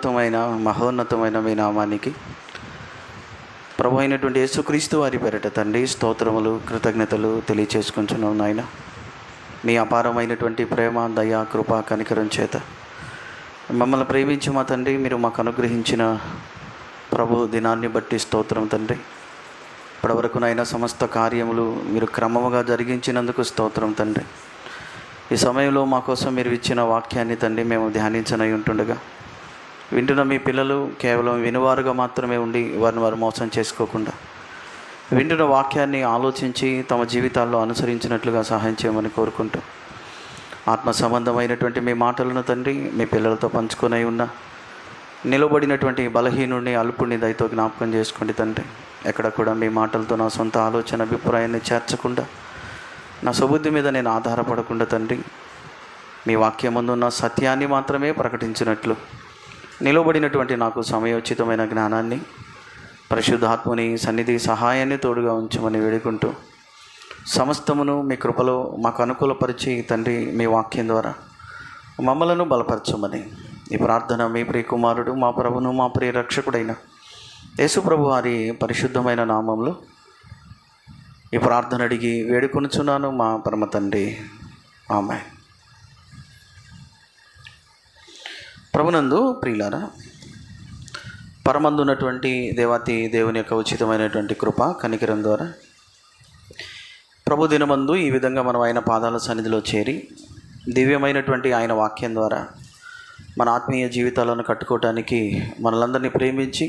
సర్వోన్నతమైన మహోన్నతమైన మీ నామానికి ప్రభు అయినటువంటి యేసుక్రీస్తు వారి పేరిట తండ్రి స్తోత్రములు కృతజ్ఞతలు తెలియచేసుకుంటున్నాం నాయన. మీ అపారమైనటువంటి ప్రేమ దయ కృప కనికరం చేత మమ్మల్ని ప్రేమించి మా తండ్రి మీరు మాకు అనుగ్రహించిన ప్రభు దినాన్ని బట్టి స్తోత్రం తండ్రి. ఇప్పటివరకునైనా సమస్త కార్యములు మీరు క్రమముగా జరిగించినందుకు స్తోత్రం తండ్రి. ఈ సమయంలో మా కోసం మీరు ఇచ్చిన వాక్యాన్ని తండ్రి మేము ధ్యానించనై ఉంటుండగా వింటున్న మీ పిల్లలు కేవలం వినువారుగా మాత్రమే ఉండి వారిని వారు మోసం చేసుకోకుండా వింటున్న వాక్యాన్ని ఆలోచించి తమ జీవితాల్లో అనుసరించినట్లుగా సహాయం చేయమని కోరుకుంటూ ఆత్మ సంబంధమైనటువంటి మీ మాటలను తండ్రి మీ పిల్లలతో పంచుకొని ఉన్న నిలబడినటువంటి బలహీనుడిని అల్పుడిని దయతో జ్ఞాపకం చేసుకోండి తండ్రి. ఎక్కడ కూడా మీ మాటలతో నా సొంత ఆలోచన అభిప్రాయాన్ని చేర్చకుండా నా సుబుద్ధి మీద నేను ఆధారపడకుండా తండ్రి మీ వాక్యం ముందున్న సత్యాన్ని మాత్రమే ప్రకటించినట్లు నిలబడినటువంటి నాకు సమయోచితమైన జ్ఞానాన్ని పరిశుద్ధాత్మని సన్నిధి సహాయాన్ని తోడుగా ఉంచమని వేడుకుంటూ సమస్తమును మీ కృపలో మాకు అనుకూలపరిచి తండ్రి మీ వాక్యం ద్వారా మమ్మలను బలపరచమని ఈ ప్రార్థన మీ ప్రియ కుమారుడు మా ప్రభును మా ప్రియ రక్షకుడైన యేసు ప్రభు వారి పరిశుద్ధమైన నామంలో ఈ ప్రార్థన అడిగి వేడుకొనుచున్నాను మా పరమ తండ్రి, ఆమేన్. ప్రభునందు ప్రియులారా, పరమందున్నటువంటి దేవాతి దేవుని యొక్క ఉచితమైనటువంటి కృప కనికరం ద్వారా ప్రభు దినమందు ఈ విధంగా మనం ఆయన పాదాల సన్నిధిలో చేరి దివ్యమైనటువంటి ఆయన వాక్యం ద్వారా మన ఆత్మీయ జీవితాలను కట్టుకోవటానికి మనలందరినీ ప్రేమించి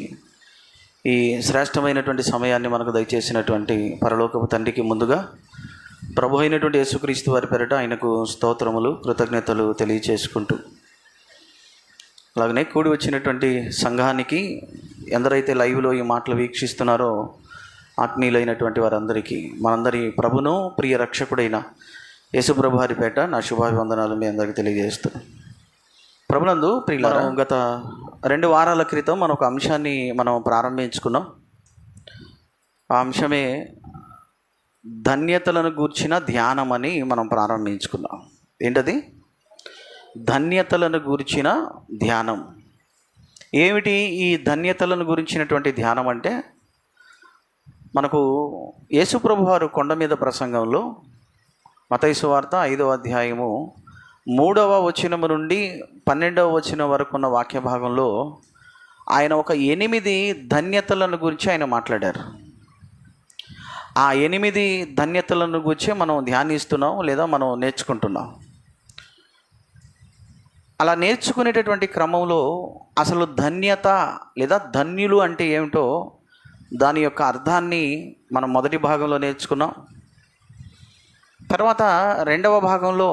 ఈ శ్రేష్టమైనటువంటి సమయాన్ని మనకు దయచేసినటువంటి పరలోకపు తండ్రికి ముందుగా ప్రభు అయినటువంటి యేసుక్రీస్తు వారి పేరిట ఆయనకు స్తోత్రములు కృతజ్ఞతలు తెలియచేసుకుంటూ అలాగనే కూడి వచ్చినటువంటి సంఘానికి ఎందరైతే లైవ్లో ఈ మాటలు వీక్షిస్తున్నారో ఆత్మీయులైనటువంటి వారందరికీ మనందరి ప్రభును ప్రియ రక్షకుడైన యేసుప్రభు వారి పేట నా శుభాభివందనాలు మీ అందరికీ తెలియజేస్తూ ప్రభునందు ప్రియులారా, గత 2 వారాల క్రితం మనం ఒక అంశాన్ని మనం ప్రారంభించుకున్నాం. ఆ అంశమే ధన్యతలను గూర్చిన ధ్యానం అని మనం ప్రారంభించుకున్నాం. ఏంటది? ధన్యతలను గూర్చిన ధ్యానం. ఏమిటి ఈ ధన్యతలను గురించినటువంటి ధ్యానం అంటే, మనకు యేసుప్రభు వారు కొండ మీద ప్రసంగంలో మత్తయి సువార్త 5వ అధ్యాయము 3వ వచనము నుండి 12వ వచనం వరకు ఉన్న వాక్య భాగంలో ఆయన ఒక 8 ధన్యతలను గురించి ఆయన మాట్లాడారు. ఆ 8 ధన్యతలను గురించి మనం ధ్యానిస్తున్నాం లేదా మనం నేర్చుకుంటున్నాం. అలా నేర్చుకునేటటువంటి క్రమంలో అసలు ధన్యత లేదా ధన్యులు అంటే ఏమిటో దాని యొక్క అర్థాన్ని మనం మొదటి భాగంలో నేర్చుకున్నాం. తర్వాత 2వ భాగంలో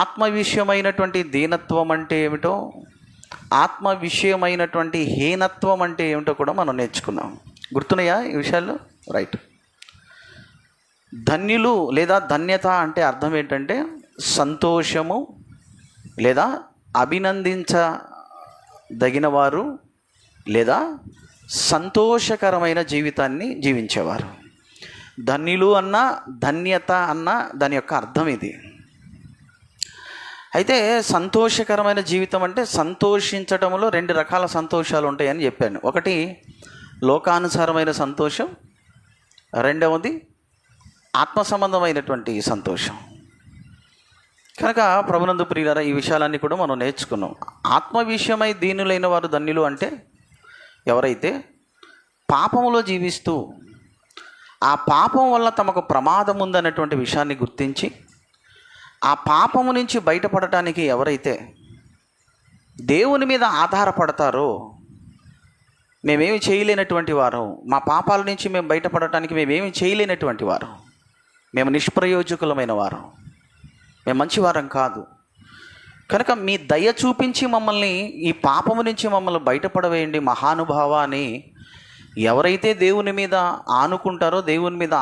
ఆత్మ విషయమైనటువంటి దీనత్వం అంటే ఏమిటో, ఆత్మ విషయమైనటువంటి హీనత్వం అంటే ఏమిటో కూడా మనం నేర్చుకున్నాం. గుర్తున్నాయా ఈ విషయాలు? రైట్. ధన్యులు లేదా ధన్యత అంటే అర్థం ఏంటంటే సంతోషము లేదా అభినందించదగిన వారు లేదా సంతోషకరమైన జీవితాన్ని జీవించేవారు. ధన్యులు అన్న ధన్యత అన్న దాని యొక్క అర్థం ఇది. అయితే సంతోషకరమైన జీవితం అంటే సంతోషించడంలో 2 రకాల సంతోషాలు ఉంటాయని చెప్పాను. ఒకటి లోకానుసారమైన సంతోషం, రెండవది ఆత్మ సంబంధమైనటువంటి సంతోషం. కనుక ప్రభునందు ప్రియులారా, ఈ విషయాలన్నీ కూడా మనం నేర్చుకున్నాం. ఆత్మ విషయమై దీనులైన వారు ధన్యులు అంటే ఎవరైతే పాపములో జీవిస్తూ ఆ పాపం వల్ల తమకు ప్రమాదం ఉందన్నటువంటి విషయాన్ని గుర్తించి ఆ పాపము నుంచి బయటపడటానికి ఎవరైతే దేవుని మీద ఆధారపడతారో, మేమేమి చేయలేనటువంటి వారు, మా పాపాల నుంచి మేము బయటపడటానికి మేమేమి చేయలేనటువంటి వారు, మేము నిష్ప్రయోజకులమైన వారు, మేము మంచివారం కాదు, కనుక మీ దయ చూపించి మమ్మల్ని ఈ పాపము నుంచి మమ్మల్ని బయటపడవేయండి మహానుభావ అని ఎవరైతే దేవుని మీద ఆనుకుంటారో, దేవుని మీద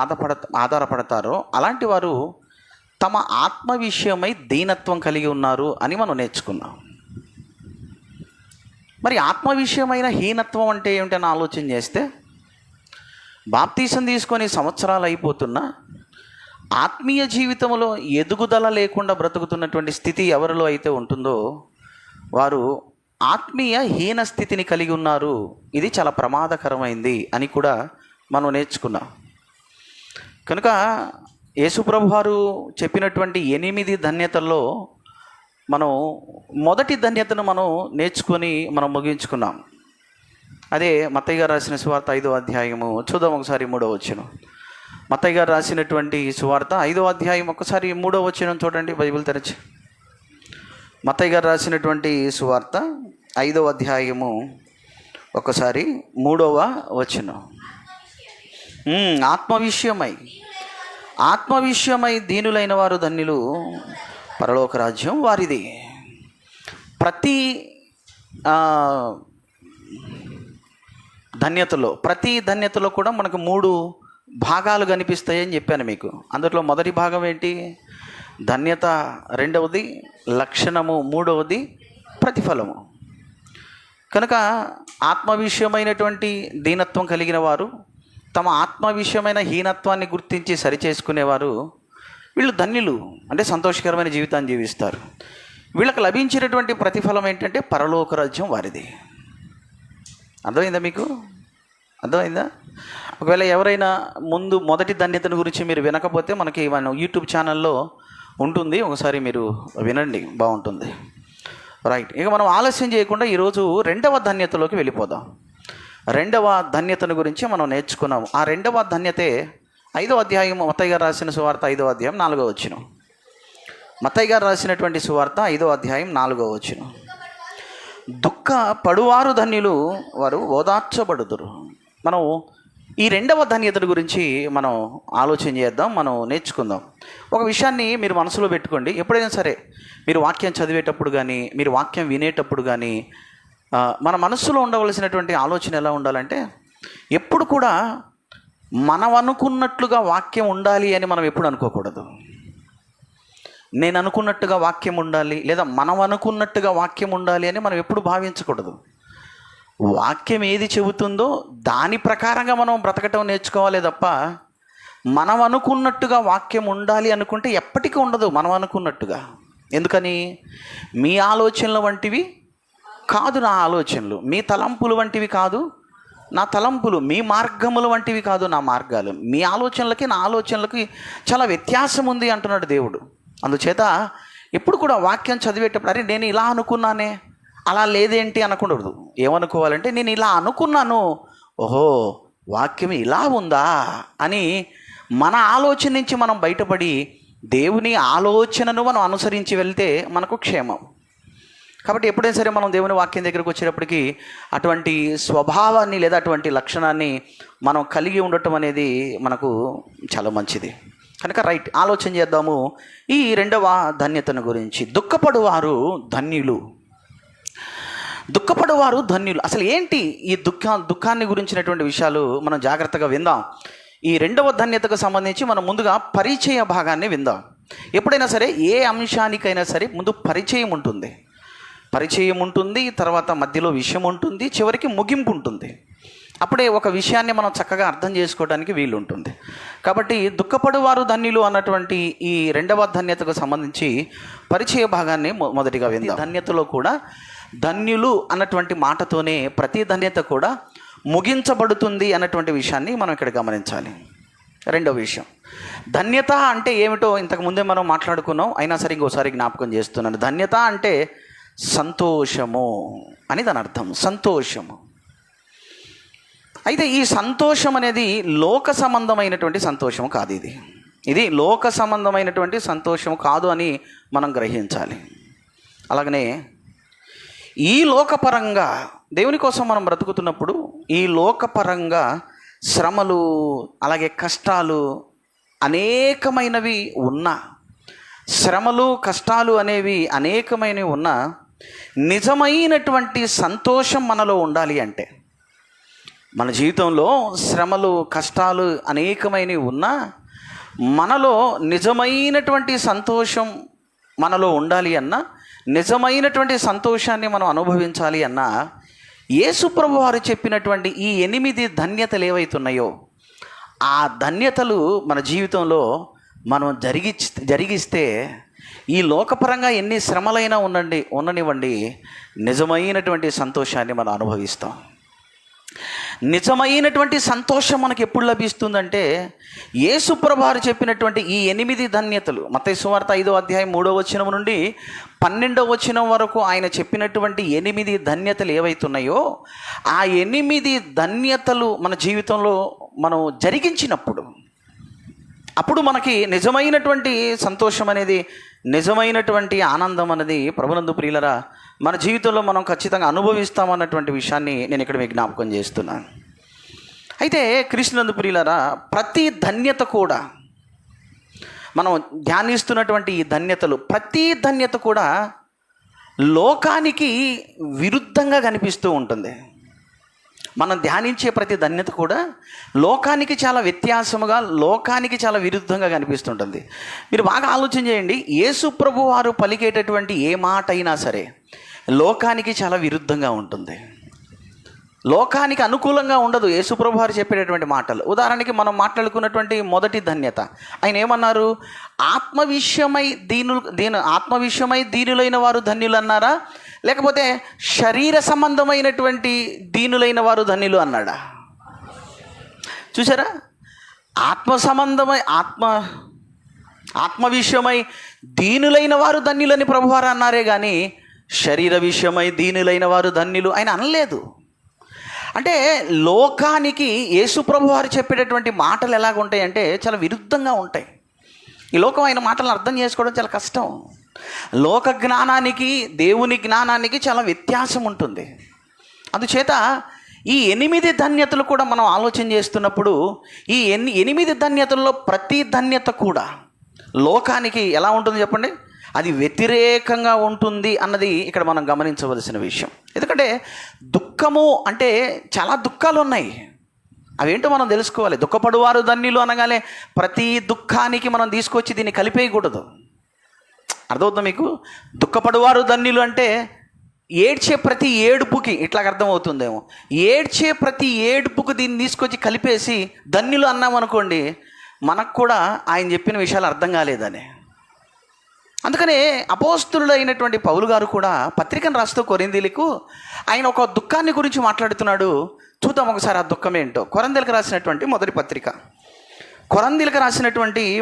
ఆధారపడతారో అలాంటి వారు తమ ఆత్మ విషయమై దీనత్వం కలిగి ఉన్నారు అని మనం నేర్చుకున్నాం. మరి ఆత్మ విషయమైన హీనత్వం అంటే ఏమిటని ఆలోచన చేస్తే, బాప్తీసం తీసుకొని సంవత్సరాలు అయిపోతున్నా ఆత్మీయ జీవితంలో ఎదుగుదల లేకుండా బ్రతుకుతున్నటువంటి స్థితి ఎవరిలో అయితే ఉంటుందో వారు ఆత్మీయ హీన స్థితిని కలిగి ఉన్నారు. ఇది చాలా ప్రమాదకరమైంది అని కూడా మనం నేర్చుకున్నాం. కనుక యేసుప్రభు వారు చెప్పినటువంటి 8 ధన్యతల్లో మనం మొదటి ధన్యతను మనం నేర్చుకొని మనం ముగించుకున్నాం. అదే మత్తయి గారు రాసిన సువార్త 5వ అధ్యాయము చూద్దాం ఒకసారి 3వ వచనం. మత్తయి గారు రాసినటువంటి సువార్త 5వ అధ్యాయం ఒకసారి 3వ వచనం చూడండి, బైబిల్ తెరచి. మత్తయి గారు రాసినటువంటి సువార్త 5వ అధ్యాయము ఒకసారి 3వ వచనం. ఆత్మ విషయమై దీనులైన వారు ధన్యులు, పరలోక రాజ్యం వారిది. ప్రతి ధన్యతలో కూడా మనకు 3 భాగాలు కనిపిస్తాయని చెప్పాను మీకు. అందులో మొదటి భాగం ఏంటి? ధన్యత. రెండవది లక్షణము. మూడవది ప్రతిఫలము. కనుక ఆత్మవిషయమైనటువంటి దీనత్వం కలిగిన వారు, తమ ఆత్మవిషయమైన హీనత్వాన్ని గుర్తించి సరిచేసుకునేవారు, వీళ్ళు ధన్యులు, అంటే సంతోషకరమైన జీవితాన్ని జీవిస్తారు. వీళ్ళకి లభించినటువంటి ప్రతిఫలం ఏంటంటే పరలోక రాజ్యం వారిది. అర్థమైందా మీకు? అర్థమైందా? ఒకవేళ ఎవరైనా మొదటి ధన్యతను గురించి మీరు వినకపోతే మనకి మన యూట్యూబ్ ఛానల్లో ఉంటుంది, ఒకసారి మీరు వినండి, బాగుంటుంది. రైట్, ఇక మనం ఆలస్యం చేయకుండా ఈరోజు 2వ ధన్యతలోకి వెళ్ళిపోదాం. 2వ ధన్యతను గురించి మనం నేర్చుకున్నాం. ఆ 2వ ధన్యతే 5వ అధ్యాయం, మత్తయి గారు రాసిన సువార్త 5వ అధ్యాయం 4వ వచనం. మత్తయి గారు రాసినటువంటి సువార్త 5వ అధ్యాయం 4వ వచనం. దుఃఖ పడువారు ధన్యులు, వారు ఓదార్చబడుదురు. మనం ఈ 2వ ధన్యతల గురించి మనం ఆలోచన చేద్దాం, మనం నేర్చుకుందాం. ఒక విషయాన్ని మీరు మనసులో పెట్టుకోండి. ఎప్పుడైనా సరే మీరు వాక్యం చదివేటప్పుడు కానీ, మీరు వాక్యం వినేటప్పుడు కానీ, మన మనస్సులో ఉండవలసినటువంటి ఆలోచన ఎలా ఉండాలంటే, ఎప్పుడు కూడా మనం అనుకున్నట్లుగా వాక్యం ఉండాలి అని మనం ఎప్పుడు అనుకోకూడదు. నేను అనుకున్నట్టుగా వాక్యం ఉండాలి, లేదా మనం అనుకున్నట్టుగా వాక్యం ఉండాలి అని మనం ఎప్పుడు భావించకూడదు. వాక్యం ఏది చెబుతుందో దాని ప్రకారంగా మనం బ్రతకటం నేర్చుకోవాలి తప్ప, మనం అనుకున్నట్టుగా వాక్యం ఉండాలి అనుకుంటే ఎప్పటికీ ఉండదు మనం అనుకున్నట్టుగా. ఎందుకని? మీ ఆలోచనలు వంటివి కాదు నా ఆలోచనలు, మీ తలంపులు వంటివి కాదు నా తలంపులు, మీ మార్గములు వంటివి కాదు నా మార్గాలు. మీ ఆలోచనలకి నా ఆలోచనలకి చాలా వ్యత్యాసం ఉంది అంటున్నాడు దేవుడు. అందుచేత ఎప్పుడు కూడా వాక్యం చదివేటప్పుడు, అరే నేను ఇలా అనుకున్నానే, అలా లేదేంటి అనకూడదు. ఏమనుకోవాలంటే, నేను ఇలా అనుకున్నాను, ఓహో వాక్యం ఇలా ఉందా అని మన ఆలోచన నుంచి మనం బయటపడి దేవుని ఆలోచనను మనం అనుసరించి వెళ్తే మనకు క్షేమం. కాబట్టి ఎప్పుడైనా సరే మనం దేవుని వాక్యం దగ్గరకు వచ్చేటప్పటికి అటువంటి స్వభావాన్ని లేదా అటువంటి లక్షణాన్ని మనం కలిగి ఉండటం అనేది మనకు చాలా మంచిది. కనుక రైట్, ఆలోచన చేద్దాము ఈ 2వ ధన్యతను గురించి. దుఃఖపడువారు ధన్యులు. దుఃఖపడువారు ధన్యులు. అసలు ఏంటి ఈ దుఃఖాన్ని గురించినటువంటి విషయాలు మనం జాగ్రత్తగా విందాం. ఈ 2వ ధన్యతకు సంబంధించి మనం ముందుగా పరిచయ భాగాన్ని విందాం. ఎప్పుడైనా సరే ఏ అంశానికైనా సరే ముందు పరిచయం ఉంటుంది, తర్వాత మధ్యలో విషయం ఉంటుంది, చివరికి ముగింపు ఉంటుంది. అప్పుడే ఒక విషయాన్ని మనం చక్కగా అర్థం చేసుకోవడానికి వీలు ఉంటుంది. కాబట్టి దుఃఖపడువారు ధన్యులు అన్నటువంటి ఈ 2వ ధన్యతకు సంబంధించి పరిచయ భాగాన్ని మొదటిగా విందాం. ధన్యతలో కూడా ధన్యులు అన్నటువంటి మాటతోనే ప్రతి ధన్యత కూడా ముగించబడుతుంది అన్నటువంటి విషయాన్ని మనం ఇక్కడ గమనించాలి. 2వ విషయం, ధన్యత అంటే ఏమిటో ఇంతకు ముందే మనం మాట్లాడుకున్నాం, అయినా సరే ఇంకోసారి జ్ఞాపకం చేస్తున్నాను. ధన్యత అంటే సంతోషము అని దాని అర్థం, సంతోషము. అయితే ఈ సంతోషం అనేది లోక సంబంధమైనటువంటి సంతోషము కాదు. ఇది లోక సంబంధమైనటువంటి సంతోషము కాదు అని మనం గ్రహించాలి. అలాగనే ఈ లోకపరంగా దేవుని కోసం మనం బ్రతుకుతున్నప్పుడు ఈ లోకపరంగా శ్రమలు, అలాగే కష్టాలు అనేకమైనవి ఉన్నా, శ్రమలు కష్టాలు అనేవి అనేకమైనవి ఉన్నా, నిజమైనటువంటి సంతోషం మనలో ఉండాలి అంటే, మన జీవితంలో శ్రమలు కష్టాలు అనేకమైనవి ఉన్నా మనలో నిజమైనటువంటి సంతోషం మనలో ఉండాలి అన్నా, నిజమైనటువంటి సంతోషాన్ని మనం అనుభవించాలి అన్నా, యేసుప్రభు వారు చెప్పినటువంటి ఈ 8 ధన్యతలు ఏవైతున్నాయో ఆ ధన్యతలు మన జీవితంలో మనం జరిగిస్తే ఈ లోకపరంగా ఎన్ని శ్రమలైనా ఉండనివ్వండి, నిజమైనటువంటి సంతోషాన్ని మనం అనుభవిస్తాం. నిజమైనటువంటి సంతోషం మనకు ఎప్పుడు లభిస్తుందంటే, యేసుప్రభువు వారు చెప్పినటువంటి ఈ 8 ధన్యతలు, మత్తయి సువార్త 5వ అధ్యాయం 3వ వచనం నుండి 12వ వచనం వరకు ఆయన చెప్పినటువంటి 8 ధన్యతలు ఏవైతున్నాయో, ఆ 8 ధన్యతలు మన జీవితంలో మనం జరిగించినప్పుడు, అప్పుడు మనకి నిజమైనటువంటి సంతోషం అనేది, నిజమైనటువంటి ఆనందం అనేది ప్రభునందు ప్రియులరా మన జీవితంలో మనం ఖచ్చితంగా అనుభవిస్తామన్నటువంటి విషయాన్ని నేను ఇక్కడ మీకు జ్ఞాపకం చేస్తున్నాను. అయితే క్రీస్తునందు ప్రియులరా, ప్రతి ధన్యత కూడా, మనం ధ్యానిస్తున్నటువంటి ఈ ధన్యతలు, ప్రతి ధన్యత కూడా లోకానికి విరుద్ధంగా కనిపిస్తూ ఉంటుంది. మనం ధ్యానించే ప్రతి ధన్యత కూడా లోకానికి చాలా వ్యత్యాసముగా, లోకానికి చాలా విరుద్ధంగా కనిపిస్తుంటుంది. మీరు బాగా ఆలోచన చేయండి, యేసు ప్రభువు వారు పలికేటటువంటి ఏ మాట అయినా సరే లోకానికి చాలా విరుద్ధంగా ఉంటుంది, లోకానికి అనుకూలంగా ఉండదు యేసు ప్రభువు వారు చెప్పేటటువంటి మాటలు. ఉదాహరణకి మనం మాట్లాడుకున్నటువంటి మొదటి ధన్యత, ఆయన ఏమన్నారు? ఆత్మ విషయమై దీనులైన వారు ధన్యులు అన్నారా, లేకపోతే శరీర సంబంధమైనటువంటి దీనులైన వారు ధన్యులు అన్నాడా? చూసారా? ఆత్మ విషయమై దీనులైన వారు ధన్యులని ప్రభువారు అన్నారే కానీ శరీర విషయమై దీనులైన వారు ధన్యులు ఆయన అనలేదు. అంటే లోకానికి యేసు ప్రభువు వారు చెప్పేటటువంటి మాటలు ఎలాగుంటాయంటే చాలా విరుద్ధంగా ఉంటాయి. ఈ లోకం ఆయన మాటలను అర్థం చేసుకోవడం చాలా కష్టం. లోక జ్ఞానానికి దేవుని జ్ఞానానికి చాలా వ్యత్యాసం ఉంటుంది. అందుచేత ఈ 8 ధన్యతలు కూడా మనం ఆలోచన చేస్తున్నప్పుడు, ఈ 8 ధన్యతల్లో ప్రతి ధన్యత కూడా లోకానికి ఎలా ఉంటుంది చెప్పండి? అది వ్యతిరేకంగా ఉంటుంది అన్నది ఇక్కడ మనం గమనించవలసిన విషయం. ఎందుకంటే దుఃఖము అంటే చాలా దుఃఖాలు ఉన్నాయి, అవేంటో మనం తెలుసుకోవాలి. దుఃఖపడువారు ధన్యులు అనగానే ప్రతి దుఃఖానికి మనం తీసుకొచ్చి దీన్ని కలిపేయకూడదు. అర్థమవుతుందా మీకు? దుఃఖపడువారు ధన్యులు అంటే ఏడ్చే ప్రతి ఏడుపుకి ఇట్లాగ అర్థమవుతుందేమో. ఏడ్చే ప్రతి ఏడుపుకు దీన్ని తీసుకొచ్చి కలిపేసి ధన్యులు అన్నామనుకోండి, మనకు కూడా ఆయన చెప్పిన విషయాలు అర్థం కాలేదని. అందుకనే అపోస్తలుడైనటువంటి పౌలు గారు కూడా పత్రికను రాస్తూ కొరింథీయులకు ఆయన ఒక దుఃఖాన్ని గురించి మాట్లాడుతున్నాడు. చూద్దాం ఒకసారి ఆ దుఃఖం ఏంటో. కొరింథీయులకు రాసినటువంటి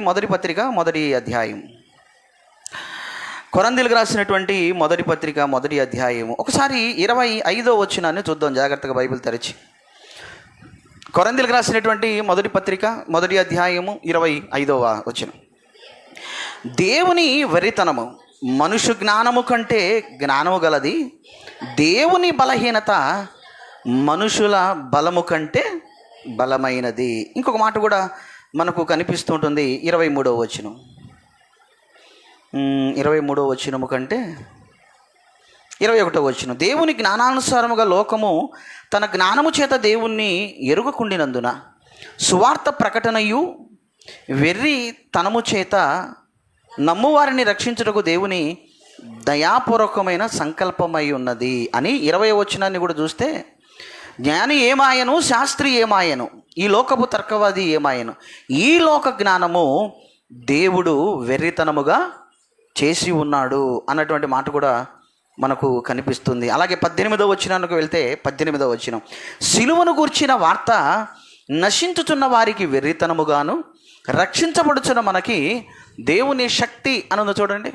మొదటి పత్రిక మొదటి అధ్యాయం. కొరింథీయులకు రాసినటువంటి మొదటి అధ్యాయము ఒకసారి 25వ వచనాన్ని చూద్దాం జాగ్రత్తగా, బైబిల్ తెరిచి. కొరింథీయులకు రాసినటువంటి మొదటి పత్రిక మొదటి అధ్యాయము 25వ వచనం. దేవుని వెరితనము మనుష్య జ్ఞానము కంటే జ్ఞానము గలది, దేవుని బలహీనత మనుషుల బలము కంటే బలమైనది. ఇంకొక మాట కూడా మనకు కనిపిస్తుంటుంది 23వ వచనం. 23వ వచనము కంటే 21వ వచనం. దేవుని జ్ఞానానుసారముగా లోకము తన జ్ఞానము చేత దేవుణ్ణి ఎరుగకుండినందున సువార్త ప్రకటనయు వెర్రి తనము చేత నమ్మువారిని రక్షించుటకు దేవుని దయాపూర్వకమైన సంకల్పమై ఉన్నది అని 20వ వచనాన్ని కూడా చూస్తే, జ్ఞాని ఏమాయను, శాస్త్రి ఏమాయను, ఈ లోకపు తర్కవాది ఏమాయను, ఈ లోక జ్ఞానము దేవుడు వెర్రితనముగా చేసి ఉన్నాడు అన్నటువంటి మాట కూడా మనకు కనిపిస్తుంది. అలాగే 18వ వచనానికి వెళ్తే 18వ వచనం, సిలువను గూర్చిన వార్త నశించుచున్న వారికి వెర్రితనముగాను రక్షించబడుచున్న మనకి దేవుని శక్తి అని చూడండి.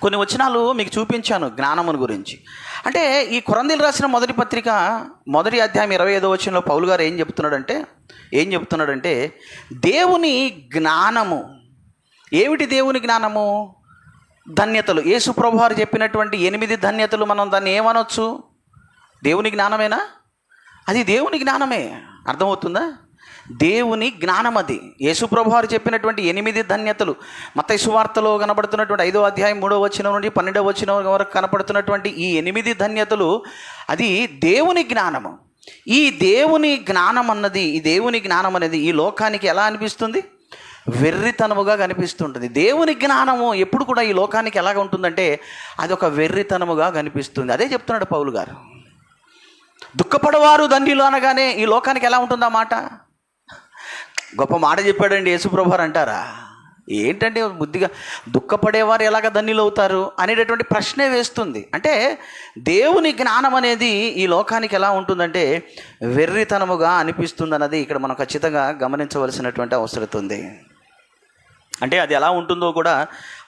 కొన్ని వచనాలు మీకు చూపించాను జ్ఞానమును గురించి. అంటే ఈ కొరింథీయులకు రాసిన మొదటి పత్రిక మొదటి అధ్యాయం 25వ వచనంలో పౌలు గారు ఏం చెప్తున్నాడంటే దేవుని జ్ఞానము. ఏమిటి దేవుని జ్ఞానము? ధన్యతలు. యేసు ప్రభువు వారు చెప్పినటువంటి 8 ధన్యతలు, మనం దాన్ని ఏమనొచ్చు? దేవుని జ్ఞానమేనా? అది దేవుని జ్ఞానమే. అర్థమవుతుందా? దేవుని జ్ఞానం అది. యేసు ప్రభువు వారు చెప్పినటువంటి 8 ధన్యతలు, మత్తయి సువార్తలో కనబడుతున్నటువంటి 5వ అధ్యాయం 3వ వచనం నుండి 12వ వచనం వరకు కనపడుతున్నటువంటి ఈ 8 ధన్యతలు అది దేవుని జ్ఞానము. ఈ దేవుని జ్ఞానం అనేది ఈ లోకానికి ఎలా అనిపిస్తుంది? వెర్రితనముగా కనిపిస్తుంటుంది. దేవుని జ్ఞానము ఎప్పుడు కూడా ఈ లోకానికి ఎలాగ ఉంటుందంటే అది ఒక వెర్రితనముగా కనిపిస్తుంది. అదే చెప్తున్నాడు పౌలు గారు. దుఃఖపడవారు ధన్యులు అనగానే ఈ లోకానికి ఎలా ఉంటుందా మాట? గొప్ప మాట చెప్పాడండి యేసుప్రభువారు అంటారా? ఏంటంటే బుద్ధిగా దుఃఖపడేవారు ఎలాగ ధన్యులు అవుతారు అనేటటువంటి ప్రశ్నే వేస్తుంది. అంటే దేవుని జ్ఞానం అనేది ఈ లోకానికి ఎలా ఉంటుందంటే వెర్రితనముగా అనిపిస్తుంది అన్నది ఇక్కడ మనం ఖచ్చితంగా గమనించవలసినటువంటి అవసరం ఉంది. అంటే అది ఎలా ఉంటుందో కూడా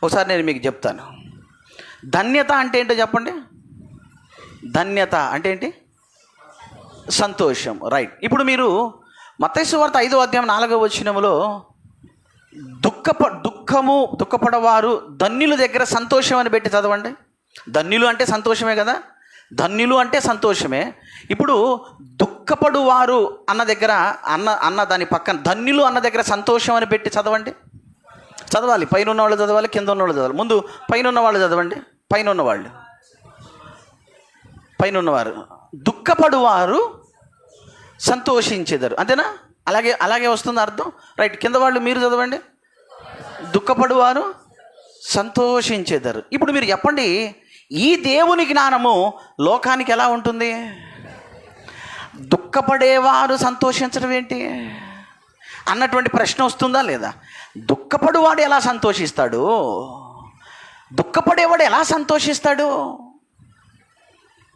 ఒకసారి నేను మీకు చెప్తాను. ధన్యత అంటే ఏంటో చెప్పండి. ధన్యత అంటే ఏంటి? సంతోషం. రైట్. ఇప్పుడు మీరు మత్తయి సువార్త 5వ అధ్యాయం 4వ వచనములో దుఃఖపడవారు ధన్యుల దగ్గర సంతోషం అని పెట్టి చదవండి. ధన్యులు అంటే సంతోషమే కదా, ధన్యులు అంటే సంతోషమే. ఇప్పుడు దుఃఖపడువారు అన్న దగ్గర అన్న దాని పక్కన ధన్యులు అన్న దగ్గర సంతోషం అని పెట్టి చదవండి. చదవాలి. పైన ఉన్నవాళ్ళు చదవాలి, కింద ఉన్నవాళ్ళు చదవాలి. ముందు పైన ఉన్నవాళ్ళు చదవండి. పైన ఉన్నవారు దుఃఖపడువారు సంతోషించెదరు. అంతేనా? అలాగే వస్తుంది అర్థం. రైట్. కింద వాళ్ళు మీరు చదవండి. దుఃఖపడువారు సంతోషించెదరు. ఇప్పుడు మీరు చెప్పండి, ఈ దేవుని జ్ఞానము లోకానికి ఎలా ఉంటుంది? దుఃఖపడేవారు సంతోషించడం ఏంటి అన్నటువంటి ప్రశ్న వస్తుందా లేదా? దుఃఖపడువాడు ఎలా సంతోషిస్తాడు? దుఃఖపడేవాడు ఎలా సంతోషిస్తాడు?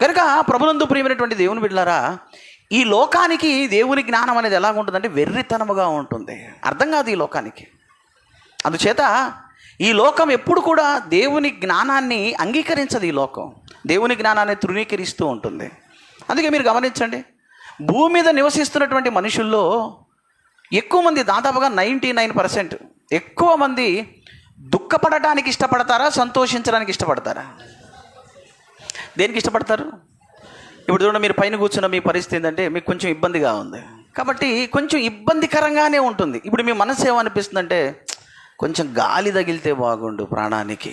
కనుక ప్రభునందు ప్రియమైనటువంటి దేవుని బిడ్డలారా, ఈ లోకానికి దేవుని జ్ఞానం అనేది ఎలా ఉంటుందంటే వెర్రితనముగా ఉంటుంది. అర్థం కాదు ఈ లోకానికి. అందుచేత ఈ లోకం ఎప్పుడు కూడా దేవుని జ్ఞానాన్ని అంగీకరించదు. ఈ లోకం దేవుని జ్ఞానాన్ని తృణీకరిస్తూ ఉంటుంది. అందుకే మీరు గమనించండి, భూమి మీద నివసిస్తున్నటువంటి మనుషుల్లో ఎక్కువ మంది, దాదాపుగా 99% ఎక్కువ మంది దుఃఖపడటానికి ఇష్టపడతారా, సంతోషించడానికి ఇష్టపడతారా? దేనికి ఇష్టపడతారు? ఇప్పుడు చూడండి, మీరు పైన కూర్చున్న మీ పరిస్థితి ఏంటంటే మీకు కొంచెం ఇబ్బందిగా ఉంది కాబట్టి కొంచెం ఇబ్బందికరంగానే ఉంటుంది. ఇప్పుడు మీ మనసు ఏమనిపిస్తుందంటే కొంచెం గాలి తగిలితే బాగుండు, ప్రాణానికి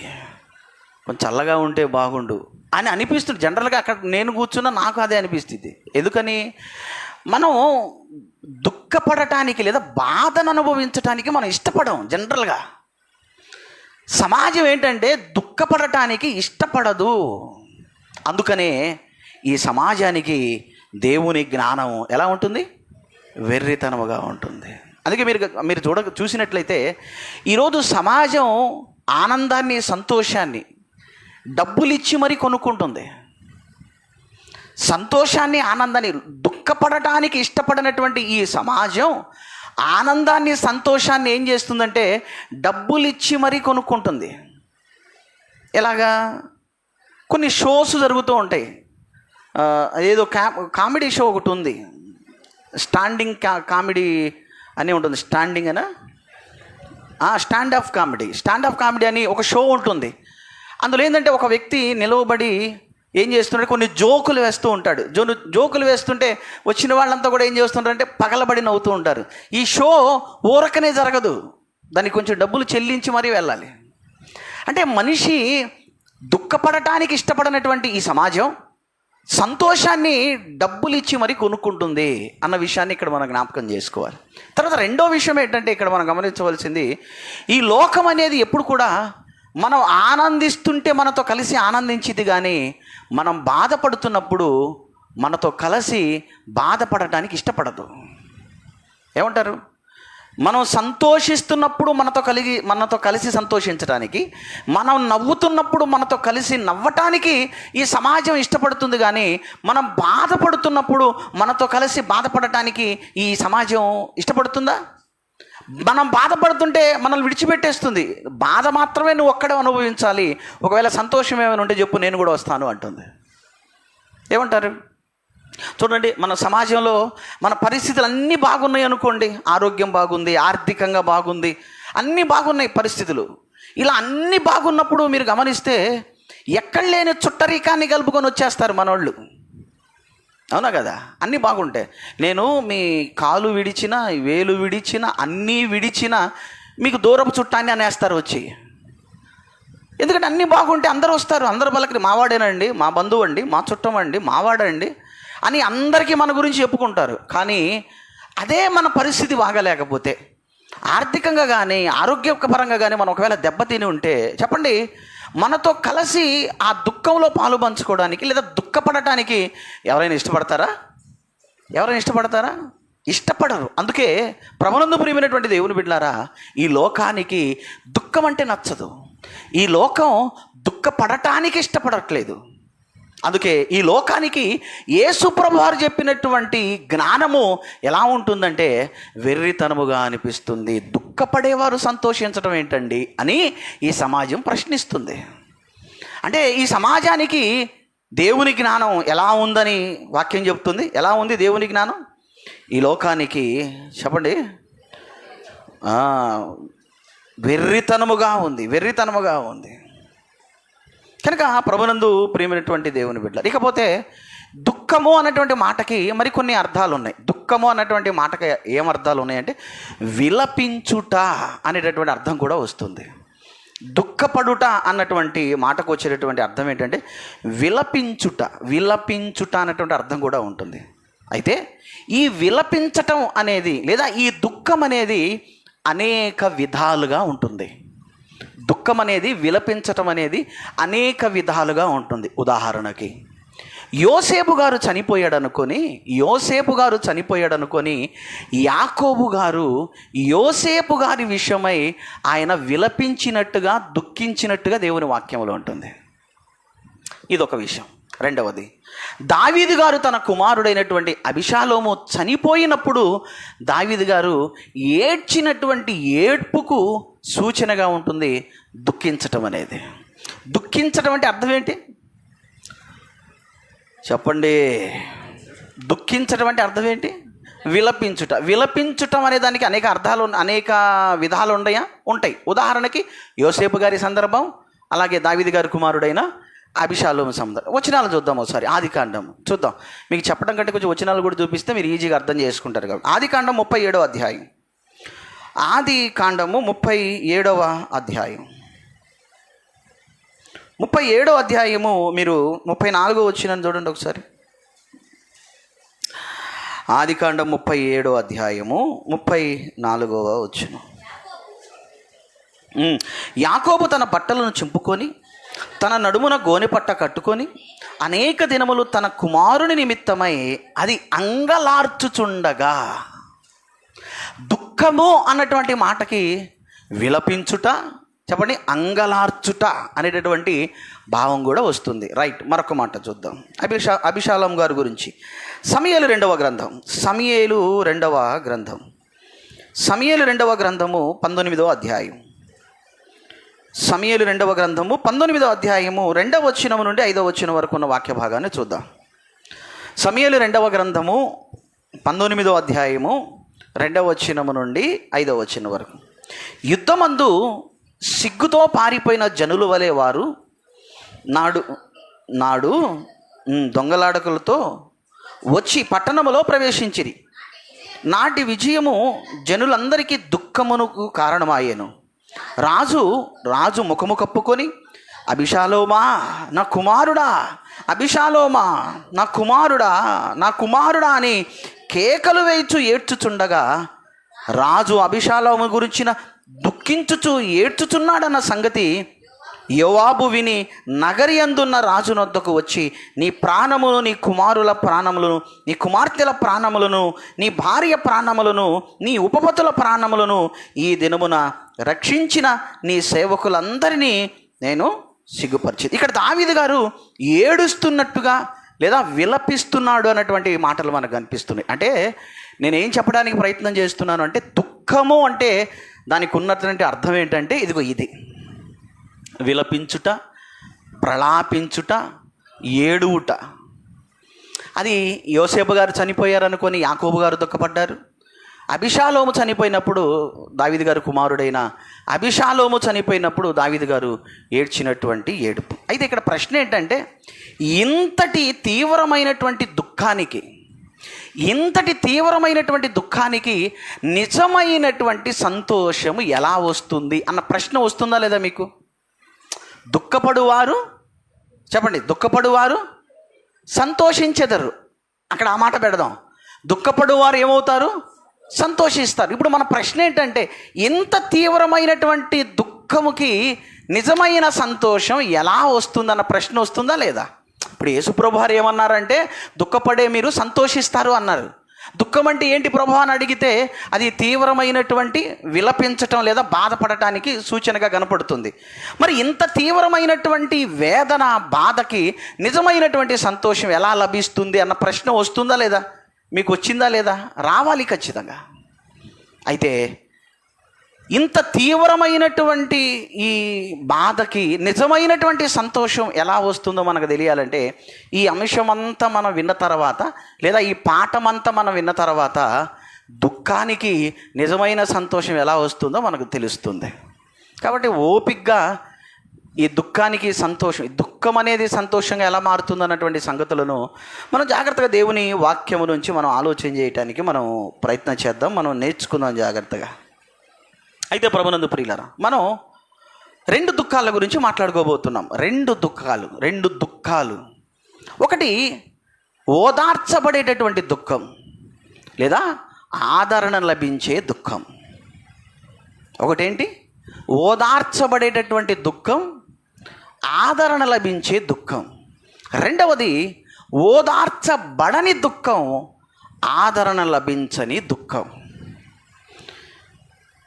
కొంచెం చల్లగా ఉంటే బాగుండు అని అనిపిస్తుంది. జనరల్గా అక్కడ నేను కూర్చున్నా నాకు అదే అనిపిస్తుంది. ఎందుకని? మనం దుఃఖపడటానికి లేదా బాధను అనుభవించటానికి మనం ఇష్టపడం. జనరల్గా సమాజం ఏంటంటే దుఃఖపడటానికి ఇష్టపడదు. అందుకనే ఈ సమాజానికి దేవుని జ్ఞానం ఎలా ఉంటుంది? వెర్రితనముగా ఉంటుంది. అందుకే మీరు చూసినట్లయితే ఈరోజు సమాజం ఆనందాన్ని, సంతోషాన్ని డబ్బులు ఇచ్చి మరీ కొనుక్కుంటుంది. సంతోషాన్ని, ఆనందాన్ని, దుఃఖపడటానికి ఇష్టపడినటువంటి ఈ సమాజం ఆనందాన్ని, సంతోషాన్ని ఏం చేస్తుందంటే డబ్బులు ఇచ్చి మరీ కొనుక్కుంటుంది. ఎలాగా? కొన్ని షోస్ జరుగుతూ ఉంటాయి. ఏదో కామెడీ షో ఒకటి ఉంది, స్టాండింగ్ కామెడీ అని ఉంటుంది. స్టాండ్ ఆఫ్ కామెడీ అని ఒక షో ఉంటుంది. అందులో ఏంటంటే ఒక వ్యక్తి నిలవబడి ఏం చేస్తుంటే కొన్ని జోకులు వేస్తూ ఉంటాడు. జోకులు వేస్తుంటే వచ్చిన వాళ్ళంతా కూడా ఏం చేస్తుంటారంటే పగలబడి నవ్వుతూ ఉంటారు. ఈ షో ఊరకనే జరగదు, దానికి కొంచెం డబ్బులు చెల్లించి మరీ వెళ్ళాలి. అంటే మనిషి దుఃఖపడటానికి ఇష్టపడినటువంటి ఈ సమాజం సంతోషాన్ని డబ్బులు ఇచ్చి మరీ కొనుక్కుంటుంది అన్న విషయాన్ని ఇక్కడ మనం జ్ఞాపకం చేసుకోవాలి. తర్వాత రెండో విషయం ఏంటంటే ఇక్కడ మనం గమనించవలసింది, ఈ లోకం అనేది ఎప్పుడు కూడా మనం ఆనందిస్తుంటే మనతో కలిసి ఆనందించింది, కానీ మనం బాధపడుతున్నప్పుడు మనతో కలిసి బాధపడటానికి ఇష్టపడదు. ఏమంటారు? మనం సంతోషిస్తున్నప్పుడు మనతో కలిసి సంతోషించడానికి, మనం నవ్వుతున్నప్పుడు మనతో కలిసి నవ్వటానికి ఈ సమాజం ఇష్టపడుతుంది, కానీ మనం బాధపడుతున్నప్పుడు మనతో కలిసి బాధపడటానికి ఈ సమాజం ఇష్టపడుతుందా? మనం బాధపడుతుంటే మనల్ని విడిచిపెట్టేస్తుంది. బాధ మాత్రమే నువ్వు ఒక్కడే అనుభవించాలి, ఒకవేళ సంతోషం ఏమైనా ఉంటే చెప్పు, నేను కూడా వస్తాను అంటుంది. ఏమంటారు? చూడండి, మన సమాజంలో మన పరిస్థితులు అన్నీ బాగున్నాయి అనుకోండి, ఆరోగ్యం బాగుంది, ఆర్థికంగా బాగుంది, అన్నీ బాగున్నాయి పరిస్థితులు. ఇలా అన్నీ బాగున్నప్పుడు మీరు గమనిస్తే ఎక్కడ లేని చుట్టరికాన్ని కలుపుకొని వచ్చేస్తారు మనోళ్ళు. అవునా కదా? అన్నీ బాగుంటాయి. నేను మీ కాలు విడిచిన, వేలు విడిచిన, అన్నీ విడిచిన మీకు దూరపు చుట్టాన్ని అనేస్తారు వచ్చి. ఎందుకంటే అన్నీ బాగుంటే అందరూ వస్తారు, అందరు పలకరి మావాడేనండి, మా బంధువు అండి, మా చుట్టం అండి, మావాడండి అని అందరికీ మన గురించి చెప్పుకుంటారు. కానీ అదే మన పరిస్థితి బాగాలేకపోతే, ఆర్థికంగా కానీ ఆరోగ్యపరంగా కానీ మనం ఒకవేళ దెబ్బతిని ఉంటే చెప్పండి, మనతో కలిసి ఆ దుఃఖంలో పాలు పంచుకోవడానికి లేదా దుఃఖపడటానికి ఎవరైనా ఇష్టపడతారా? ఇష్టపడరు. అందుకే ప్రభునందు ప్రియమైనటువంటి దేవుని బిడ్డలారా, ఈ లోకానికి దుఃఖం అంటే నచ్చదు. ఈ లోకం దుఃఖపడటానికి ఇష్టపడట్లేదు. అందుకే ఈ లోకానికి యేసు ప్రభువు వారు చెప్పినటువంటి జ్ఞానము ఎలా ఉంటుందంటే వెర్రితనముగా అనిపిస్తుంది. దుఃఖపడేవారు సంతోషించడం ఏంటండి అని ఈ సమాజం ప్రశ్నిస్తుంది. అంటే ఈ సమాజానికి దేవుని జ్ఞానం ఎలా ఉందని వాక్యం చెప్తుంది. ఎలా ఉంది దేవుని జ్ఞానం? ఈ లోకానికి చెప్పండి, వెర్రితనముగా ఉంది. కనుక ప్రభునందు ప్రియమైనటువంటి దేవుని బిడ్డలు, ఇకపోతే దుఃఖము అన్నటువంటి మాటకి మరికొన్ని అర్థాలు ఉన్నాయి. దుఃఖము అన్నటువంటి మాటకి ఏం అర్థాలు ఉన్నాయంటే విలపించుట అనేటటువంటి అర్థం కూడా వస్తుంది. దుఃఖపడుట అన్నటువంటి మాటకు వచ్చేటటువంటి అర్థం ఏంటంటే విలపించుట అన్నటువంటి అర్థం కూడా ఉంటుంది. అయితే ఈ విలపించటం అనేది లేదా ఈ దుఃఖం అనేది అనేక విధాలుగా ఉంటుంది. దుఃఖం అనేది, విలపించటం అనేది అనేక విధాలుగా ఉంటుంది. ఉదాహరణకి యోసేపు గారు చనిపోయాడు అనుకొని యాకోబు గారు యోసేపు గారి విషయమై ఆయన విలపించినట్టుగా, దుఃఖించినట్టుగా దేవుని వాక్యంలో ఉంటుంది. ఇదొక విషయం. రెండవది, దావీదు గారు తన కుమారుడైనటువంటి అబిషాలోము చనిపోయినప్పుడు దావీదు గారు ఏడ్చినటువంటి ఏడ్పుకు సూచనగా ఉంటుంది దుఃఖించటం అనేది. దుఃఖించటం అంటే అర్థం ఏంటి చెప్పండి? దుఃఖించటం అంటే అర్థం ఏంటి? విలపించుటం అనే దానికి అనేక అర్థాలు, అనేక విధాలు ఉంటాయి. ఉదాహరణకి యోసేపు గారి సందర్భం, అలాగే దావీదు గారి కుమారుడైన అబిషాలోము సందర్భం. వచనాలు చూద్దాం ఒకసారి. ఆదికాండం చూద్దాం. మీకు చెప్పడం కంటే కొంచెం వచనాలు కూడా చూపిస్తే మీరు ఈజీగా అర్థం చేసుకుంటారు కాబట్టి. ఆదికాండం 37వ అధ్యాయం. ఆదికాండము 37వ అధ్యాయం. 37వ అధ్యాయము మీరు 34వ వచనం చూడండి ఒకసారి. ఆదికాండం 37వ అధ్యాయము 34వ వచనం. యాకోబు తన బట్టలను చింపుకొని తన నడుమున గోనెపట్ట కట్టుకొని అనేక దినములు తన కుమారుని నిమిత్తమై అది అంగలార్చుచుండగా. దుఃఖము అన్నటువంటి మాటకి విలపించుట, చెప్పండి, అంగలార్చుట అనేటటువంటి భావం కూడా వస్తుంది. రైట్, మరొక మాట చూద్దాం. అబిషాలోము గారి గురించి సమూయేలు 2వ గ్రంథం. సమూయేలు 2వ గ్రంథము 19వ అధ్యాయం. సమూయేలు 2వ గ్రంథము 19వ అధ్యాయము 2వ వచనం నుండి 5వ వచనం వరకు ఉన్న వాక్య భాగాన్ని చూద్దాం. సమూయేలు 2వ గ్రంథము 19వ అధ్యాయము 2వ వచనం నుండి 5వ వచనం వరకు. యుద్ధమందు సిగ్గుతో పారిపోయిన జనుల వలె వారు నాడు దొంగలాడకులతో వచ్చి పట్టణములో ప్రవేశించిరి. నాటి విజయము జనులందరికీ దుఃఖమునకు కారణమాయేను. రాజు ముఖము కప్పుకొని అబిషాలోమా నా కుమారుడా, అబిషాలోమా నా కుమారుడా అని కేకలు వేయిచు ఏడ్చుచుండగా రాజు అబిషాలోము గురించిన దుఃఖించుచు ఏడ్చుచున్నాడన్న సంగతి యోవాబు విని నగరి అందున్న రాజునొద్దకు వచ్చి నీ ప్రాణమును, నీ కుమారుల ప్రాణములను, నీ కుమార్తెల ప్రాణములను, నీ భార్య ప్రాణములను, నీ ఉపపతుల ప్రాణములను ఈ దినమున రక్షించిన నీ సేవకులందరినీ నేను సిగ్గుపరిచింది. ఇక్కడ దావీదు గారు ఏడుస్తున్నట్టుగా లేదా విలపిస్తున్నాడు అన్నటువంటి మాటలు మనకు కనిపిస్తున్నాయి. అంటే నేనేం చెప్పడానికి ప్రయత్నం చేస్తున్నాను అంటే దుఃఖము అంటే దానికి ఉన్నటువంటి అర్థం ఏంటంటే ఇదిగో ఇది విలపించుట, ప్రలాపించుట, ఏడువుట. అది యోసేపు గారు చనిపోయారనుకొని యాకోబు గారు దుఃఖపడ్డారు. అబిషాలోము చనిపోయినప్పుడు దావీదు గారు కుమారుడైన అబిషాలోము చనిపోయినప్పుడు దావీదు గారు ఏడ్చినటువంటి ఏడుపు. అయితే ఇక్కడ ప్రశ్న ఏంటంటే ఇంతటి తీవ్రమైనటువంటి దుఃఖానికి నిజమైనటువంటి సంతోషము ఎలా వస్తుంది అన్న ప్రశ్న వస్తుందా లేదా మీకు? దుఃఖపడువారు సంతోషించెదరు. అక్కడ ఆ మాట పెడదాం. దుఃఖపడువారు ఏమవుతారు? సంతోషిస్తారు. ఇప్పుడు మన ప్రశ్న ఏంటంటే ఇంత తీవ్రమైనటువంటి దుఃఖముకి నిజమైన సంతోషం ఎలా వస్తుందన్న ప్రశ్న వస్తుందా లేదా? ఇప్పుడు యేసుప్రభు వారు ఏమన్నారంటే దుఃఖపడే మీరు సంతోషిస్తారు అన్నారు. దుఃఖం అంటే ఏంటి ప్రభు అని అడిగితే అది తీవ్రమైనటువంటి విలపించటం లేదా బాధపడటానికి సూచనగా కనపడుతుంది. మరి ఇంత తీవ్రమైనటువంటి వేదన, బాధకి నిజమైనటువంటి సంతోషం ఎలా లభిస్తుంది అన్న ప్రశ్న వస్తుందా లేదా? మీకు వచ్చిందా లేదా? రావాలి ఖచ్చితంగా. అయితే ఇంత తీవ్రమైనటువంటి ఈ బాధకి నిజమైనటువంటి సంతోషం ఎలా వస్తుందో మనకు తెలియాలంటే ఈ అంశమంతా మనం విన్న తర్వాత, లేదా ఈ పాఠమంతా మనం విన్న తర్వాత దుఃఖానికి నిజమైన సంతోషం ఎలా వస్తుందో మనకు తెలుస్తుంది. కాబట్టి ఓపికగా ఈ దుఃఖానికి సంతోషం, దుఃఖం అనేది సంతోషంగా ఎలా మారుతుంది అన్నటువంటి సంగతులను మనం జాగ్రత్తగా దేవుని వాక్యము నుంచి మనం ఆలోచన చేయడానికి మనం ప్రయత్నం చేద్దాం, మనం నేర్చుకుందాం జాగ్రత్తగా. అయితే ప్రభునందు ప్రియులారా, మనం 2 దుఃఖాల గురించి మాట్లాడుకోబోతున్నాం. 2 దుఃఖాలు. ఒకటి ఓదార్చబడేటటువంటి దుఃఖం, లేదా ఆదరణ లభించే దుఃఖం. ఒకటేంటి? ఓదార్చబడేటటువంటి దుఃఖం, ఆదరణ లభించే దుఃఖం. రెండవది ఓదార్చబడని దుఃఖం, ఆదరణ లభించని దుఃఖం.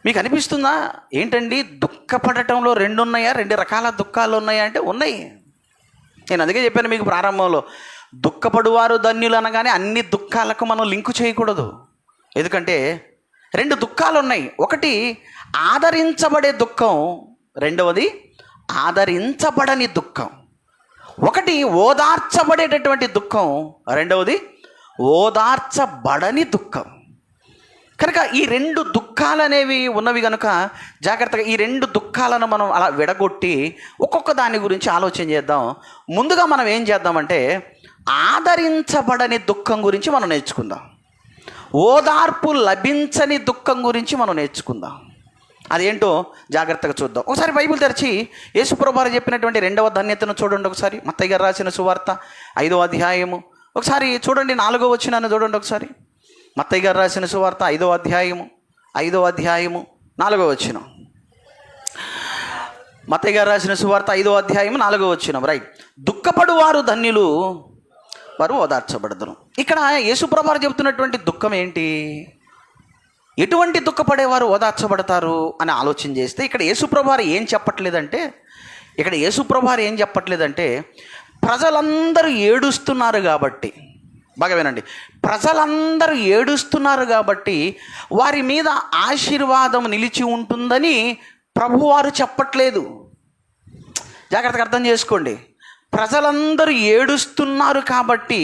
మీకు అనిపిస్తుందా ఏంటండి దుఃఖపడటంలో 2 ఉన్నాయా, 2 రకాల దుఃఖాలు ఉన్నాయా అంటే ఉన్నాయి. నేను అందుకే చెప్పాను మీకు ప్రారంభంలో, దుఃఖపడువారు ధన్యులు అనగానే అన్ని దుఃఖాలకు మనం లింకు చేయకూడదు. ఎందుకంటే 2 దుఃఖాలు ఉన్నాయి. ఒకటి ఆదరించబడే దుఃఖం, రెండవది ఆదరించబడని దుఃఖం. ఒకటి ఓదార్చబడేటటువంటి దుఃఖం, రెండవది ఓదార్చబడని దుఃఖం. కనుక ఈ 2 దుఃఖాలు అనేవి ఉన్నవి కనుక జాగ్రత్తగా ఈ 2 దుఃఖాలను మనం అలా విడగొట్టి ఒక్కొక్క దాని గురించి ఆలోచన చేద్దాం. ముందుగా మనం ఏం చేద్దామంటే ఆదరించబడని దుఃఖం గురించి మనం నేర్చుకుందాం. ఓదార్పు లభించని దుఃఖం గురించి మనం నేర్చుకుందాం. అదేంటో జాగ్రత్తగా చూద్దాం. ఒకసారి బైబిల్ తెరిచి యేసుప్రభువారు చెప్పినటువంటి 2వ ధన్యతను చూడండి. ఒకసారి మత్తయి గారు రాసిన సువార్త 5వ అధ్యాయము ఒకసారి చూడండి, 4వ వచనాన్ని చూడండి ఒకసారి. మత్తయి గారు రాసిన సువార్త 5వ అధ్యాయము 4వ వచనం. మత్తయి గారు రాసిన సువార్త 5వ అధ్యాయము 4వ వచనం. రైట్. దుఃఖపడువారు ధన్యులు, వారు ఓదార్చబడదురు. ఇక్కడ యేసుప్రభువారు చెబుతున్నటువంటి దుఃఖం ఏంటి? ఎటువంటి దుఃఖపడేవారు ఓదార్చబడతారు అని ఆలోచన చేస్తే ఇక్కడ యేసుప్రభువారు ఏం చెప్పట్లేదంటే ప్రజలందరూ ఏడుస్తున్నారు కాబట్టి, బాగా వినండి, ప్రజలందరూ ఏడుస్తున్నారు కాబట్టి వారి మీద ఆశీర్వాదం నిలిచి ఉంటుందని ప్రభువారు చెప్పట్లేదు. జాగ్రత్తగా అర్థం చేసుకోండి. ప్రజలందరూ ఏడుస్తున్నారు కాబట్టి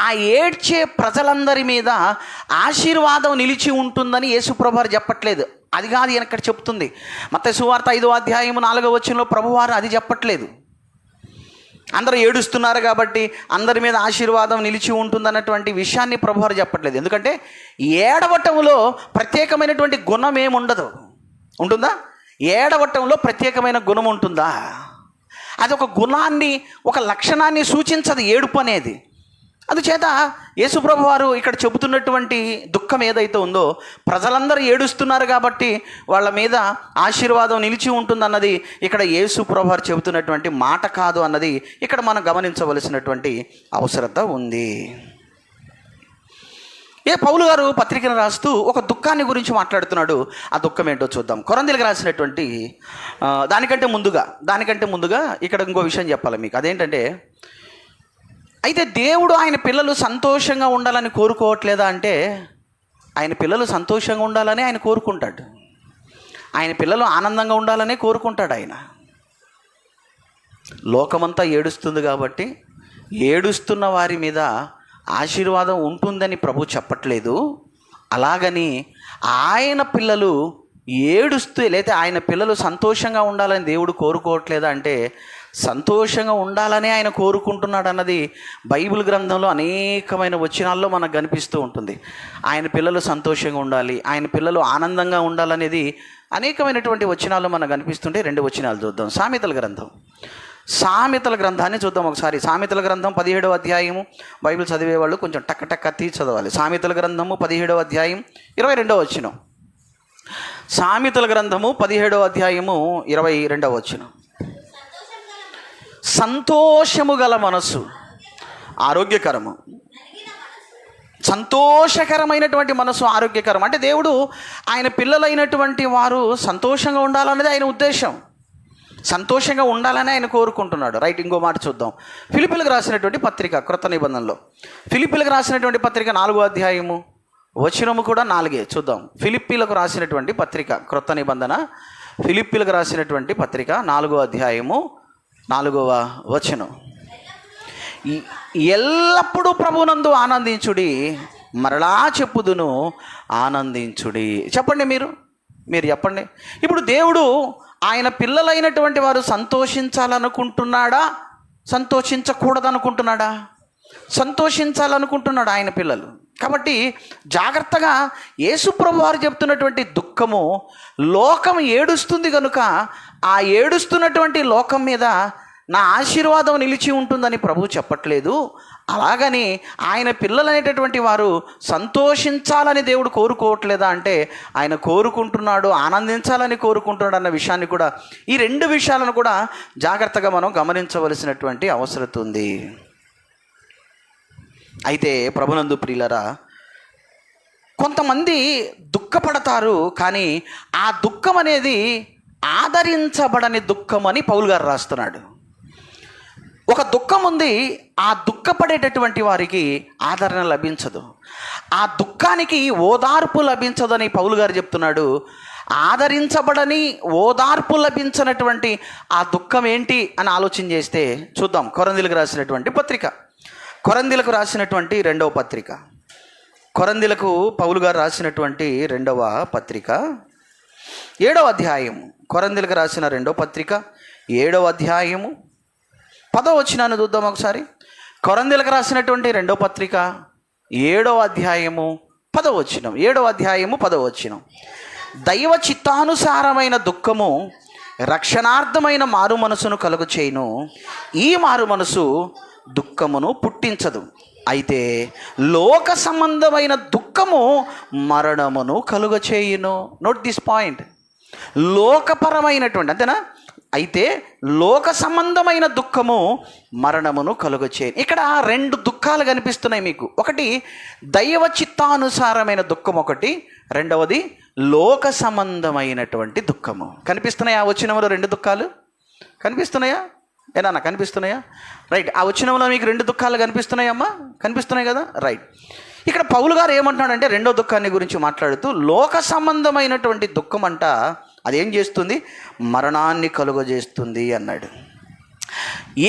ఆ ఏడ్చే ప్రజలందరి మీద ఆశీర్వాదం నిలిచి ఉంటుందని యేసుప్రభువారు చెప్పట్లేదు. అది కాదు ఈయన ఇక్కడ చెప్తుంది. మత్తయి సువార్త 5వ అధ్యాయము 4వ వచనంలో ప్రభువారు అది చెప్పట్లేదు. అందరూ ఏడుస్తున్నారు కాబట్టి అందరి మీద ఆశీర్వాదం నిలిచి ఉంటుందన్నటువంటి విషయాన్ని ప్రభువారు చెప్పట్లేదు. ఎందుకంటే ఏడవటంలో ప్రత్యేకమైనటువంటి గుణం ఏముండదు. ఉంటుందా? ఏడవటంలో ప్రత్యేకమైన గుణం ఉంటుందా? అది ఒక గుణాన్ని, ఒక లక్షణాన్ని సూచించదు ఏడుపు అనేది. అందుచేత యేసుప్రభువారు ఇక్కడ చెబుతున్నటువంటి దుఃఖం ఏదైతే ఉందో, ప్రజలందరూ ఏడుస్తున్నారు కాబట్టి వాళ్ళ మీద ఆశీర్వాదం నిలిచి ఉంటుందన్నది ఇక్కడ యేసుప్రభువారు చెబుతున్నటువంటి మాట కాదు అన్నది ఇక్కడ మనం గమనించవలసినటువంటి అవసరత ఉంది. పౌలు గారు పత్రికను రాస్తూ ఒక దుఃఖాన్ని గురించి మాట్లాడుతున్నాడు. ఆ దుఃఖం ఏంటో చూద్దాం. కొరింథీయులకు రాసినటువంటి దానికంటే ముందుగా ఇక్కడ ఇంకో విషయం చెప్పాలి మీకు. అదేంటంటే, అయితే దేవుడు ఆయన పిల్లలు సంతోషంగా ఉండాలని కోరుకోవట్లేదా అంటే, ఆయన పిల్లలు సంతోషంగా ఉండాలని ఆయన కోరుకుంటాడు. ఆయన పిల్లలు ఆనందంగా ఉండాలని కోరుకుంటాడు ఆయన. లోకమంతా ఏడుస్తుంది కాబట్టి ఏడుస్తున్న వారి మీద ఆశీర్వాదం ఉంటుందని ప్రభు చెప్పట్లేదు. అలాగని ఆయన పిల్లలు ఏడుస్తూ, లేదా ఆయన పిల్లలు సంతోషంగా ఉండాలని దేవుడు కోరుకోవట్లేదా అంటే, సంతోషంగా ఉండాలని ఆయన కోరుకుంటున్నాడు అన్నది బైబిల్ గ్రంథంలో అనేకమైన వచనాల్లో మనకు కనిపిస్తూ ఉంటుంది. ఆయన పిల్లలు సంతోషంగా ఉండాలి, ఆయన పిల్లలు ఆనందంగా ఉండాలనేది అనేకమైనటువంటి వచనాల్లో మనకు కనిపిస్తుంటే 2 వచనాలు చూద్దాం. సామెతల గ్రంథాన్ని చూద్దాం ఒకసారి. సామెతల గ్రంథం 17వ అధ్యాయము. బైబిల్ చదివేవాళ్ళు కొంచెం టక్క తీసి చదవాలి. సామెతల గ్రంథము 17వ అధ్యాయం 22వ వచనం. సామెతల గ్రంథము 17వ అధ్యాయము 22వ వచనం. సంతోషము గల మనస్సు ఆరోగ్యకరము, సంతోషకరమైనటువంటి మనసు ఆరోగ్యకరం. అంటే దేవుడు ఆయన పిల్లలైనటువంటి వారు సంతోషంగా ఉండాలన్నది ఆయన ఉద్దేశం. సంతోషంగా ఉండాలని ఆయన కోరుకుంటున్నాడు. రైట్, ఇంకో మాట చూద్దాం. ఫిలిప్పీలకు రాసినటువంటి పత్రిక, క్రొత్త నిబంధనలో ఫిలిప్పీలకు రాసినటువంటి పత్రిక 4వ అధ్యాయము వచనము కూడా 4 చూద్దాం. ఫిలిప్పీలకు రాసినటువంటి పత్రిక, క్రొత్త నిబంధన, ఫిలిప్పీలకు రాసినటువంటి పత్రిక 4వ అధ్యాయము 4వ వచనం. ఎల్లప్పుడూ ప్రభునందు ఆనందించుడి, మరలా చెప్పుదును ఆనందించుడి. చెప్పండి, మీరు చెప్పండి. ఇప్పుడు దేవుడు ఆయన పిల్లలైనటువంటి వారు సంతోషించాలనుకుంటున్నాడా, సంతోషించకూడదనుకుంటున్నాడా? సంతోషించాలనుకుంటున్నాడు ఆయన పిల్లలు. కాబట్టి జాగ్రత్తగా యేసుప్రభు వారు చెప్తున్నటువంటి దుఃఖము, లోకం ఏడుస్తుంది కనుక ఆ ఏడుస్తున్నటువంటి లోకం మీద నా ఆశీర్వాదం నిలిచి ఉంటుందని ప్రభువు చెప్పట్లేదు. అలాగని ఆయన పిల్లలనేటటువంటి వారు సంతోషించాలని దేవుడు కోరుకోవట్లేదా అంటే ఆయన కోరుకుంటున్నాడు, ఆనందించాలని కోరుకుంటున్నాడు అన్న విషయాన్ని కూడా, ఈ 2 విషయాలను కూడా జాగ్రత్తగా మనం గమనించవలసినటువంటి అవసరం ఉంది. అయితే ప్రభునందు ప్రియులరా, కొంతమంది దుఃఖపడతారు, కానీ ఆ దుఃఖం అనేది ఆదరించబడని దుఃఖం అని పౌలు గారు రాస్తున్నాడు. ఒక దుఃఖం ఉంది, ఆ దుఃఖపడేటటువంటి వారికి ఆదరణ లభించదు, ఆ దుఃఖానికి ఓదార్పు లభించదని పౌలు గారు చెప్తున్నాడు. ఆదరించబడని, ఓదార్పు లభించినటువంటి ఆ దుఃఖం ఏంటి అని ఆలోచన చేస్తే చూద్దాం. కొరింథీయులకు రాసినటువంటి పత్రిక, కొరింథీయులకు రాసినటువంటి 2వ పత్రిక, కొరింథీయులకు పౌలు గారు రాసినటువంటి 2వ పత్రిక 7వ అధ్యాయము, కొరింథీయులకు రాసిన 2వ పత్రిక 7వ అధ్యాయము 10వ వచనాన్ని చూద్దాం ఒకసారి. కొరింథీయులకు రాసినటువంటి 2వ పత్రిక 7వ అధ్యాయము 10వ వచనం. 7వ అధ్యాయము 10వ వచనం. దైవ చిత్తానుసారమైన దుఃఖము రక్షణార్థమైన మారు మనసును కలుగు చేయును, ఈ మారు మనసు దుఃఖమును పుట్టించదు. అయితే లోక సంబంధమైన దుఃఖము మరణమును కలుగ చేయును. Note this point. లోకపరమైనటువంటి, అంతేనా? అయితే లోక సంబంధమైన దుఃఖము మరణమును కలుగ చేయును. ఇక్కడ 2 దుఃఖాలు కనిపిస్తున్నాయి మీకు. ఒకటి దైవ చిత్తానుసారమైన దుఃఖం, ఒకటి రెండవది లోక సంబంధమైనటువంటి దుఃఖము. కనిపిస్తున్నాయా ఆ వచనంలో 2 దుఃఖాలు? కనిపిస్తున్నాయా? ఏనా కనిపిస్తున్నాయా? రైట్. ఆ వచనంలో మీకు 2 దుఃఖాలు కనిపిస్తున్నాయమ్మా? కనిపిస్తున్నాయి కదా? రైట్. ఇక్కడ పౌలు గారు ఏమంటున్నాడంటే 2వ దుఃఖాన్ని గురించి మాట్లాడుతూ, లోక సంబంధమైనటువంటి దుఃఖం అంట అదేం చేస్తుంది? మరణాన్ని కలుగజేస్తుంది అన్నాడు.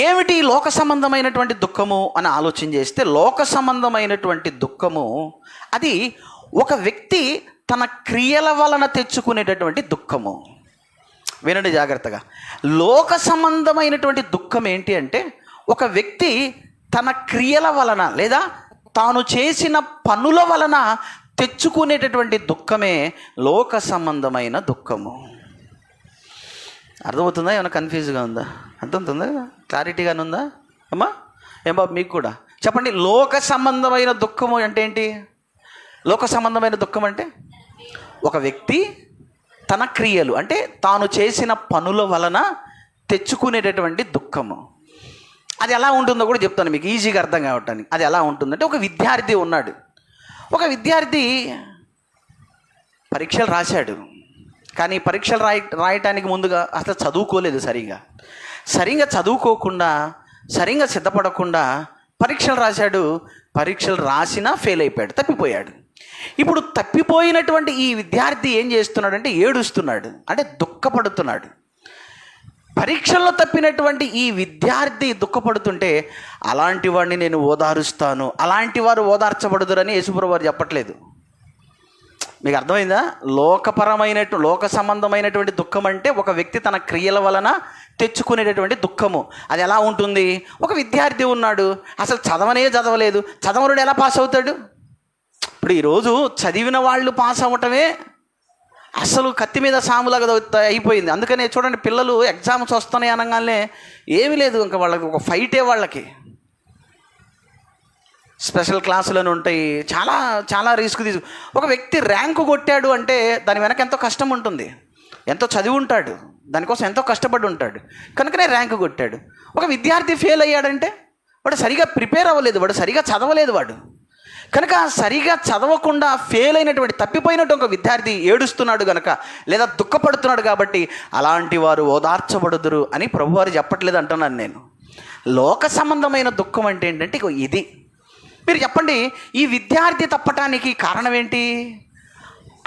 ఏమిటి లోక సంబంధమైనటువంటి దుఃఖము అని ఆలోచన చేస్తే, లోక సంబంధమైనటువంటి దుఃఖము అది ఒక వ్యక్తి తన క్రియల వలన తెచ్చుకునేటటువంటి దుఃఖము. వినండి జాగ్రత్తగా. లోక సంబంధమైనటువంటి దుఃఖం ఏంటి అంటే, ఒక వ్యక్తి తన క్రియల వలన లేదా తాను చేసిన పనుల వలన తెచ్చుకునేటటువంటి దుఃఖమే లోక సంబంధమైన దుఃఖము. అర్థమవుతుందా? ఏమైనా కన్ఫ్యూజ్గా ఉందా? అర్థమవుతుందా? క్లారిటీగానే ఉందా అమ్మా? ఏం బాబు మీకు కూడా చెప్పండి. లోక సంబంధమైన దుఃఖము అంటే ఏంటి? లోక సంబంధమైన దుఃఖం అంటే ఒక వ్యక్తి తన క్రియలు అంటే తాను చేసిన పనుల వలన తెచ్చుకునేటటువంటి దుఃఖము. అది ఎలా ఉంటుందో కూడా చెప్తాను మీకు, ఈజీగా అర్థం కావటానికి. అది ఎలా ఉంటుందంటే, ఒక విద్యార్థి ఉన్నాడు. ఒక విద్యార్థి పరీక్షలు రాశాడు, కానీ పరీక్షలు రాయటానికి ముందుగా అసలు చదువుకోలేదు. సరిగా చదువుకోకుండా, సరిగా సిద్ధపడకుండా పరీక్షలు రాశాడు. పరీక్షలు రాసినా ఫెయిల్ అయిపోయాడు, తప్పిపోయాడు. ఇప్పుడు తప్పిపోయినటువంటి ఈ విద్యార్థి ఏం చేస్తున్నాడంటే ఏడుస్తున్నాడు, అంటే దుఃఖపడుతున్నాడు. పరీక్షల్లో తప్పినటువంటి ఈ విద్యార్థి దుఃఖపడుతుంటే అలాంటి వాడిని నేను ఓదారుస్తాను, అలాంటి వారు ఓదార్చబడుదురని యేసుప్రభువు వారు చెప్పట్లేదు. మీకు అర్థమైందా? లోక సంబంధమైనటువంటి దుఃఖం అంటే ఒక వ్యక్తి తన క్రియల వలన తెచ్చుకునేటటువంటి దుఃఖము. అది ఎలా ఉంటుంది? ఒక విద్యార్థి ఉన్నాడు, అసలు చదవలేదు. చదవనుడు ఎలా పాస్ అవుతాడు? ఇప్పుడు ఈరోజు చదివిన వాళ్ళు పాస్ అవ్వటమే అసలు కత్తి మీద సాములాగా అయిపోయింది. అందుకనే చూడండి, పిల్లలు ఎగ్జామ్స్ వస్తున్నాయి అనగానే ఏమీ లేదు, ఇంకా వాళ్ళకి ఒక ఫైటే. వాళ్ళకి స్పెషల్ క్లాసులను ఉంటాయి, చాలా చాలా రిస్క్ ఒక వ్యక్తి ర్యాంకు కొట్టాడు అంటే దాని వెనక ఎంతో కష్టం ఉంటుంది, ఎంతో చదివి ఉంటాడు, దానికోసం ఎంతో కష్టపడి ఉంటాడు, కనుకనే ర్యాంకు కొట్టాడు. ఒక విద్యార్థి ఫెయిల్ అయ్యాడంటే వాడు సరిగా ప్రిపేర్ అవ్వలేదు, వాడు సరిగా చదవలేదు. వాడు కనుక సరిగా చదవకుండా ఫెయిల్ అయినటువంటి తప్పిపోయినట్టు ఒక విద్యార్థి ఏడుస్తున్నాడు కనుక, లేదా దుఃఖపడుతున్నాడు కాబట్టి అలాంటి వారు ఓదార్చబడుదురు అని ప్రభువారు చెప్పట్లేదు అంటున్నాను నేను. లోక సంబంధమైన దుఃఖం అంటే ఏంటంటే ఇది. మీరు చెప్పండి, ఈ విద్యార్థి తప్పటానికి కారణం ఏంటి?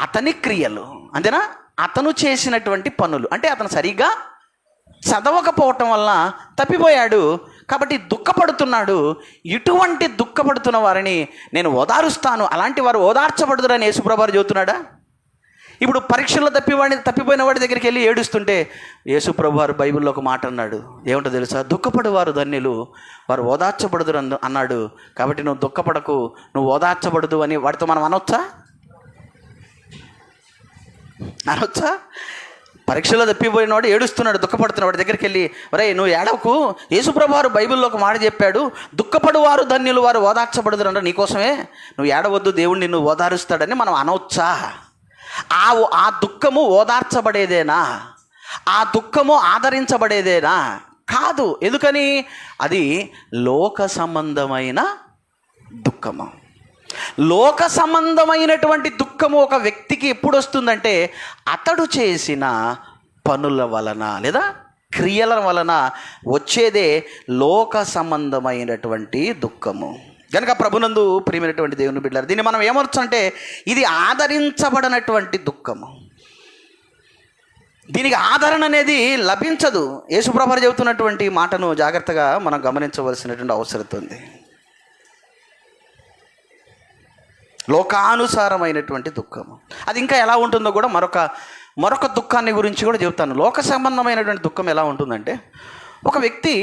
అతని క్రియలు, అంతేనా? అతను చేసినటువంటి పనులు, అంటే అతను సరిగ్గా చదవకపోవటం వల్ల తప్పిపోయాడు కాబట్టి దుఃఖపడుతున్నాడు. ఇటువంటి దుఃఖపడుతున్న వారిని నేను అలాంటి వారు ఓదార్చబడుదురని యేసుప్రభువారు చెబుతున్నాడా? ఇప్పుడు పరీక్షల్లో తప్పిపోయిన వాడి దగ్గరికి వెళ్ళి ఏడుస్తుంటే యేసుప్రభువారు బైబిల్లో ఒక మాట అన్నాడు. ఏమిటో తెలుసా? దుఃఖపడువారు ధన్యులు, వారు ఓదార్చబడుదురు అన్నాడు. కాబట్టి నువ్వు దుఃఖపడకు, నువ్వు ఓదార్చబడదు అని వాడితో మనం అనొచ్చా? పరీక్షలో తప్పిపోయినవాడు ఏడుస్తున్నాడు, దుఃఖపడుతున్నాడు. వాడి దగ్గరికి వెళ్ళి, ఒరేయ్ నువ్వు ఏడవకు, యేసుప్రభువారు బైబిల్లో ఒక మాట చెప్పాడు, దుఃఖపడువారు ధన్యులు, వారు ఓదార్చబడుదురు అంటే నీకోసమే, నువ్వు ఏడవద్దు, దేవుడు నిన్ను ఓదారుస్తాడని మనం అనవచ్చా? ఆ దుఃఖము ఓదార్చబడేదేనా? ఆ దుఃఖము ఆదరించబడేదేనా? కాదు. ఎందుకని? అది లోక సంబంధమైన దుఃఖము. లోక సంబంధమైనటువంటి దుఃఖము ఒక వ్యక్తికి ఎప్పుడు వస్తుందంటే అతడు చేసిన పనుల వలన లేదా క్రియల వలన వచ్చేదే లోక సంబంధమైనటువంటి దుఃఖము. కనుక ప్రభునందు ప్రియమైనటువంటి దేవుని బిడ్డలారా, దీన్ని మనం ఏమనొచ్చు అంటే ఇది ఆదరించబడినటువంటి దుఃఖము. దీనికి ఆదరణ అనేది లభించదు. యేసుప్రభువారు చెబుతున్నటువంటి మాటను జాగ్రత్తగా మనం గమనించవలసినటువంటి అవసరం ఉంది. లోకానుసారమైనటువంటి దుఃఖము అది ఇంకా ఎలా ఉంటుందో కూడా మరొక దుఃఖాన్ని గురించి కూడా చెబుతాను. లోక సంబంధమైనటువంటి దుఃఖం ఎలా ఉంటుందంటే, ఒక వ్యక్తి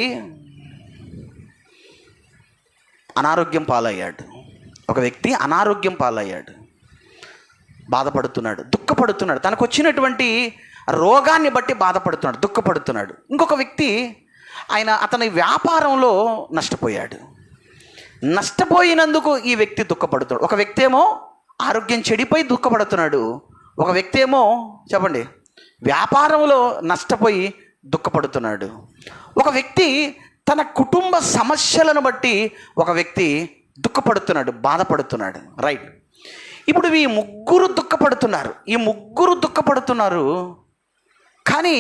అనారోగ్యం పాలయ్యాడు, బాధపడుతున్నాడు, దుఃఖపడుతున్నాడు, తనకు వచ్చినటువంటి రోగాన్ని బట్టి బాధపడుతున్నాడు, దుఃఖపడుతున్నాడు. ఇంకొక వ్యక్తి అతని వ్యాపారంలో నష్టపోయినందుకు ఈ వ్యక్తి దుఃఖపడుతున్నాడు. ఒక వ్యక్తి ఏమో ఆరోగ్యం చెడిపోయి దుఃఖపడుతున్నాడు, ఒక వ్యక్తి ఏమో చెప్పండి వ్యాపారంలో నష్టపోయి దుఃఖపడుతున్నాడు. ఒక వ్యక్తి తన కుటుంబ సమస్యలను బట్టి ఒక వ్యక్తి దుఃఖపడుతున్నాడు, బాధపడుతున్నాడు. రైట్. ఇప్పుడు ఈ ముగ్గురు దుఃఖపడుతున్నారు. కానీ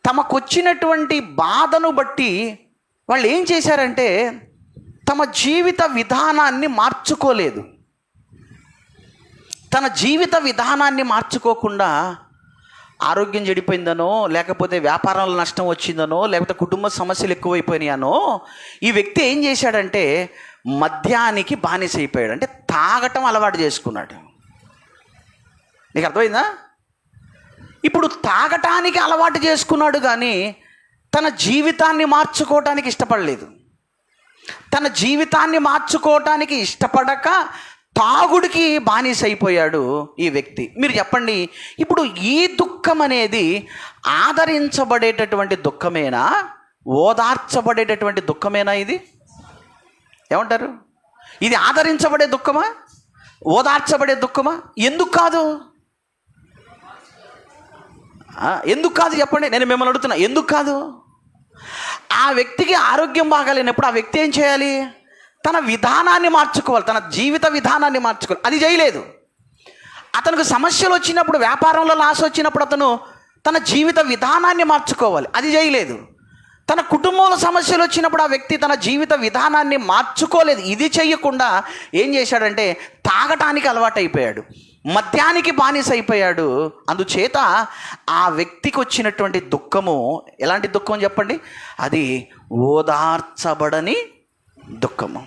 తమకొచ్చినటువంటి బాధను బట్టి వాళ్ళు ఏం చేశారంటే తమ జీవిత విధానాన్ని మార్చుకోలేదు. తన జీవిత విధానాన్ని మార్చుకోకుండా ఆరోగ్యం చెడిపోయిందనో, లేకపోతే వ్యాపారంలో నష్టం వచ్చిందనో, లేకపోతే కుటుంబ సమస్యలు ఎక్కువైపోయినాయనో ఈ వ్యక్తి ఏం చేశాడంటే మద్యానికి బానిస అయిపోయాడు. అంటే తాగటం అలవాటు చేసుకున్నాడు. నీకు అర్థమైందా? ఇప్పుడు తాగటానికి అలవాటు చేసుకున్నాడు కానీ తన జీవితాన్ని మార్చుకోవటానికి ఇష్టపడలేదు. తన జీవితాన్ని మార్చుకోవటానికి ఇష్టపడక తాగుడికి బానిస అయిపోయాడు ఈ వ్యక్తి. మీరు చెప్పండి, ఇప్పుడు ఈ దుఃఖం అనేది ఆదరించబడేటటువంటి దుఃఖమేనా, ఓదార్చబడేటటువంటి దుఃఖమేనా? ఇది ఏమంటారు? ఇది ఆదరించబడే దుఃఖమా, ఓదార్చబడే దుఃఖమా? ఎందుకు కాదు చెప్పండి. నేను మిమ్మల్ని అడుగుతున్నా, ఎందుకు కాదు? ఆ వ్యక్తికి ఆరోగ్యం బాగాలేనప్పుడు ఆ వ్యక్తి ఏం చేయాలి? తన విధానాన్ని మార్చుకోవాలి, తన జీవిత విధానాన్ని మార్చుకోవాలి. అది చేయలేదు. అతనికి సమస్యలు వచ్చినప్పుడు, వ్యాపారంలో లాస్ వచ్చినప్పుడు అతను తన జీవిత విధానాన్ని మార్చుకోవాలి. అది చేయలేదు. తన కుటుంబంలో సమస్యలు వచ్చినప్పుడు ఆ వ్యక్తి తన జీవిత విధానాన్ని మార్చుకోలేదు. ఇది చెయ్యకుండా ఏం చేశాడంటే తాగటానికి అలవాటైపోయాడు, మద్యానికి బానిస అయిపోయాడు. అందుచేత ఆ వ్యక్తికి వచ్చినటువంటి దుఃఖము ఎలాంటి దుఃఖం చెప్పండి? అది ఓదార్చబడని దుఃఖము.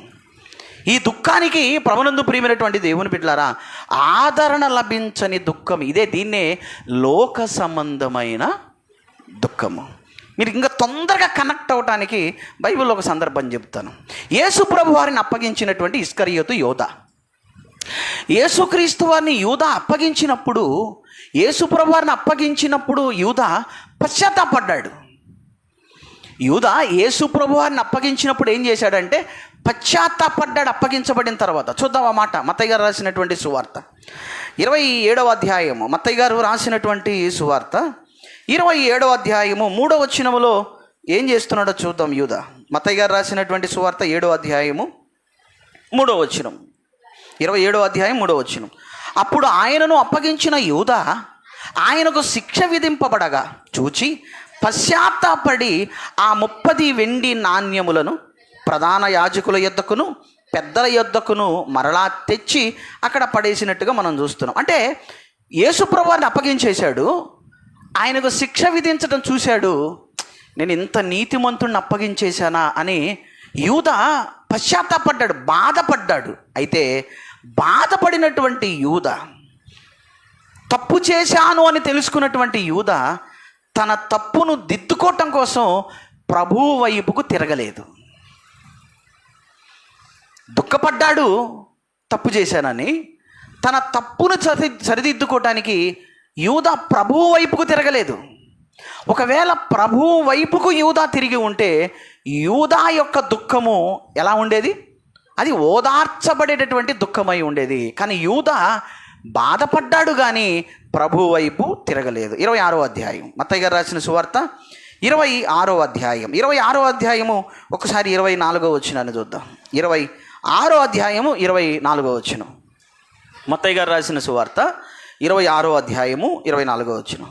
ఈ దుఃఖానికి ప్రభునందు ప్రియమైనటువంటి దేవుని బిడ్డలారా ఆదరణ లభించని దుఃఖం ఇదే. దీన్నే లోక సంబంధమైన దుఃఖము. మీరు ఇంకా తొందరగా కనెక్ట్ అవ్వటానికి బైబిల్లో ఒక సందర్భం చెప్తాను. యేసు ప్రభు వారిని అప్పగించినటువంటి ఇస్కరియోతు యోధా, యేసుక్రీస్తు వారిని యూదా అప్పగించినప్పుడు, యేసు ప్రభు వారిని అప్పగించినప్పుడు యూదా పశ్చాత్తాపడ్డాడు. యూదా యేసు ప్రభు వారిని అప్పగించినప్పుడు ఏం చేశాడంటే పశ్చాత్తాపడ్డాడు. అప్పగించబడిన తర్వాత చూద్దాం ఆ మాట. మత్తయి గారు రాసినటువంటి సువార్త 27వ అధ్యాయము, మత్తయి గారు రాసినటువంటి సువార్త 27వ అధ్యాయము 3వ వచనములో ఏం చేస్తున్నాడో చూద్దాం. యూదా మత్తయి గారు రాసినటువంటి సువార్త 7వ అధ్యాయము 3వ వచనం. 27వ అధ్యాయం 3వ వచనం. అప్పుడు ఆయనను అప్పగించిన యూదా ఆయనకు శిక్ష విధింపబడగా చూచి పశ్చాత్తాపడి ఆ 30 వెండి నాణ్యములను ప్రధాన యాజకుల యొద్దకును పెద్దల యొద్దకును మరలా తెచ్చి అక్కడ పడేసినట్టుగా మనం చూస్తున్నాం. అంటే యేసుప్రభువారిని అప్పగించేశాడు, ఆయనకు శిక్ష విధించడం చూశాడు. నేను ఇంత నీతిమంతుడిని అప్పగించేశానా అని యూదా పశ్చాత్తాపడ్డాడు, బాధపడ్డాడు. అయితే బాధపడినటువంటి యూదా, తప్పు చేశాను అని తెలుసుకున్నటువంటి యూదా తన తప్పును దిద్దుకోవటం కోసం ప్రభువు వైపుకు తిరగలేదు. దుఃఖపడ్డాడు తప్పు చేశానని. తన తప్పును సరిదిద్దుకోవటానికి యూదా ప్రభువు వైపుకు తిరగలేదు. ఒకవేళ ప్రభువు వైపుకు యూదా తిరిగి ఉంటే యూదా యొక్క దుఃఖము ఎలా ఉండేది? అది ఓదార్చబడేటటువంటి దుఃఖమై ఉండేది. కానీ యూదా బాధపడ్డాడు కానీ ప్రభు వైపు తిరగలేదు. 26వ అధ్యాయం మత్తయి గారు రాసిన సువార్త 26వ అధ్యాయం 26వ అధ్యాయము ఒకసారి 24వ వచనాన్ని చూద్దాం. 26వ అధ్యాయము 24వ వచనం. మత్తయి గారు రాసిన సువార్త 26వ అధ్యాయము 24వ వచనం.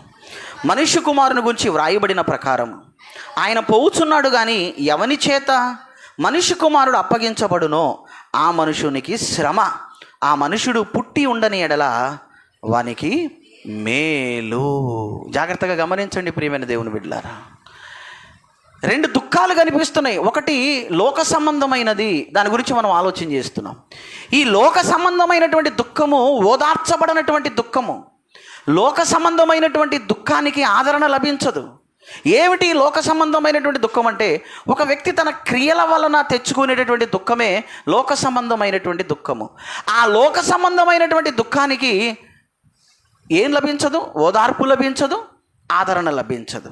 మనుష్య కుమారుని గురించి వ్రాయబడిన ప్రకారం ఆయన పోవుచున్నాడు కానీ ఎవని చేత మనుష్య కుమారుడు అప్పగించబడునో ఆ మనుషునికి శ్రమ, ఆ మనుషుడు పుట్టి ఉండని ఎడల వానికి మేలు. జాగ్రత్తగా గమనించండి ప్రియమైన దేవుని బిడ్డలారా. 2 దుఃఖాలు కనిపిస్తున్నాయి. ఒకటి లోక సంబంధమైనది, దాని గురించి మనం ఆలోచన చేస్తున్నాం. ఈ లోక సంబంధమైనటువంటి దుఃఖము ఓదార్చబడినటువంటి దుఃఖము. లోక సంబంధమైనటువంటి దుఃఖానికి ఆదరణ లభించదు. ఏమిటి లోక సంబంధమైనటువంటి దుఃఖం అంటే, ఒక వ్యక్తి తన క్రియల వలన తెచ్చుకునేటటువంటి దుఃఖమే లోక సంబంధమైనటువంటి దుఃఖము. ఆ లోక సంబంధమైనటువంటి దుఃఖానికి ఏం లభించదు? ఓదార్పు లభించదు, ఆదరణ లభించదు.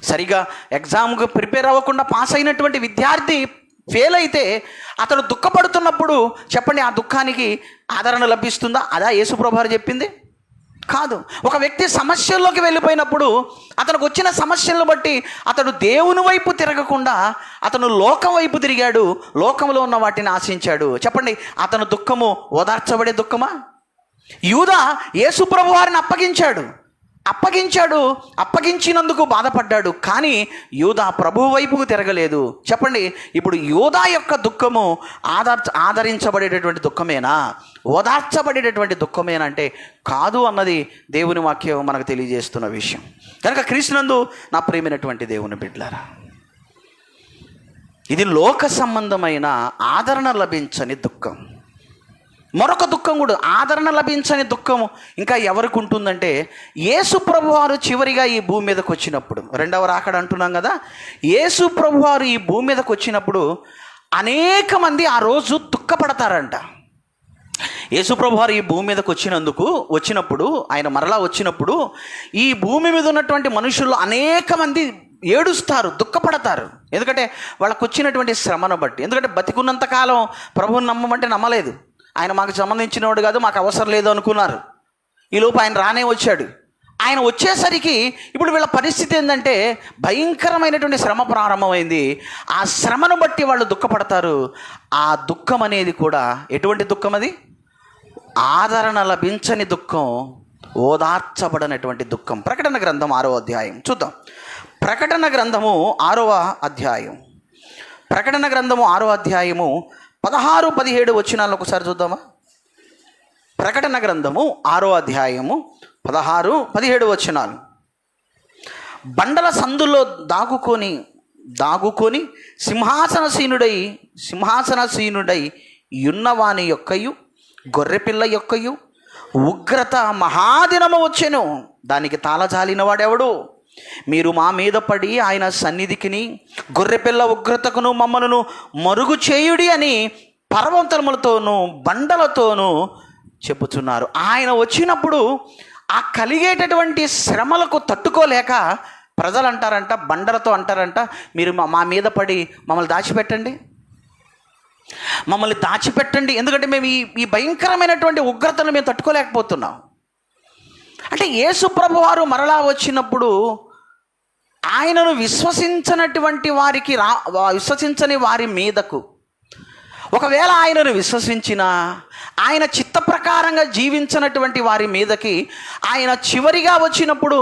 సరిగా ఎగ్జామ్కి ప్రిపేర్ అవ్వకుండా పాస్ అయినటువంటి విద్యార్థి ఫెయిల్ అయితే అతడు దుఃఖపడుతున్నప్పుడు చెప్పండి, ఆ దుఃఖానికి ఆదరణ లభిస్తుందా? అదా యేసుప్రభువు వారు చెప్పింది? కాదు. ఒక వ్యక్తి సమస్యల్లోకి వెళ్ళిపోయినప్పుడు అతనికి వచ్చిన సమస్యలను బట్టి అతడు దేవుని వైపు తిరగకుండా అతను లోకం వైపు తిరిగాడు, లోకంలో ఉన్న వాటిని ఆశించాడు. చెప్పండి, అతను దుఃఖము ఓదార్చబడే దుఃఖమా? యూదా యేసుప్రభువు వారిని అప్పగించినందుకు బాధపడ్డాడు, కానీ యూదా ప్రభువు వైపుకు తిరగలేదు. చెప్పండి, ఇప్పుడు యూదా యొక్క దుఃఖము ఆదరించబడేటటువంటి దుఃఖమేనా, ఓదార్చబడేటటువంటి దుఃఖమేనా అంటే కాదు అన్నది దేవుని వాక్యం మనకు తెలియజేస్తున్న విషయం. కనుక క్రీస్తునందు నా ప్రియమైనటువంటి దేవుని బిడ్డలారా, ఇది లోక సంబంధమైన ఆదరణ లభించని దుఃఖం. మరొక దుఃఖం కూడా, ఆదరణ లభించని దుఃఖము ఇంకా ఎవరికి ఉంటుందంటే, యేసు ప్రభువారు చివరిగా ఈ భూమి మీదకి వచ్చినప్పుడు, 2వ రాకడ అంటున్నాం కదా, యేసు ప్రభువారు ఈ భూమి మీదకి వచ్చినప్పుడు అనేక మంది ఆ రోజు దుఃఖపడతారంట. యేసు ప్రభువారు ఈ భూమి మీదకి వచ్చినప్పుడు ఆయన మరలా వచ్చినప్పుడు ఈ భూమి మీద ఉన్నటువంటి మనుషుల్లో అనేక మంది ఏడుస్తారు, దుఃఖపడతారు. ఎందుకంటే వాళ్ళకు వచ్చినటువంటి శ్రమను బట్టి. ఎందుకంటే బతికున్నంత కాలం ప్రభువుని నమ్మమంటే నమ్మలేదు. ఆయన మాకు సంబంధించినవాడు కాదు, మాకు అవసరం లేదు అనుకున్నారు. ఈలోపు ఆయన రానే వచ్చాడు. ఆయన వచ్చేసరికి ఇప్పుడు వీళ్ళ పరిస్థితి ఏంటంటే భయంకరమైనటువంటి శ్రమ ప్రారంభమైంది. ఆ శ్రమను బట్టి వాళ్ళు దుఃఖపడతారు. ఆ దుఃఖం అనేది కూడా ఎటువంటి దుఃఖం? అది ఆదరణ లభించని దుఃఖం, ఓదార్చబడనటువంటి దుఃఖం. ప్రకటన గ్రంథం 6వ అధ్యాయం చూద్దాం. ప్రకటన గ్రంథము 6వ అధ్యాయం 6వ అధ్యాయము 16-17 వచనాలను ఒకసారి చూద్దామా. ప్రకటన గ్రంథము 6వ అధ్యాయము 16-17 వచనాలు. బండల సందుల్లో దాగుకొని సింహాసనసీనుడై యున్నవాని యొక్కయు గొర్రెపిల్ల యొక్కయు ఉగ్రత మహాదినము వచ్చెను, దానికి తాళజాలిన వాడెవడు? మీరు మా మీద పడి ఆయన సన్నిధికిని గొర్రెపిల్ల ఉగ్రతకును మమ్మలను మరుగు చేయుడి అని పర్వతములతోనూ బండలతోనూ చెప్పుచున్నారు. ఆయన వచ్చినప్పుడు ఆ కలిగేటటువంటి శ్రమలకు తట్టుకోలేక ప్రజలు అంటారంట, బండలతో అంటారంట, మీరు మా మీద పడి మమ్మల్ని దాచిపెట్టండి, ఎందుకంటే మేము ఈ భయంకరమైనటువంటి ఉగ్రతను మేము తట్టుకోలేకపోతున్నాం. అంటే యేసు ప్రభువారు మరలా వచ్చినప్పుడు ఆయనను విశ్వసించని వారి మీదకు ఒకవేళ ఆయనను విశ్వసించినా, ఆయన చిత్త ప్రకారంగా జీవించినటువంటి వారి మీదకి ఆయన చివరిగా వచ్చినప్పుడు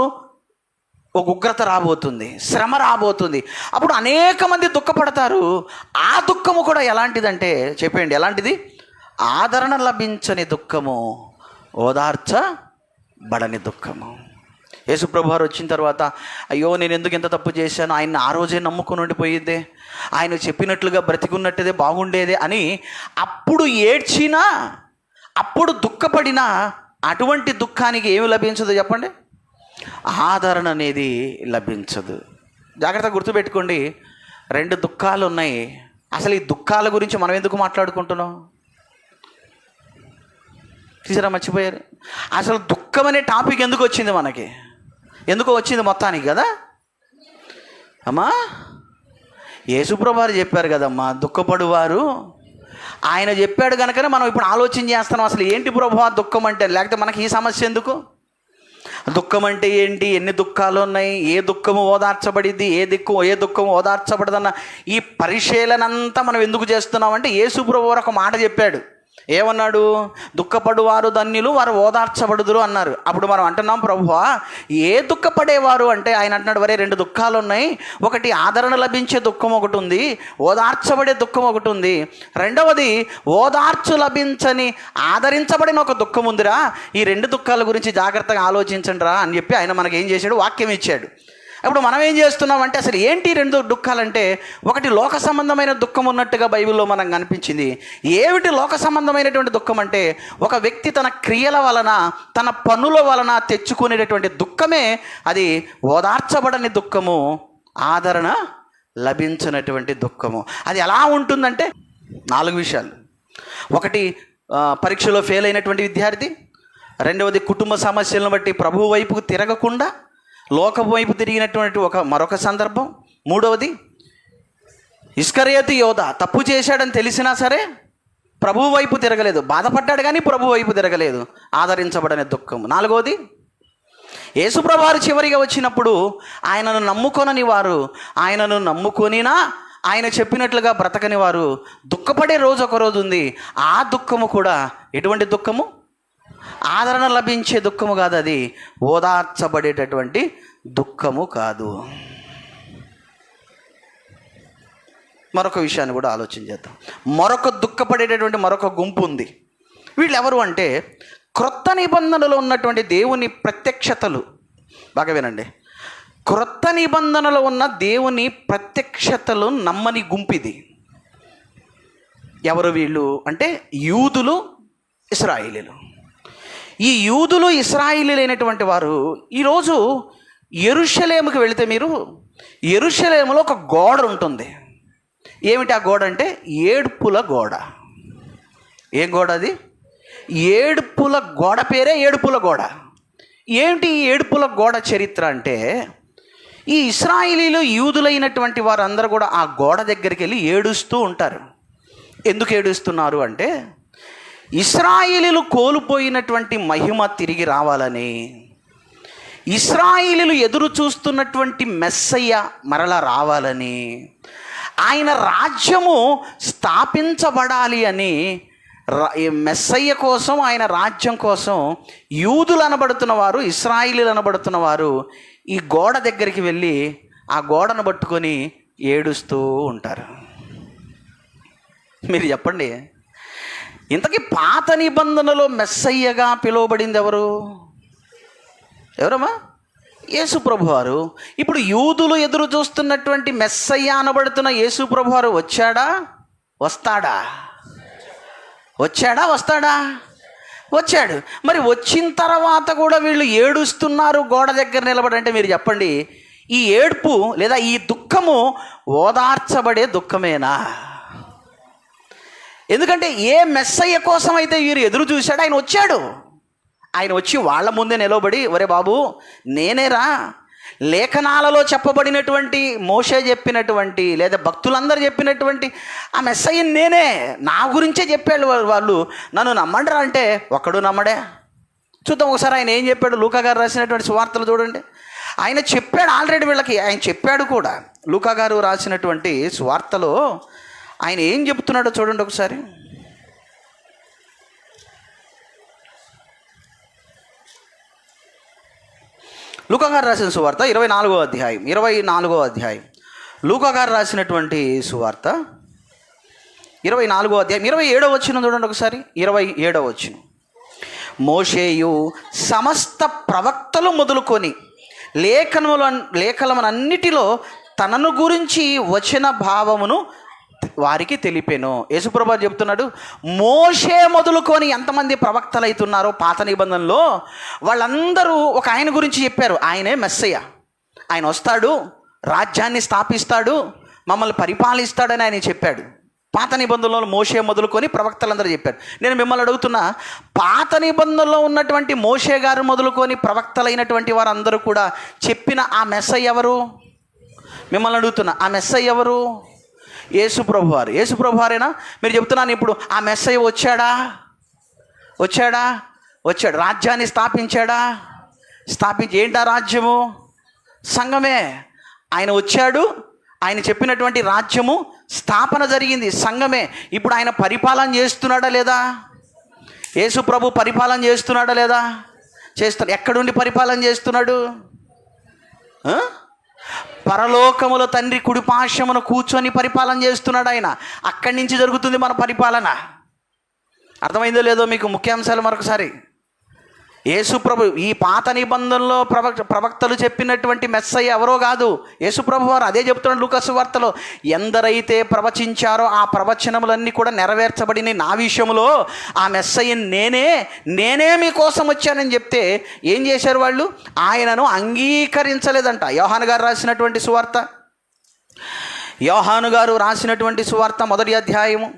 ఒక ఉగ్రత రాబోతుంది, శ్రమ రాబోతుంది. అప్పుడు అనేక మంది దుఃఖపడతారు. ఆ దుఃఖము కూడా ఎలాంటిదంటే చెప్పండి, ఎలాంటిది? ఆదరణ లభించని దుఃఖము, ఓదార్చబడని దుఃఖము. యేసుప్రభు వారు వచ్చిన తర్వాత, అయ్యో నేను ఎందుకు ఇంత తప్పు చేశాను, ఆయన ఆ రోజే నమ్ముకుని ఉండిపోయిద్దే, ఆయన చెప్పినట్లుగా బ్రతికున్నట్టుదే బాగుండేదే అని అప్పుడు ఏడ్చినా, అప్పుడు దుఃఖపడినా అటువంటి దుఃఖానికి ఏమి లభించదు చెప్పండి? ఆదరణ అనేది లభించదు. జాగ్రత్తగా గుర్తుపెట్టుకోండి, 2 దుఃఖాలు ఉన్నాయి. అసలు ఈ దుఃఖాల గురించి మనం ఎందుకు మాట్లాడుకుంటున్నాం? చూసారా, మర్చిపోయారు. అసలు దుఃఖం అనే టాపిక్ ఎందుకు వచ్చింది మనకి? ఎందుకో వచ్చింది మొత్తానికి కదా అమ్మా. యేసుప్రభు వారు చెప్పారు కదమ్మా, దుఃఖపడువారు. ఆయన చెప్పాడు కనుకనే మనం ఇప్పుడు ఆలోచన చేస్తున్నాం, అసలు ఏంటి ప్రభువా దుఃఖం అంటే. లేకపోతే మనకి ఈ సమస్య ఎందుకు? దుఃఖం అంటే ఏంటి, ఎన్ని దుఃఖాలు ఉన్నాయి, ఏ దుఃఖము ఓదార్చబడిద్ది, ఏ దుఃఖము ఓదార్చబడదన్న ఈ పరిశీలనంతా మనం ఎందుకు చేస్తున్నామంటే, యేసుప్రభు వారు ఒక మాట చెప్పాడు. ఏమన్నాడు? దుఃఖపడువారు ధన్యులు, వారు ఓదార్చబడుదురు అన్నారు. అప్పుడు మనం అంటున్నాం, ప్రభువా ఏ దుఃఖపడేవారు అంటే ఆయన అంటున్నాడు, వరే 2 దుఃఖాలు ఉన్నాయి. ఒకటి ఆదరణ లభించే దుఃఖం ఒకటి ఉంది, ఓదార్చబడే దుఃఖం ఒకటి ఉంది. రెండవది ఓదార్చు లభించని ఆదరించబడిన ఒక దుఃఖం ఉందిరా. ఈ 2 దుఃఖాల గురించి జాగ్రత్తగా ఆలోచించండి రా అని చెప్పి ఆయన మనకి ఏం చేశాడు? వాక్యం ఇచ్చాడు. అప్పుడు మనం ఏం చేస్తున్నామంటే, అసలు ఏంటి 2 దుఃఖాలంటే, ఒకటి లోక సంబంధమైన దుఃఖం ఉన్నట్టుగా బైబిల్లో మనకు కనిపించింది. ఏమిటి లోక సంబంధమైనటువంటి దుఃఖం అంటే, ఒక వ్యక్తి తన క్రియల వలన, తన పనుల వలన తెచ్చుకునేటటువంటి దుఃఖమే అది ఓదార్చబడని దుఃఖము, ఆదరణ లభించినటువంటి దుఃఖము. అది ఎలా ఉంటుందంటే 4 విషయాలు. ఒకటి పరీక్షలో ఫెయిల్ అయినటువంటి విద్యార్థి. రెండవది కుటుంబ సమస్యలను బట్టి ప్రభువు వైపుకు తిరగకుండా లోకం వైపు తిరిగినటువంటి మరొక సందర్భం. మూడవది ఇస్కరియోతు యోధ తప్పు చేశాడని తెలిసినా సరే ప్రభువు వైపు తిరగలేదు, బాధపడ్డాడు కానీ ప్రభు వైపు తిరగలేదు, ఆదరించబడని దుఃఖం. నాలుగవది యేసుప్రభు వారు చివరిగా వచ్చినప్పుడు ఆయనను నమ్ముకొనని వారు, ఆయనను నమ్ముకొనినా ఆయన చెప్పినట్లుగా బ్రతకని వారు దుఃఖపడే రోజు ఒక రోజు ఉంది. ఆ దుఃఖము కూడా ఎటువంటి దుఃఖము? ఆదరణ లభించే దుఃఖము కాదు, అది ఓదార్చబడేటటువంటి దుఃఖము కాదు. మరొక విషయాన్ని కూడా ఆలోచన చేద్దాం. మరొక దుఃఖపడేటటువంటి మరొక గుంపు ఉంది. వీళ్ళు ఎవరు అంటే, క్రొత్త నిబంధనలో ఉన్నటువంటి దేవుని ప్రత్యక్షతలు. బాగా వినండి, క్రొత్త నిబంధనలో ఉన్న దేవుని ప్రత్యక్షతలు నమ్మని గుంపిది. ఎవరు వీళ్ళు అంటే, యూదులు, ఇశ్రాయేలీలు. ఈ యూదులు, ఇశ్రాయేలీలైనటువంటి వారు ఈరోజు యెరూషలేముకి వెళితే, మీరు యెరూషలేములో ఒక గోడ ఉంటుంది. ఏమిటి ఆ గోడ అంటే? ఏడుపుల గోడ. ఏం గోడ అది? ఏడుపుల గోడ. పేరే ఏడుపుల గోడ. ఏంటి ఈ ఏడుపుల గోడ చరిత్ర అంటే, ఈ ఇశ్రాయేలీలు, యూదులైనటువంటి వారందరూ కూడా ఆ గోడ దగ్గరికి వెళ్ళి ఏడుస్తూ ఉంటారు. ఎందుకు ఏడుస్తున్నారు అంటే, ఇశ్రాయేలీలు కోల్పోయినటువంటి మహిమ తిరిగి రావాలని, ఇశ్రాయేలీలు ఎదురు చూస్తున్నటువంటి మెస్సయ్య మరలా రావాలని, ఆయన రాజ్యము స్థాపించబడాలి అని, మెస్సయ్య కోసం, ఆయన రాజ్యం కోసం యూదులు అనబడుతున్న వారు, ఇశ్రాయేలీలు అనబడుతున్న వారు ఈ గోడ దగ్గరికి వెళ్ళి ఆ గోడను పట్టుకొని ఏడుస్తూ ఉంటారు. మీరు చెప్పండి, ఇంతకీ పాత నిబంధనలో మెస్సయ్యగా పిలువబడింది ఎవరమ్మా? యేసుప్రభు వారు. ఇప్పుడు యూదులు ఎదురు చూస్తున్నటువంటి మెస్సయ్య అనబడుతున్న యేసుప్రభు వారు వచ్చాడా? వస్తాడా? వచ్చాడు. మరి వచ్చిన తర్వాత కూడా వీళ్ళు ఏడుస్తున్నారు గోడ దగ్గర నిలబడంటే, మీరు చెప్పండి, ఈ ఏడుపు లేదా ఈ దుఃఖము ఓదార్చబడే దుఃఖమేనా? ఎందుకంటే ఏ మెస్సయ్య కోసం అయితే వీరు ఎదురు చూశాడు, ఆయన వచ్చాడు. ఆయన వచ్చి వాళ్ళ ముందే నిలబడి, ఒరే బాబు నేనేరా, లేఖనాలలో చెప్పబడినటువంటి, మోషే చెప్పినటువంటి లేదా భక్తులందరూ చెప్పినటువంటి ఆ మెస్సయ్య నేనే, నా గురించే చెప్పాడు. వాళ్ళు నన్ను నమ్మంటారా అంటే ఒక్కడు నమ్మడే. చూద్దాం ఒకసారి ఆయన ఏం చెప్పాడు. లూకా గారు రాసినటువంటి సువార్తలు చూడండి. ఆయన చెప్పాడు ఆల్రెడీ వీళ్ళకి, ఆయన చెప్పాడు కూడా. లూకా గారు రాసినటువంటి సువార్తలో ఆయన ఏం చెప్తున్నాడో చూడండి ఒకసారి. లూకా గారు రాసిన సువార్త 24వ అధ్యాయం. లూకా గారు రాసినటువంటి సువార్త 24వ అధ్యాయం 27వ వచనం చూడండి ఒకసారి. 27వ వచనం. మోషేయు సమస్త ప్రవక్తలు మొదలుకొని లేఖనములన్నిటిలో తనను గురించి వచ్చిన భావమును వారికి తెలిపెను. యేసుప్రభు చెప్తున్నాడు, మోషే మొదలుకొని ఎంతమంది ప్రవక్తలు అవుతున్నారో పాత నిబంధనలో వాళ్ళందరూ ఒక ఆయన గురించి చెప్పారు. ఆయనే మెస్సయ్య, ఆయన వస్తాడు, రాజ్యాన్ని స్థాపిస్తాడు, మమ్మల్ని పరిపాలిస్తాడని ఆయన చెప్పాడు. పాత నిబంధనలో మోషే మొదలుకొని ప్రవక్తలందరూ చెప్పారు. నేను మిమ్మల్ని అడుగుతున్నా, పాత నిబంధనలో ఉన్నటువంటి మోషే గారు మొదలుకొని ప్రవక్తలైనటువంటి వారందరూ కూడా చెప్పిన ఆ మెస్సయ్య ఎవరు? మిమ్మల్ని అడుగుతున్నా, ఆ మెస్సయ్య ఎవరు? యేసుప్రభు వారు. యేసుప్రభు వారేనా? మీరు చెప్తున్నాను ఇప్పుడు ఆ మెస్సయ్య వచ్చాడు, రాజ్యాన్ని స్థాపించాడా? ఏంటా రాజ్యము? సంఘమే. ఆయన వచ్చాడు, ఆయన చెప్పినటువంటి రాజ్యము స్థాపన జరిగింది, సంఘమే. ఇప్పుడు ఆయన పరిపాలన చేస్తున్నాడా లేదా? యేసు ప్రభు పరిపాలన చేస్తున్నాడా లేదా? చేస్తాడు. ఎక్కడుండి పరిపాలన చేస్తున్నాడు? పరలోకములో తండ్రి కుడిపార్శ్వమున కూర్చొని పరిపాలన చేస్తున్నాడు ఆయన. అక్కడి నుంచి జరుగుతుంది మన పరిపాలన. అర్థమైందో లేదో మీకు? ముఖ్యాంశాలు మరొకసారి. యేసుప్రభు ఈ పాత నిబంధనలో ప్రవక్తలు చెప్పినటువంటి మెస్సయ్య ఎవరో కాదు, యేసుప్రభు వారు. అదే చెప్తున్నాడు లూకా సువార్తలో, ఎందరైతే ప్రవచించారో ఆ ప్రవచనములన్నీ కూడా నెరవేర్చబడిన నా విషయంలో ఆ మెస్సయ్య నేనే మీకోసం వచ్చానని చెప్తే ఏం చేశారు వాళ్ళు? ఆయనను అంగీకరించలేదంట. యోహాను గారు రాసినటువంటి సువార్త మొదటి అధ్యాయము.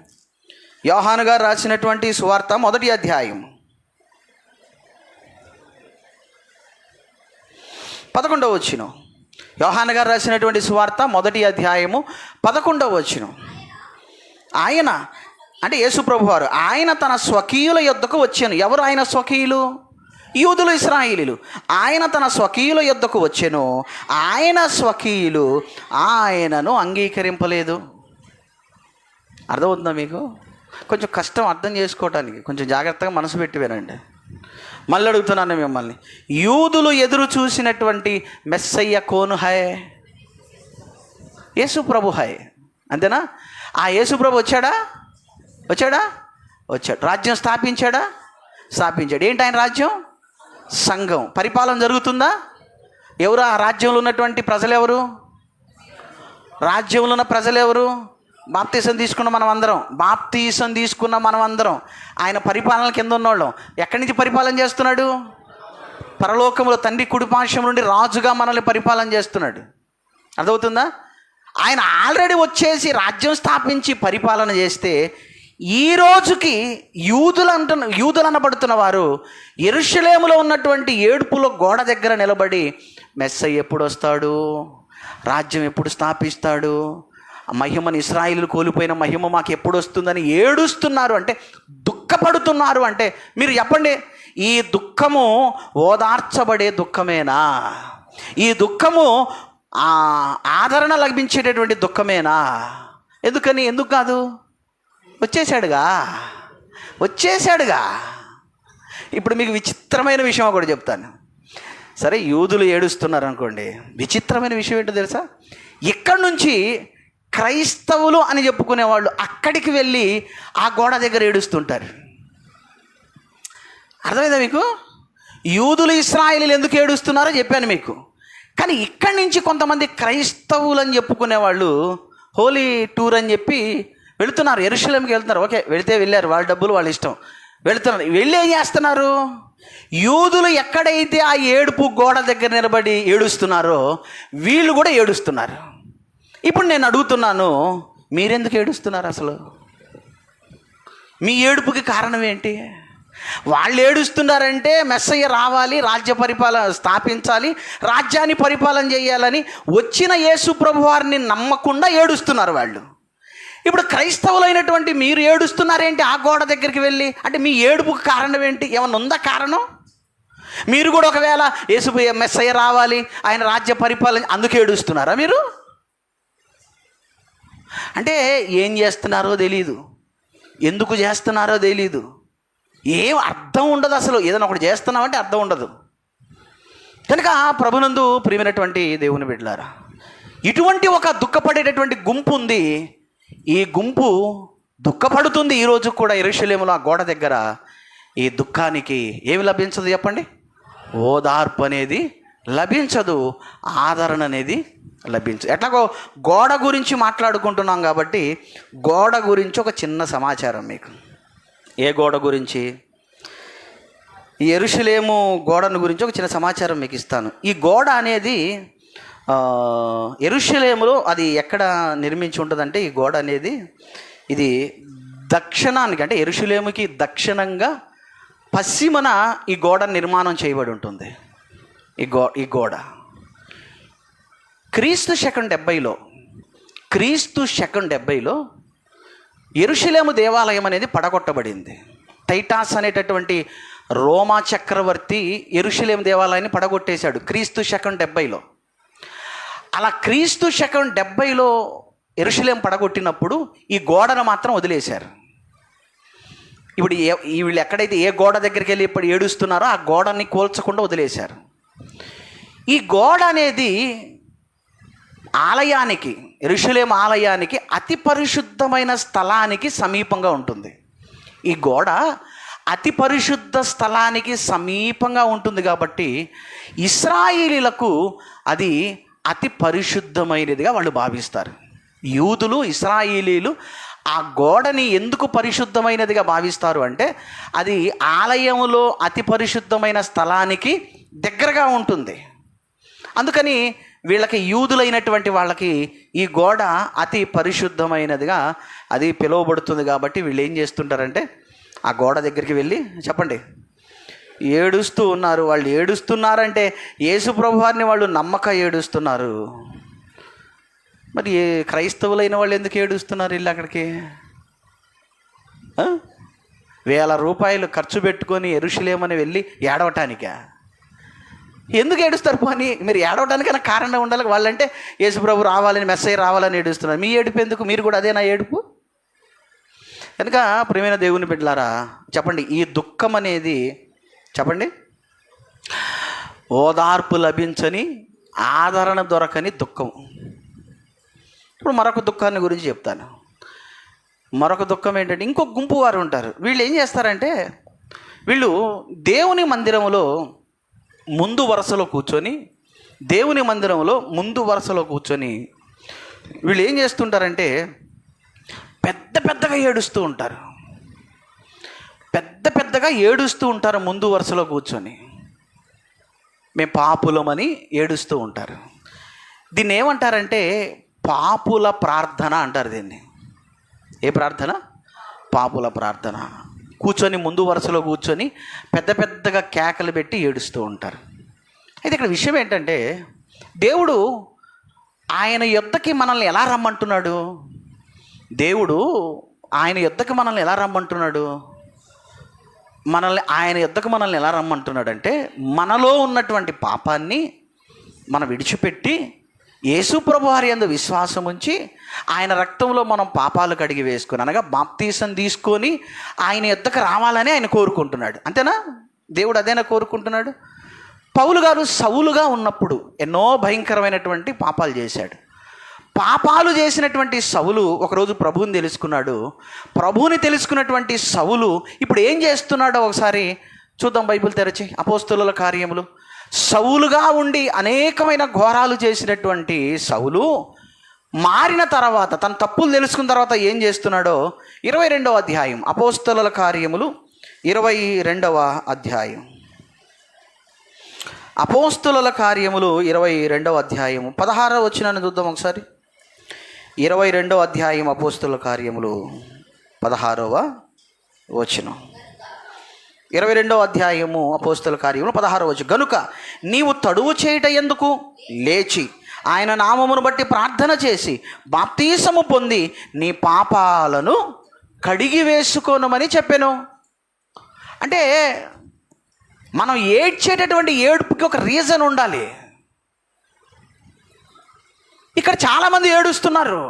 యోహాను గారు రాసినటువంటి సువార్త మొదటి అధ్యాయము 11వ వచనం. యోహాను గారు రాసినటువంటి సువార్త మొదటి అధ్యాయము 11వ వచనం. ఆయన అంటే యేసుప్రభు వారు, ఆయన తన స్వకీయుల యొద్దకు వచ్చాను. ఎవరు ఆయన స్వకీయులు? యూదులు, ఇశ్రాయేలీలు. ఆయన తన స్వకీయుల యొద్దకు వచ్చెను, ఆయన స్వకీయులు ఆయనను అంగీకరింపలేదు. అర్థమవుతుందా మీకు? కొంచెం కష్టం అర్థం చేసుకోవటానికి, కొంచెం జాగ్రత్తగా మనసు పెట్టి వినండి. మళ్ళీ అడుగుతున్నాను మిమ్మల్ని, యూదులు ఎదురు చూసినటువంటి మెస్సయ్య కోను హై? యేసుప్రభు హై, అంతేనా? ఆ యేసుప్రభు వచ్చాడు. రాజ్యం స్థాపించాడు. ఏంటి ఆయన రాజ్యం? సంఘం. పరిపాలన జరుగుతుందా? ఎవరు ఆ రాజ్యంలో ఉన్నటువంటి ప్రజలు? ఎవరు రాజ్యంలో ఉన్న ప్రజలు? ఎవరు? బాప్తీసం తీసుకున్న మనం అందరం ఆయన పరిపాలన కింద ఉన్నోళ్ళం. ఎక్కడి నుంచి పరిపాలన చేస్తున్నాడు? పరలోకంలో తండ్రి కుడిపార్శ్వం నుండి రాజుగా మనల్ని పరిపాలన చేస్తున్నాడు. అర్థమవుతుందా? ఆయన ఆల్రెడీ వచ్చేసి రాజ్యం స్థాపించి పరిపాలన చేస్తే, ఈ రోజుకి యూదులు అనబడుతున్న వారు యెరూషలేములో ఉన్నటువంటి ఏడుపులో గోడ దగ్గర నిలబడి మెస్సయ్య ఎప్పుడు వస్తాడు, రాజ్యం ఎప్పుడు స్థాపిస్తాడు, మహిమని ఇశ్రాయేలు కోల్పోయిన మహిమ మాకు ఎప్పుడు వస్తుందని ఏడుస్తున్నారు, అంటే దుఃఖపడుతున్నారు. అంటే మీరు చెప్పండి, ఈ దుఃఖము ఓదార్చబడే దుఃఖమేనా? ఈ దుఃఖము ఆదరణ లభించేటటువంటి దుఃఖమేనా? ఎందుకు కాదు? వచ్చేసాడుగా. ఇప్పుడు మీకు విచిత్రమైన విషయం ఒకటి చెప్తాను. సరే, యూదులు ఏడుస్తున్నారు అనుకోండి. విచిత్రమైన విషయం ఏంటో తెలుసా? ఇక్కడి నుంచి క్రైస్తవులు అని చెప్పుకునేవాళ్ళు అక్కడికి వెళ్ళి ఆ గోడ దగ్గర ఏడుస్తుంటారు. అర్థమైందా మీకు? యూదులు, ఇశ్రాయేలీలు ఎందుకు ఏడుస్తున్నారో చెప్పాను మీకు. కానీ ఇక్కడి నుంచి కొంతమంది క్రైస్తవులు అని చెప్పుకునేవాళ్ళు హోలీ టూర్ అని చెప్పి వెళుతున్నారు, యెరూషలేంకి వెళ్తున్నారు. ఓకే, వెళ్ళారు, వాళ్ళ డబ్బులు వాళ్ళ ఇష్టం, వెళుతున్నారు. వెళ్ళి ఏం చేస్తున్నారు? యూదులు ఎక్కడైతే ఆ ఏడుపు గోడ దగ్గర నిలబడి ఏడుస్తున్నారో వీళ్ళు కూడా ఏడుస్తున్నారు. ఇప్పుడు నేను అడుగుతున్నాను, మీరెందుకు ఏడుస్తున్నారు? అసలు మీ ఏడుపుకి కారణం ఏంటి? వాళ్ళు ఏడుస్తున్నారంటే మెస్సయ్య రావాలి, రాజ్య పరిపాలన స్థాపించాలి, రాజ్యాన్ని పరిపాలన చేయాలని వచ్చిన యేసు ప్రభు వారిని నమ్మకుండా ఏడుస్తున్నారు వాళ్ళు. ఇప్పుడు క్రైస్తవులైనటువంటి మీరు ఏడుస్తున్నారేంటి ఆ గోడ దగ్గరికి వెళ్ళి? అంటే మీ ఏడుపుకి కారణం ఏంటి? ఏమన్నా ఉందా కారణం? మీరు కూడా ఒకవేళ యేసు మెస్సయ్య రావాలి, ఆయన రాజ్య పరిపాలన, అందుకే ఏడుస్తున్నారా మీరు? అంటే ఏం చేస్తున్నారో తెలీదు, ఎందుకు చేస్తున్నారో తెలీదు, ఏం అర్థం ఉండదు. అసలు ఏదైనా ఒకటి చేస్తున్నామంటే అర్థం ఉండదు. కనుక ప్రభునందు ప్రియమైనటువంటి దేవుని బిడ్డలారా, ఇటువంటి ఒక దుఃఖపడేటటువంటి గుంపు ఉంది. ఈ గుంపు దుఃఖపడుతుంది ఈరోజు కూడా. యెరూషలేములో ఆ గోడ దగ్గర ఈ దుఃఖానికి ఏమి లభించదు చెప్పండి? ఓదార్పు అనేది లభించదు, ఆదరణ అనేది లభించదు. ఎట్లాగో గోడ గురించి మాట్లాడుకుంటున్నాం కాబట్టి గోడ గురించి ఒక చిన్న సమాచారం మీకు. ఏ గోడ గురించి? ఈ యెరూషలేము గోడను గురించి ఒక చిన్న సమాచారం మీకు ఇస్తాను. ఈ గోడ అనేది యెరూషలేములో అది ఎక్కడ నిర్మించి ఉంటుందంటే, ఈ గోడ అనేది ఇది దక్షిణానికి, అంటే యెరూషలేముకి దక్షిణంగా పశ్చిమన ఈ గోడ నిర్మాణం చేయబడి ఉంటుంది. ఈ గోడ క్రీస్తు శకం 70లో యెరూషలేము దేవాలయం అనేది పడగొట్టబడింది. టైటాస్ అనేటటువంటి రోమా చక్రవర్తి యెరూషలేము దేవాలయాన్ని పడగొట్టేశాడు క్రీస్తు శకం 70లో. అలా క్రీస్తు శకం 70లో యెరూషలేము పడగొట్టినప్పుడు ఈ గోడను మాత్రం వదిలేశారు. ఇప్పుడు వీళ్ళు ఎక్కడైతే ఏ గోడ దగ్గరికి వెళ్ళి ఇప్పుడు ఏడుస్తున్నారో ఆ గోడని కూల్చకుండా వదిలేశారు. ఈ గోడ అనేది ఆలయానికి, యెరూషలేము ఆలయానికి అతి పరిశుద్ధమైన స్థలానికి సమీపంగా ఉంటుంది. ఈ గోడ అతి పరిశుద్ధ స్థలానికి సమీపంగా ఉంటుంది కాబట్టి ఇశ్రాయేలీలకు అది అతి పరిశుద్ధమైనదిగా వాళ్ళు భావిస్తారు. యూదులు, ఇశ్రాయేలీలు ఆ గోడని ఎందుకు పరిశుద్ధమైనదిగా భావిస్తారు అంటే, అది ఆలయంలో అతి పరిశుద్ధమైన స్థలానికి దగ్గరగా ఉంటుంది. అందుకని వీళ్ళకి, యూదులైనటువంటి వాళ్ళకి ఈ గోడ అతి పరిశుద్ధమైనదిగా అది పిలువబడుతుంది. కాబట్టి వీళ్ళు ఏం చేస్తుంటారంటే ఆ గోడ దగ్గరికి వెళ్ళి చెప్పండి ఏడుస్తూ ఉన్నారు. వాళ్ళు ఏడుస్తున్నారంటే యేసు ప్రభువారిని వాళ్ళు నమ్మక ఏడుస్తున్నారు. మరి క్రైస్తవులైన వాళ్ళు ఎందుకు ఏడుస్తున్నారు? ఇల్లు అక్కడికి 1000 రూపాయలు ఖర్చు పెట్టుకొని యెరూషలేమని వెళ్ళి ఏడవటానికా? ఎందుకు ఏడుస్తారు? పోనీ మీరు ఏడవడానికైనా కారణం ఉండాలి. వాళ్ళంటే యేసుప్రభు రావాలని, మెస్సయ్య రావాలని ఏడుస్తున్నారు. మీ ఏడుపు ఎందుకు? మీరు కూడా అదేనా ఏడుపు? కనుక ప్రియమైన దేవుని బిడ్డలారా, చెప్పండి, ఈ దుఃఖం అనేది చెప్పండి ఓదార్పు లభించని, ఆదరణ దొరకని దుఃఖం. ఇప్పుడు మరొక దుఃఖాన్ని గురించి చెప్తాను. మరొక దుఃఖం ఏంటంటే, ఇంకొక గుంపు వారు ఉంటారు. వీళ్ళు ఏం చేస్తారంటే, వీళ్ళు దేవుని మందిరంలో ముందు వరుసలో కూర్చొని వీళ్ళు ఏం చేస్తుంటారంటే పెద్ద పెద్దగా ఏడుస్తూ ఉంటారు. ముందు వరుసలో కూర్చొని మేము పాపులమని ఏడుస్తూ ఉంటారు. దీన్ని ఏమంటారంటే పాపుల ప్రార్థన అంటారు. దీన్ని ఏ ప్రార్థన? పాపుల ప్రార్థన. ముందు వరుసలో కూర్చొని పెద్ద పెద్దగా కేకలు పెట్టి ఏడుస్తూ ఉంటారు. అయితే ఇక్కడ విషయం ఏంటంటే, దేవుడు ఆయన యొద్దకి మనల్ని ఎలా రమ్మంటున్నాడు? మనల్ని ఎలా రమ్మంటున్నాడంటే, మనలో ఉన్నటువంటి పాపాన్ని మనం విడిచిపెట్టి యేసు ప్రభువారి యందు విశ్వాసం ఉంచి ఆయన రక్తంలో మనం పాపాలు కడిగి వేసుకొని, అనగా బాప్తీసం తీసుకొని ఆయన యొద్దకు రావాలని ఆయన కోరుకుంటున్నాడు. అంతేనా? దేవుడు అదేనా కోరుకుంటున్నాడు? పౌలు గారు సౌలుగా ఉన్నప్పుడు ఎన్నో భయంకరమైనటువంటి పాపాలు చేశాడు. పాపాలు చేసినటువంటి సౌలు ఒకరోజు ప్రభువుని తెలుసుకున్నాడు. ప్రభువుని తెలుసుకున్నటువంటి సౌలు ఇప్పుడు ఏం చేస్తున్నాడో ఒకసారి చూద్దాం. బైబిల్ తెరచి అపోస్తలుల కార్యములు. సౌలుగా ఉండి అనేకమైన ఘోరాలు చేసినటువంటి సౌలు మారిన తర్వాత, తన తప్పులు తెలుసుకున్న తర్వాత ఏం చేస్తున్నాడో 22వ అధ్యాయం, అపోస్తలుల కార్యములు 22వ అధ్యాయం, అపోస్తలుల కార్యములు 22వ అధ్యాయం 16వ వచనాన్ని చూద్దాం ఒకసారి. 22వ అధ్యాయం అపోస్తలుల కార్యములు 16వ వచనం. 22వ అధ్యాయము అపోస్తలుల కార్యములు 16వ వచనం. గనుక నీవు తడువు చేయుట ఎందుకు? లేచి ఆయన నామమును బట్టి ప్రార్థన చేసి బాప్తీసము పొంది నీ పాపాలను కడిగి వేసుకోనమని చెప్పాను. అంటే మనం ఏడ్చేటటువంటి ఏడుపుకి ఒక రీజన్ ఉండాలి. ఇక్కడ చాలామంది ఏడుస్తున్నారు.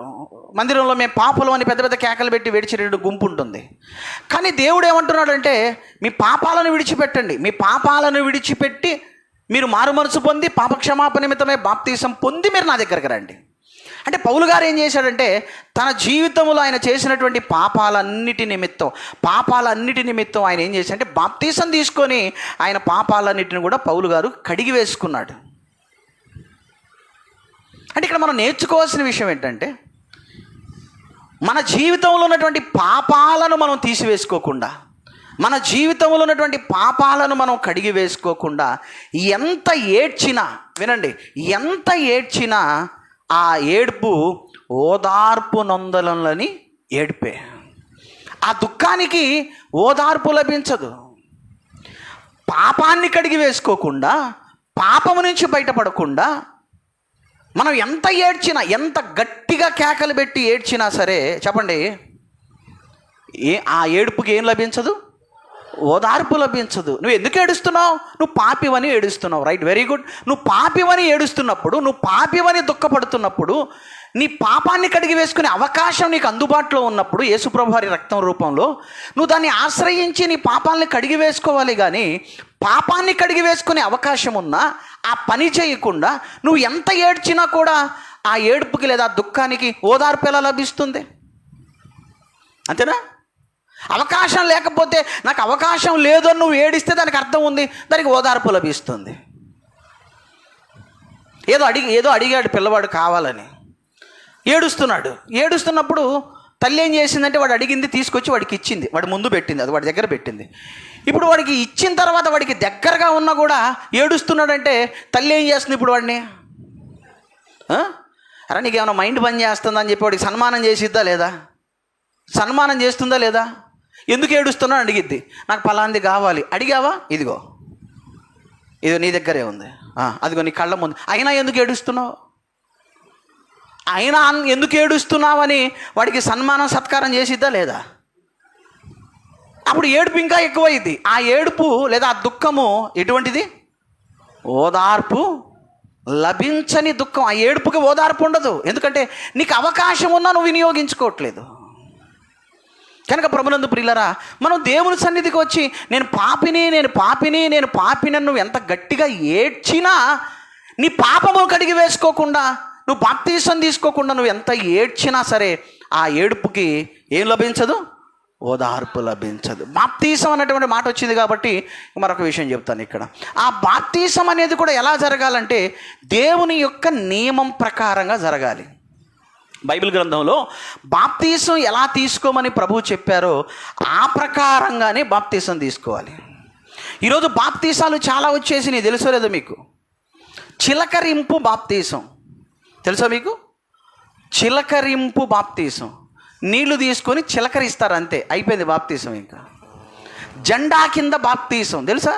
మందిరంలో మేము పాపలు అని పెద్ద పెద్ద కేకలు పెట్టి విడిచిరెడ్డి గుంపు ఉంటుంది. కానీ దేవుడు ఏమంటున్నాడంటే మీ పాపాలను విడిచిపెట్టండి, మీ పాపాలను విడిచిపెట్టి మీరు మారు మనసు పొంది పాపక్షమాపణ నిమిత్తమే బాప్తీసం పొంది మీరు నా దగ్గరికి రండి. అంటే పౌలు గారు ఏం చేశాడంటే తన జీవితంలో ఆయన చేసినటువంటి పాపాలన్నిటి నిమిత్తం ఆయన ఏం చేశాడంటే బాప్తీసం తీసుకొని ఆయన పాపాలన్నిటిని కూడా పౌలు గారు కడిగి వేసుకున్నాడు. అంటే ఇక్కడ మనం నేర్చుకోవాల్సిన విషయం ఏంటంటే మన జీవితంలో ఉన్నటువంటి పాపాలను మనం తీసివేసుకోకుండా, మన జీవితంలో ఉన్నటువంటి పాపాలను మనం కడిగి వేసుకోకుండా ఎంత ఏడ్చినా, వినండి, ఎంత ఏడ్చినా ఆ ఏడుపు ఓదార్పు నొందలని ఏడిపే. ఆ దుఃఖానికి ఓదార్పు లభించదు. పాపాన్ని కడిగి వేసుకోకుండా, పాపము నుంచి బయటపడకుండా మనం ఎంత ఏడ్చినా, ఎంత గట్టిగా కేకలు పెట్టి ఏడ్చినా సరే, చెప్పండి, ఆ ఏడుపుకి ఏం లభించదు? ఓదార్పు లభించదు. నువ్వు ఎందుకు ఏడుస్తున్నావు? నువ్వు పాపివని ఏడుస్తున్నావు. Right, very good. నువ్వు పాపివని ఏడుస్తున్నప్పుడు, నువ్వు పాపివని దుఃఖపడుతున్నప్పుడు, నీ పాపాన్ని కడిగి వేసుకునే అవకాశం నీకు అందుబాటులో ఉన్నప్పుడు యేసుప్రభు వారి రక్తం రూపంలో నువ్వు దాన్ని ఆశ్రయించి నీ పాపాలని కడిగి వేసుకోవాలి. కానీ పాపాన్ని కడిగి వేసుకునే అవకాశం ఉన్నా ఆ పని చేయకుండా నువ్వు ఎంత ఏడ్చినా కూడా ఆ ఏడుపుకి లేదా దుఃఖానికి ఓదార్పు ఎలా లభిస్తుంది? అంతేనా? అవకాశం లేకపోతే, నాకు అవకాశం లేదు అని నువ్వు ఏడిస్తే దానికి అర్థం ఉంది, దానికి ఓదార్పు లభిస్తుంది. ఏదో అడిగాడు పిల్లవాడు కావాలని, ఏడుస్తున్నప్పుడు తల్లి ఏం చేసిందంటే వాడు అడిగింది తీసుకొచ్చి వాడికి ఇచ్చింది, వాడి ముందు పెట్టింది, అది వాడి దగ్గర పెట్టింది. ఇప్పుడు వాడికి ఇచ్చిన తర్వాత వాడికి దగ్గరగా ఉన్నా కూడా ఏడుస్తున్నాడంటే తల్లి ఏం చేస్తుంది? ఇప్పుడు వాడిని అరే నీకేమైనా మైండ్ పని చేస్తుందా అని చెప్పి వాడికి సన్మానం చేసిద్దా లేదా? సన్మానం చేస్తుందా లేదా? ఎందుకు ఏడుస్తున్నావు అడిగిద్ది. నాకు పలాంది కావాలి. అడిగావా? ఇదిగో నీ దగ్గరే ఉంది, అదిగో నీ కళ్ళ ముందు. అయినా ఎందుకు ఏడుస్తున్నావు? అయినా ఎందుకు ఏడుస్తున్నావని వాడికి సన్మానం సత్కారం చేసిద్దా లేదా? అప్పుడు ఏడుపు ఇంకా ఎక్కువైంది. ఆ ఏడుపు లేదా ఆ దుఃఖము ఎటువంటిది? ఓదార్పు లభించని దుఃఖం. ఆ ఏడుపుకి ఓదార్పు ఉండదు. ఎందుకంటే నీకు అవకాశం ఉన్నా నువ్వు వినియోగించుకోవట్లేదు. కనుక ప్రభునందు ప్రియులరా, మనం దేవుని సన్నిధికి వచ్చి నేను పాపిని నువ్వు ఎంత గట్టిగా ఏడ్చినా, నీ పాపము కడిగి వేసుకోకుండా, నువ్వు బాప్తీసం తీసుకోకుండా నువ్వు ఎంత ఏడ్చినా సరే ఆ ఏడుపుకి ఏం లభించదు? ఓదార్పు లభించదు. బాప్తీసం అనేటువంటి మాట వచ్చింది కాబట్టి మరొక విషయం చెప్తాను ఇక్కడ. ఆ బాప్తీసం అనేది కూడా ఎలా జరగాలంటే దేవుని యొక్క నియమం ప్రకారంగా జరగాలి. బైబిల్ గ్రంథంలో బాప్తీసం ఎలా తీసుకోమని ప్రభువు చెప్పారో ఆ ప్రకారంగానే బాప్తీసం తీసుకోవాలి. ఈరోజు బాప్తీసాలు చాలా వచ్చేసి నీకు తెలుసో లేదో మీకు? చిలకరింపు బాప్తీసం తెలుసా మీకు? చిలకరింపు బాప్తీసం. నీళ్లు తీసుకొని చిలకరిస్తారు, అంతే, అయిపోయింది బాప్తీసం. ఇంకా జెండా కింద బాప్తీసం తెలుసా?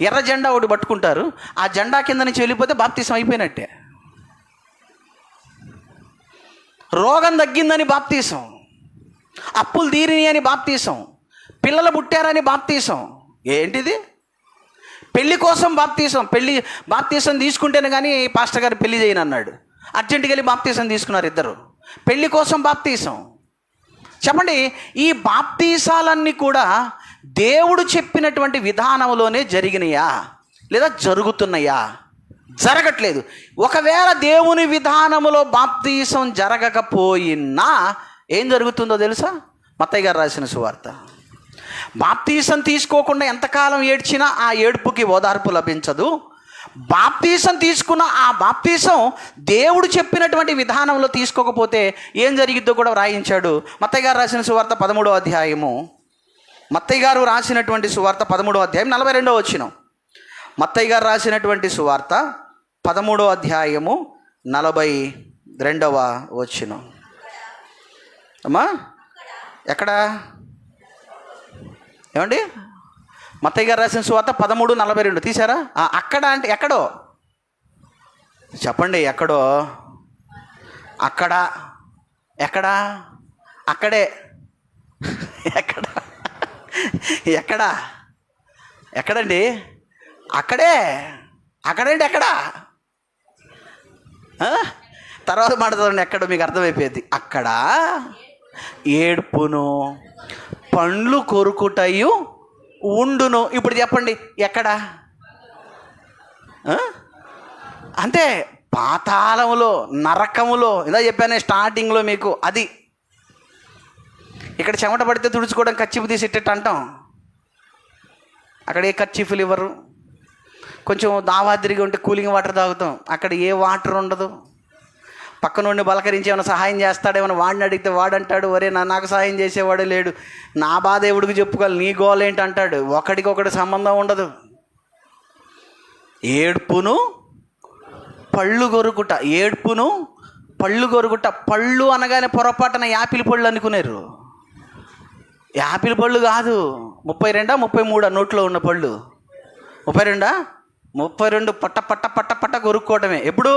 ఎర్ర జెండా ఒకటి పట్టుకుంటారు, ఆ జెండా కింద నుంచి వెళ్ళిపోతే బాప్తీసం అయిపోయినట్టే. రోగం తగ్గిందని బాప్తీసం, అప్పులు తీరిని అని బాప్తీసం, పిల్లలు పుట్టారని బాప్తీసం. ఏంటిది? పెళ్లి కోసం బాప్తీసం తీసుకుంటేనే కానీ పాస్టర్ గారు పెళ్లి చేయను అన్నాడు. అర్జెంటుగా వెళ్ళి బాప్తీసం తీసుకున్నారు ఇద్దరు. పెళ్లి కోసం బాప్తీసం. చెప్పండి, ఈ బాప్తీసాలన్నీ కూడా దేవుడు చెప్పినటువంటి విధానంలోనే జరిగినాయా లేదా జరుగుతున్నాయా? జరగట్లేదు. ఒకవేళ దేవుని విధానములో బాప్తీసం జరగకపోయినా ఏం జరుగుతుందో తెలుసా? మత్తయి గారు రాసిన సువార్త. బాప్తీసం తీసుకోకుండా ఎంతకాలం ఏడ్చినా ఆ ఏడుపుకి ఓదార్పు లభించదు. బాప్తీసం తీసుకున్న ఆ బాప్తీసం దేవుడు చెప్పినటువంటి విధానంలో తీసుకోకపోతే ఏం జరిగిద్దో కూడా వ్రాయించాడు. మత్తయి గారు రాసిన సువార్త 13వ అధ్యాయము, మత్తయి గారు రాసినటువంటి సువార్త 13వ అధ్యాయం 42వ వచనం. మత్తయి గారు రాసినటువంటి సువార్త 13వ అధ్యాయము 42వ వచనం. అమ్మా ఎక్కడ? ఏమండి? మత్తయి గారు రాసిన సువార్త 13:42 తీసారా? అక్కడ అంటే ఎక్కడో చెప్పండి. ఎక్కడో? అక్కడే. ఎక్కడండి? అక్కడే. ఎక్కడ? తర్వాత మాట్లాడండి, ఎక్కడ మీకు అర్థమైపోయేది. అక్కడ ఏడ్పును పండ్లు కొరుకుటయు ఉండును. ఇప్పుడు చెప్పండి, ఎక్కడ? అంతే, పాతాళములో, నరకములో. ఇలా చెప్పానే స్టార్టింగ్లో మీకు. అది ఇక్కడ చెమట పడితే తుడుచుకోవడం కచ్చిపు తీసేటట్టు అంటాం. అక్కడ ఏ కచ్చిఫులు ఇవ్వరు. కొంచెం దావాదిరిగా ఉంటే కూలింగ్ వాటర్ తాగుతాం. అక్కడ ఏ వాటర్ ఉండదు. పక్క నుండి బలకరించి ఏమైనా సహాయం చేస్తాడేమో వాడిని అడిగితే వాడంటాడు, ఒరే నాకు సహాయం చేసేవాడే లేడు, నా బాధ ఎవడికి చెప్పుకోవాలి, నీ గోల్ ఏంటి అంటాడు. ఒకడికొకటి సంబంధం ఉండదు. ఏడ్పును పళ్ళు కొరుకుట, ఏడ్పును పళ్ళు కొరుకుట. పళ్ళు అనగానే పొరపాటున యాపిల్ పళ్ళు అనుకున్నారు. యాపిల్ పళ్ళు కాదు. 32 33 నోట్లో ఉన్న పళ్ళు 32 పట్ట పట్ట పట్ట పట్ట కొరుక్కోవటమే. ఎప్పుడు?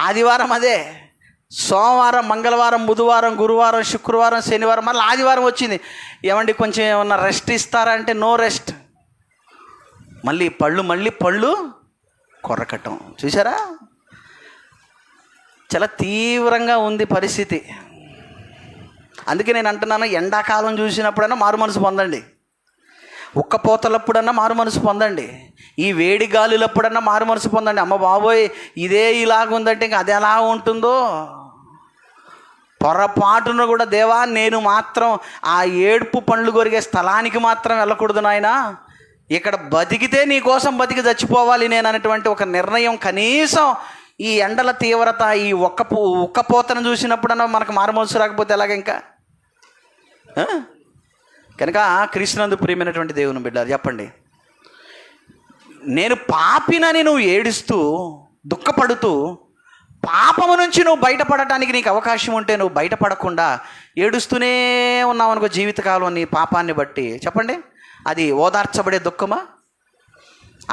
ఆదివారం అదే, సోమవారం, మంగళవారం, బుధవారం, గురువారం, శుక్రవారం, శనివారం, మళ్ళీ ఆదివారం వచ్చింది. ఏమండి కొంచెం ఏమన్నా రెస్ట్ ఇస్తారా అంటే నో రెస్ట్. మళ్ళీ పళ్ళు కొరకటం. చూసారా, చాలా తీవ్రంగా ఉంది పరిస్థితి. అందుకే నేను అంటున్నాను, ఎండాకాలం చూసినప్పుడైనా మారు మనసు పొందండి, ఉక్కపోతలప్పుడన్నా మారు మనసు పొందండి, ఈ వేడి గాలులప్పుడన్నా మారు మనసు పొందండి. అమ్మ బాబోయ్ ఇదే ఇలాగుందంటే ఇంకా అది ఎలా ఉంటుందో. పొరపాటును కూడా దేవా నేను మాత్రం ఆ ఏడుపు పండ్లు కొరిగే స్థలానికి మాత్రం వెళ్ళకూడదు నాయనా, ఇక్కడ బతికితే నీ కోసం బతికి చచ్చిపోవాలి నేను అనేటువంటి ఒక నిర్ణయం. కనీసం ఈ ఎండల తీవ్రత, ఈ ఉక్కపోతను చూసినప్పుడన్నా మనకు మారు మనసు రాకపోతే ఎలాగ ఇంకా? కనుక క్రీస్తునందు ప్రియమైనటువంటి దేవుని బిడ్డలారా, చెప్పండి, నేను పాపినని నువ్వు ఏడుస్తూ దుఃఖపడుతూ పాపము నుంచి నువ్వు బయటపడటానికి నీకు అవకాశం ఉంటే నువ్వు బయటపడకుండా ఏడుస్తూనే ఉన్నావు అనుకో జీవితకాలం నీ పాపాన్ని బట్టి, చెప్పండి, అది ఓదార్చబడే దుఃఖమా?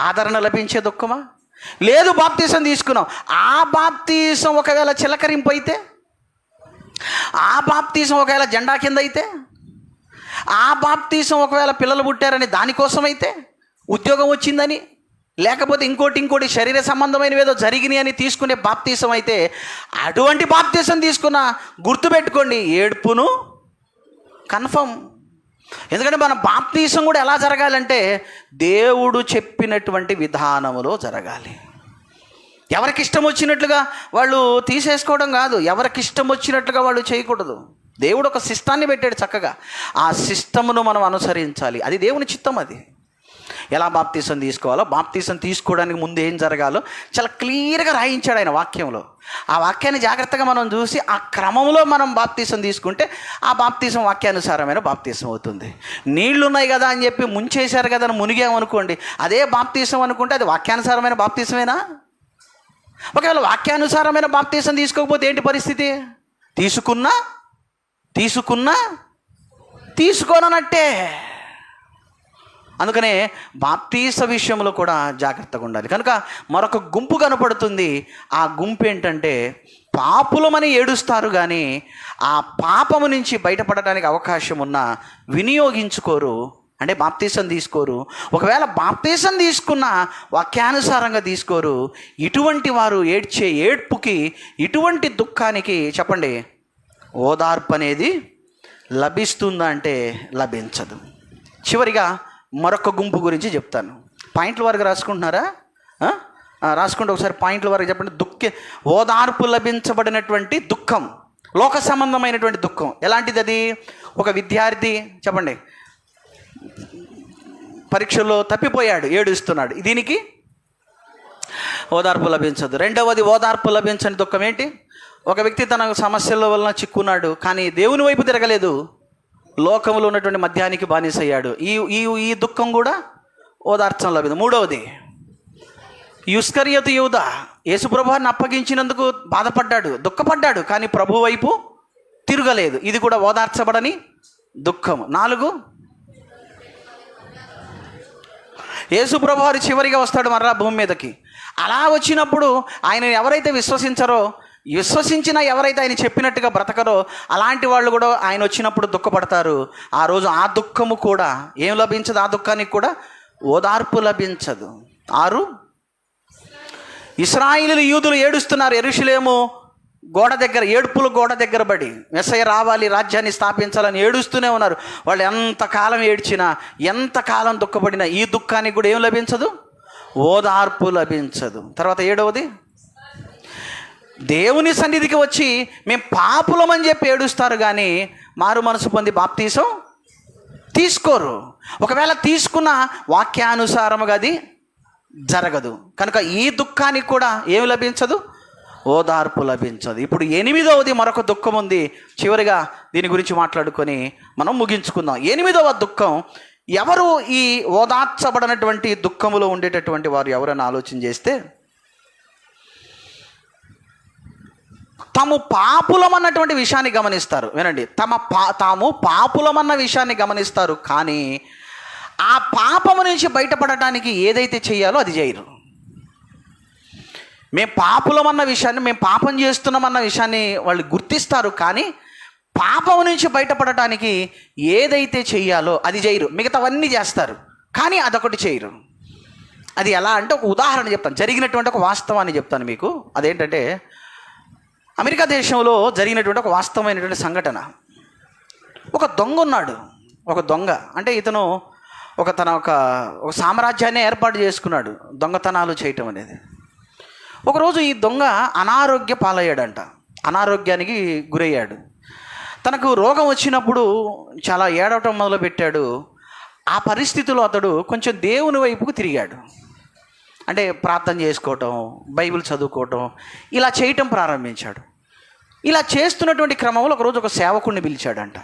ఆదరణ లభించే దుఃఖమా? లేదు. బాప్తీసం తీసుకున్నావు, ఆ బాప్తీసం ఒకవేళ చిలకరింపు అయితే, ఆ బాప్తీసం ఒకవేళ జెండా కింద అయితే, ఆ బాప్తీసం ఒకవేళ పిల్లలు పుట్టారని దానికోసం అయితే, ఉద్యోగం వచ్చిందని, లేకపోతే ఇంకోటి శరీర సంబంధమైనవి ఏదో జరిగినాయి అని తీసుకునే బాప్తీసం అయితే, అటువంటి బాప్తీసం తీసుకున్న గుర్తుపెట్టుకోండి, ఏడ్పును కన్ఫర్మ్. ఎందుకంటే మన బాప్తీసం కూడా ఎలా జరగాలంటే దేవుడు చెప్పినటువంటి విధానములో జరగాలి. ఎవరికి ఇష్టం వచ్చినట్లుగా వాళ్ళు తీసేసుకోవడం కాదు, ఎవరికి ఇష్టం వచ్చినట్లుగా వాళ్ళు చేయకూడదు. దేవుడు ఒక సిస్టాన్ని పెట్టాడు చక్కగా, ఆ సిస్టమును మనం అనుసరించాలి. అది దేవుని చిత్తం. అది ఎలా బాప్తీసం తీసుకోవాలో, బాప్తీసం తీసుకోవడానికి ముందు ఏం జరగాలో చాలా క్లియర్గా రాయించాడు ఆయన వాక్యంలో. ఆ వాక్యాన్ని జాగ్రత్తగా మనం చూసి ఆ క్రమంలో మనం బాప్తీసం తీసుకుంటే ఆ బాప్తీసం వాక్యానుసారమైన బాప్తీసం అవుతుంది. నీళ్లు ఉన్నాయి కదా అని చెప్పి ముంచేశారు కదా అని మునిగామనుకోండి, అదే బాప్తీసం అనుకుంటే అది వాక్యానుసారమైన బాప్తీసమేనా? ఒకవేళ వాక్యానుసారమైన బాప్తీసం తీసుకోకపోతే ఏంటి పరిస్థితి? తీసుకోనట్టే. అందుకనే బాప్తీస విషయంలో కూడా జాగ్రత్తగా ఉండాలి. కనుక మరొక గుంపు కనపడుతుంది. ఆ గుంపు ఏంటంటే పాపులమని ఏడుస్తారు కానీ ఆ పాపము నుంచి బయటపడటానికి అవకాశం ఉన్నా వినియోగించుకోరు, అంటే బాప్తీసం తీసుకోరు. ఒకవేళ బాప్తీసం తీసుకున్నా వాక్యానుసారంగా తీసుకోరు. ఇటువంటి వారు ఏడ్చే ఏడ్పుకి, ఇటువంటి దుఃఖానికి, చెప్పండి, ఓదార్పు అనేది లభిస్తుందా అంటే లభించదు. చివరిగా మరొక గుంపు గురించి చెప్తాను. పాయింట్ల వరకు రాసుకుంటున్నారా? రాసుకుంటే ఒకసారి పాయింట్ల వరకు చెప్పండి. ఓదార్పు లభించబడినటువంటి దుఃఖం, లోక సంబంధమైనటువంటి దుఃఖం ఎలాంటిది? అది ఒక విద్యార్థి, చెప్పండి, పరీక్షల్లో తప్పిపోయాడు, ఏడుస్తున్నాడు, దీనికి ఓదార్పు లభించదు. రెండవది ఓదార్పు లభించని దుఃఖం ఏంటి? ఒక వ్యక్తి తన సమస్యల వలన చిక్కున్నాడు, కానీ దేవుని వైపు తిరగలేదు, లోకంలో ఉన్నటువంటి మద్యానికి బానిసయ్యాడు. ఈ దుఃఖం కూడా ఓదార్చం లభించదు. మూడవది ఇస్కరియోతు యూదా యేసుప్రభువుని అప్పగించినందుకు బాధపడ్డాడు, దుఃఖపడ్డాడు, కానీ ప్రభు వైపు తిరగలేదు. ఇది కూడా ఓదార్చబడని దుఃఖం. 4, యేసుప్రభువు చివరిగా వస్తాడు మరలా భూమి మీదకి. అలా వచ్చినప్పుడు ఆయన ఎవరైతే విశ్వసించినా ఎవరైతే ఆయన చెప్పినట్టుగా బ్రతకరో అలాంటి వాళ్ళు కూడా ఆయన వచ్చినప్పుడు దుఃఖపడతారు. ఆ రోజు ఆ దుఃఖము కూడా ఏం లభించదు, ఆ దుఃఖానికి కూడా ఓదార్పు లభించదు. 6, ఇశ్రాయేలు యూదులు ఏడుస్తున్నారు. యెరూషలేము గోడ దగ్గర, ఏడుపులు గోడ దగ్గర పడి మెస్సయ్య రావాలి, రాజ్యాన్ని స్థాపించాలని ఏడుస్తూనే ఉన్నారు. వాళ్ళు ఎంతకాలం ఏడ్చినా, ఎంతకాలం దుఃఖపడినా ఈ దుఃఖానికి కూడా ఏం లభించదు? ఓదార్పు లభించదు. తర్వాత 7వది, దేవుని సన్నిధికి వచ్చి మేము పాపులమని చెప్పి ఏడుస్తారు కానీ మారు మనసు పొంది బాప్తీసం తీసుకోరు. ఒకవేళ తీసుకున్న వాక్యానుసారముగా అది జరగదు. కనుక ఈ దుఃఖానికి కూడా ఏమి లభించదు? ఓదార్పు లభించదు. ఇప్పుడు 8వది మరొక దుఃఖం ఉంది. చివరిగా దీని గురించి మాట్లాడుకొని మనం ముగించుకుందాం. 8వ దుఃఖం. ఎవరు ఈ ఓదార్చబడినటువంటి దుఃఖములో ఉండేటటువంటి వారు ఎవరైనా ఆలోచన చేస్తే, తాము పాపులమన్నటువంటి విషయాన్ని గమనిస్తారు. వినండి, తాము పాపులమన్న విషయాన్ని గమనిస్తారు, కానీ ఆ పాపము నుంచి బయటపడటానికి ఏదైతే చేయాలో అది చేయరు. మేము పాపులమన్న విషయాన్ని, మేము పాపం చేస్తున్నామన్న విషయాన్ని వాళ్ళు గుర్తిస్తారు, కానీ పాపం నుంచి బయటపడటానికి ఏదైతే చెయ్యాలో అది చేయరు. మిగతావన్నీ చేస్తారు, కానీ అదొకటి చేయరు. అది ఎలా అంటే, ఒక ఉదాహరణ చెప్తాను, జరిగినటువంటి ఒక వాస్తవాన్ని చెప్తాను మీకు. అదేంటంటే, అమెరికా దేశంలో జరిగినటువంటి ఒక వాస్తవమైనటువంటి సంఘటన. ఒక దొంగ ఉన్నాడు. ఒక దొంగ అంటే ఇతను తన సామ్రాజ్యాన్ని ఏర్పాటు చేసుకున్నాడు దొంగతనాలు చేయటం అనేది. ఒకరోజు ఈ దొంగ అనారోగ్య పాలయ్యాడంట. అనారోగ్యానికి గురయ్యాడు. తనకు రోగం వచ్చినప్పుడు చాలా ఏడవటం మొదలుపెట్టాడు. ఆ పరిస్థితిలో అతడు కొంచెం దేవుని వైపుకు తిరిగాడు. అంటే ప్రార్థన చేసుకోవటం, బైబిల్ చదువుకోవటం, ఇలా చేయటం ప్రారంభించాడు. ఇలా చేస్తున్నటువంటి క్రమంలో ఒకరోజు ఒక సేవకుడిని పిలిచాడంట.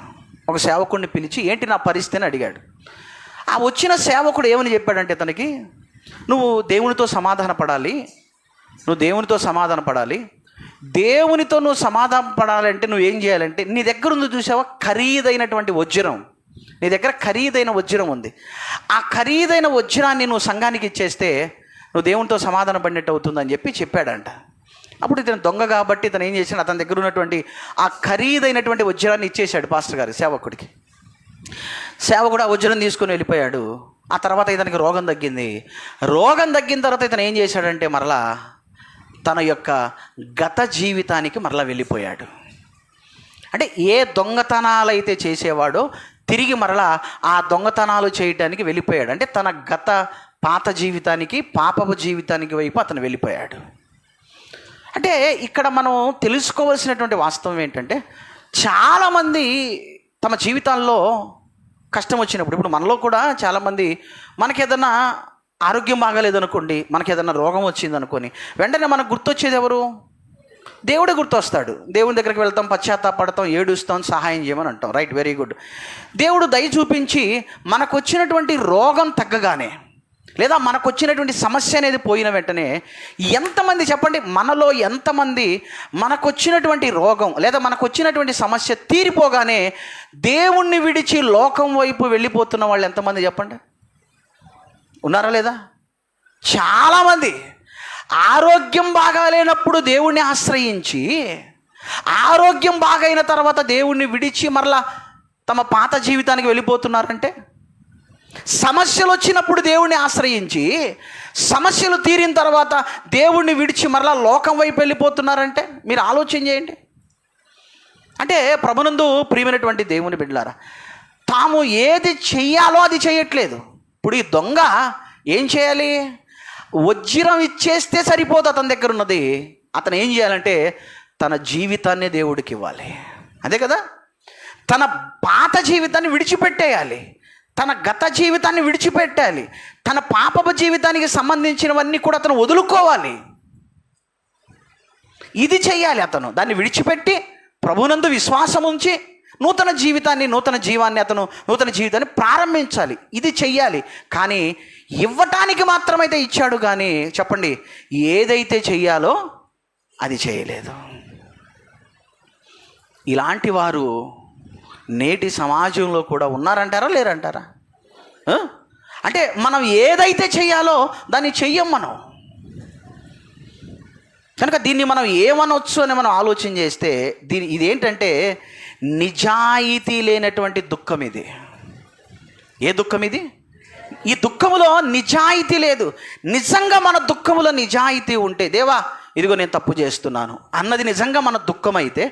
ఒక సేవకుడిని పిలిచి ఏంటి నా పరిస్థితిని అడిగాడు. ఆ వచ్చిన సేవకుడు ఏమని చెప్పాడంటే, తనకి, నువ్వు దేవునితో సమాధాన పడాలి, దేవునితో నువ్వు సమాధాన పడాలంటే నువ్వు ఏం చేయాలంటే, నీ దగ్గర ఉంది చూసావా ఖరీదైనటువంటి వజ్రం, నీ దగ్గర ఖరీదైన వజ్రం ఉంది. ఆ ఖరీదైన వజ్రాన్ని నువ్వు సంఘానికి ఇచ్చేస్తే నువ్వు దేవునితో సమాధాన పడినట్టు అవుతుందని చెప్పాడంట. అప్పుడు ఇతను దొంగ కాబట్టి ఇతను ఏం చేశాడు, అతని దగ్గర ఉన్నటువంటి ఆ ఖరీదైనటువంటి వజ్రాన్ని ఇచ్చేశాడు పాస్టర్ గారు సేవకుడికి. సేవకుడు ఆ వజ్రం తీసుకుని వెళ్ళిపోయాడు. ఆ తర్వాత ఇతనికి రోగం తగ్గింది. రోగం తగ్గిన తర్వాత ఇతను ఏం చేశాడంటే, మరలా తన యొక్క గత జీవితానికి మరలా వెళ్ళిపోయాడు. అంటే ఏ దొంగతనాలు అయితే చేసేవాడో తిరిగి మరలా ఆ దొంగతనాలు చేయటానికి వెళ్ళిపోయాడు. అంటే తన గత పాత జీవితానికి, పాపపు జీవితానికి వైపు అతను వెళ్ళిపోయాడు. అంటే ఇక్కడ మనం తెలుసుకోవాల్సినటువంటి వాస్తవం ఏంటంటే, చాలామంది తమ జీవితాల్లో కష్టం వచ్చినప్పుడు, ఇప్పుడు మనలో కూడా చాలామంది, మనకేదన్నా ఆరోగ్యం బాగాలేదనుకోండి, మనకేదన్నా రోగం వచ్చిందనుకోని వెంటనే మనకు గుర్తొచ్చేది ఎవరు? దేవుడే గుర్తొస్తాడు. దేవుని దగ్గరికి వెళ్తాం, పశ్చాత్తాపడతాం, ఏడుస్తాం, సహాయం చేయమని అంటాం. Right, very good. దేవుడు దయ చూపించి మనకు వచ్చినటువంటి రోగం తగ్గగానే, లేదా మనకు వచ్చినటువంటి సమస్య అనేది పోయిన వెంటనే, ఎంతమంది చెప్పండి, మనలో ఎంతమంది మనకు వచ్చినటువంటి రోగం లేదా మనకు వచ్చినటువంటి సమస్య తీరిపోగానే దేవుణ్ణి విడిచి లోకం వైపు వెళ్ళిపోతున్న వాళ్ళు ఎంతమంది చెప్పండి? ఉన్నారా లేదా? చాలామంది ఆరోగ్యం బాగాలేనప్పుడు దేవుణ్ణి ఆశ్రయించి, ఆరోగ్యం బాగైన తర్వాత దేవుణ్ణి విడిచి మరలా తమ పాత జీవితానికి వెళ్ళిపోతున్నారంటే, సమస్యలు వచ్చినప్పుడు దేవుణ్ణి ఆశ్రయించి సమస్యలు తీరిన తర్వాత దేవుణ్ణి విడిచి మరలా లోకం వైపు వెళ్ళిపోతున్నారంటే మీరు ఆలోచన చేయండి. అంటే ప్రభునందు ప్రియమైనటువంటి దేవుని బిడ్డలారా, తాము ఏది చెయ్యాలో అది చేయట్లేదు. ఇప్పుడు ఈ దొంగ ఏం చేయాలి? వజ్రం ఇచ్చేస్తే సరిపోదు అతని దగ్గర ఉన్నది. అతను ఏం చేయాలంటే తన జీవితాన్ని దేవుడికి ఇవ్వాలి. అదే కదా, తన పాత జీవితాన్ని విడిచిపెట్టేయాలి, తన గత జీవితాన్ని విడిచిపెట్టాలి, తన పాపపు జీవితానికి సంబంధించినవన్నీ కూడా అతను వదులుకోవాలి. ఇది చెయ్యాలి. అతను దాన్ని విడిచిపెట్టి ప్రభునందు విశ్వాసం ఉంచి నూతన జీవితాన్ని ప్రారంభించాలి. ఇది చెయ్యాలి. కానీ ఇవ్వటానికి మాత్రమైతే ఇచ్చాడు, కానీ చెప్పండి, ఏదైతే చెయ్యాలో అది చేయలేదు. ఇలాంటి వారు నేటి సమాజంలో కూడా ఉన్నారంటారా లేరంటారా? అంటే మనం ఏదైతే చెయ్యాలో దాన్ని చెయ్యం మనం. కనుక దీన్ని మనం ఏమనొచ్చు అని మనం ఆలోచన చేస్తే, ఇదేంటంటే నిజాయితీ లేనటువంటి దుఃఖం ఇది. ఏ దుఃఖం ఇది? ఈ దుఃఖములో నిజాయితీ లేదు. నిజంగా మన దుఃఖములో నిజాయితీ ఉంటే, దేవా ఇదిగో నేను తప్పు చేస్తున్నాను అన్నది నిజంగా మన దుఃఖం అయితే,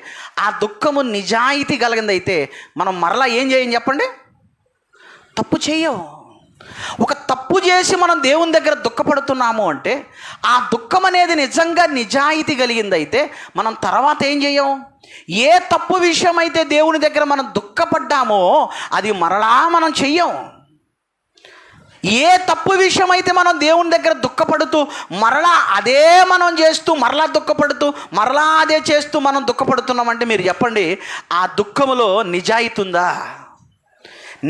ఆ దుఃఖము నిజాయితీ కలిగిందైతే మనం మరలా ఏం చేయం చెప్పండి? తప్పు చెయ్యం. ఒక తప్పు చేసి మనం దేవుని దగ్గర దుఃఖపడుతున్నాము అంటే ఆ దుఃఖం అనేది నిజంగా నిజాయితీ కలిగిందైతే మనం తర్వాత ఏం చేయం? ఏ తప్పు విషయం అయితే దేవుని దగ్గర మనం దుఃఖపడ్డామో అది మరలా మనం చెయ్యం. ఏ తప్పు విషయం అయితే మనం దేవుని దగ్గర దుఃఖపడుతూ మరలా అదే మనం చేస్తూ మరలా దుఃఖపడుతూ మరలా అదే చేస్తూ మనం దుఃఖపడుతున్నామంటే మీరు చెప్పండి, ఆ దుఃఖములో నిజాయితీ ఉందా?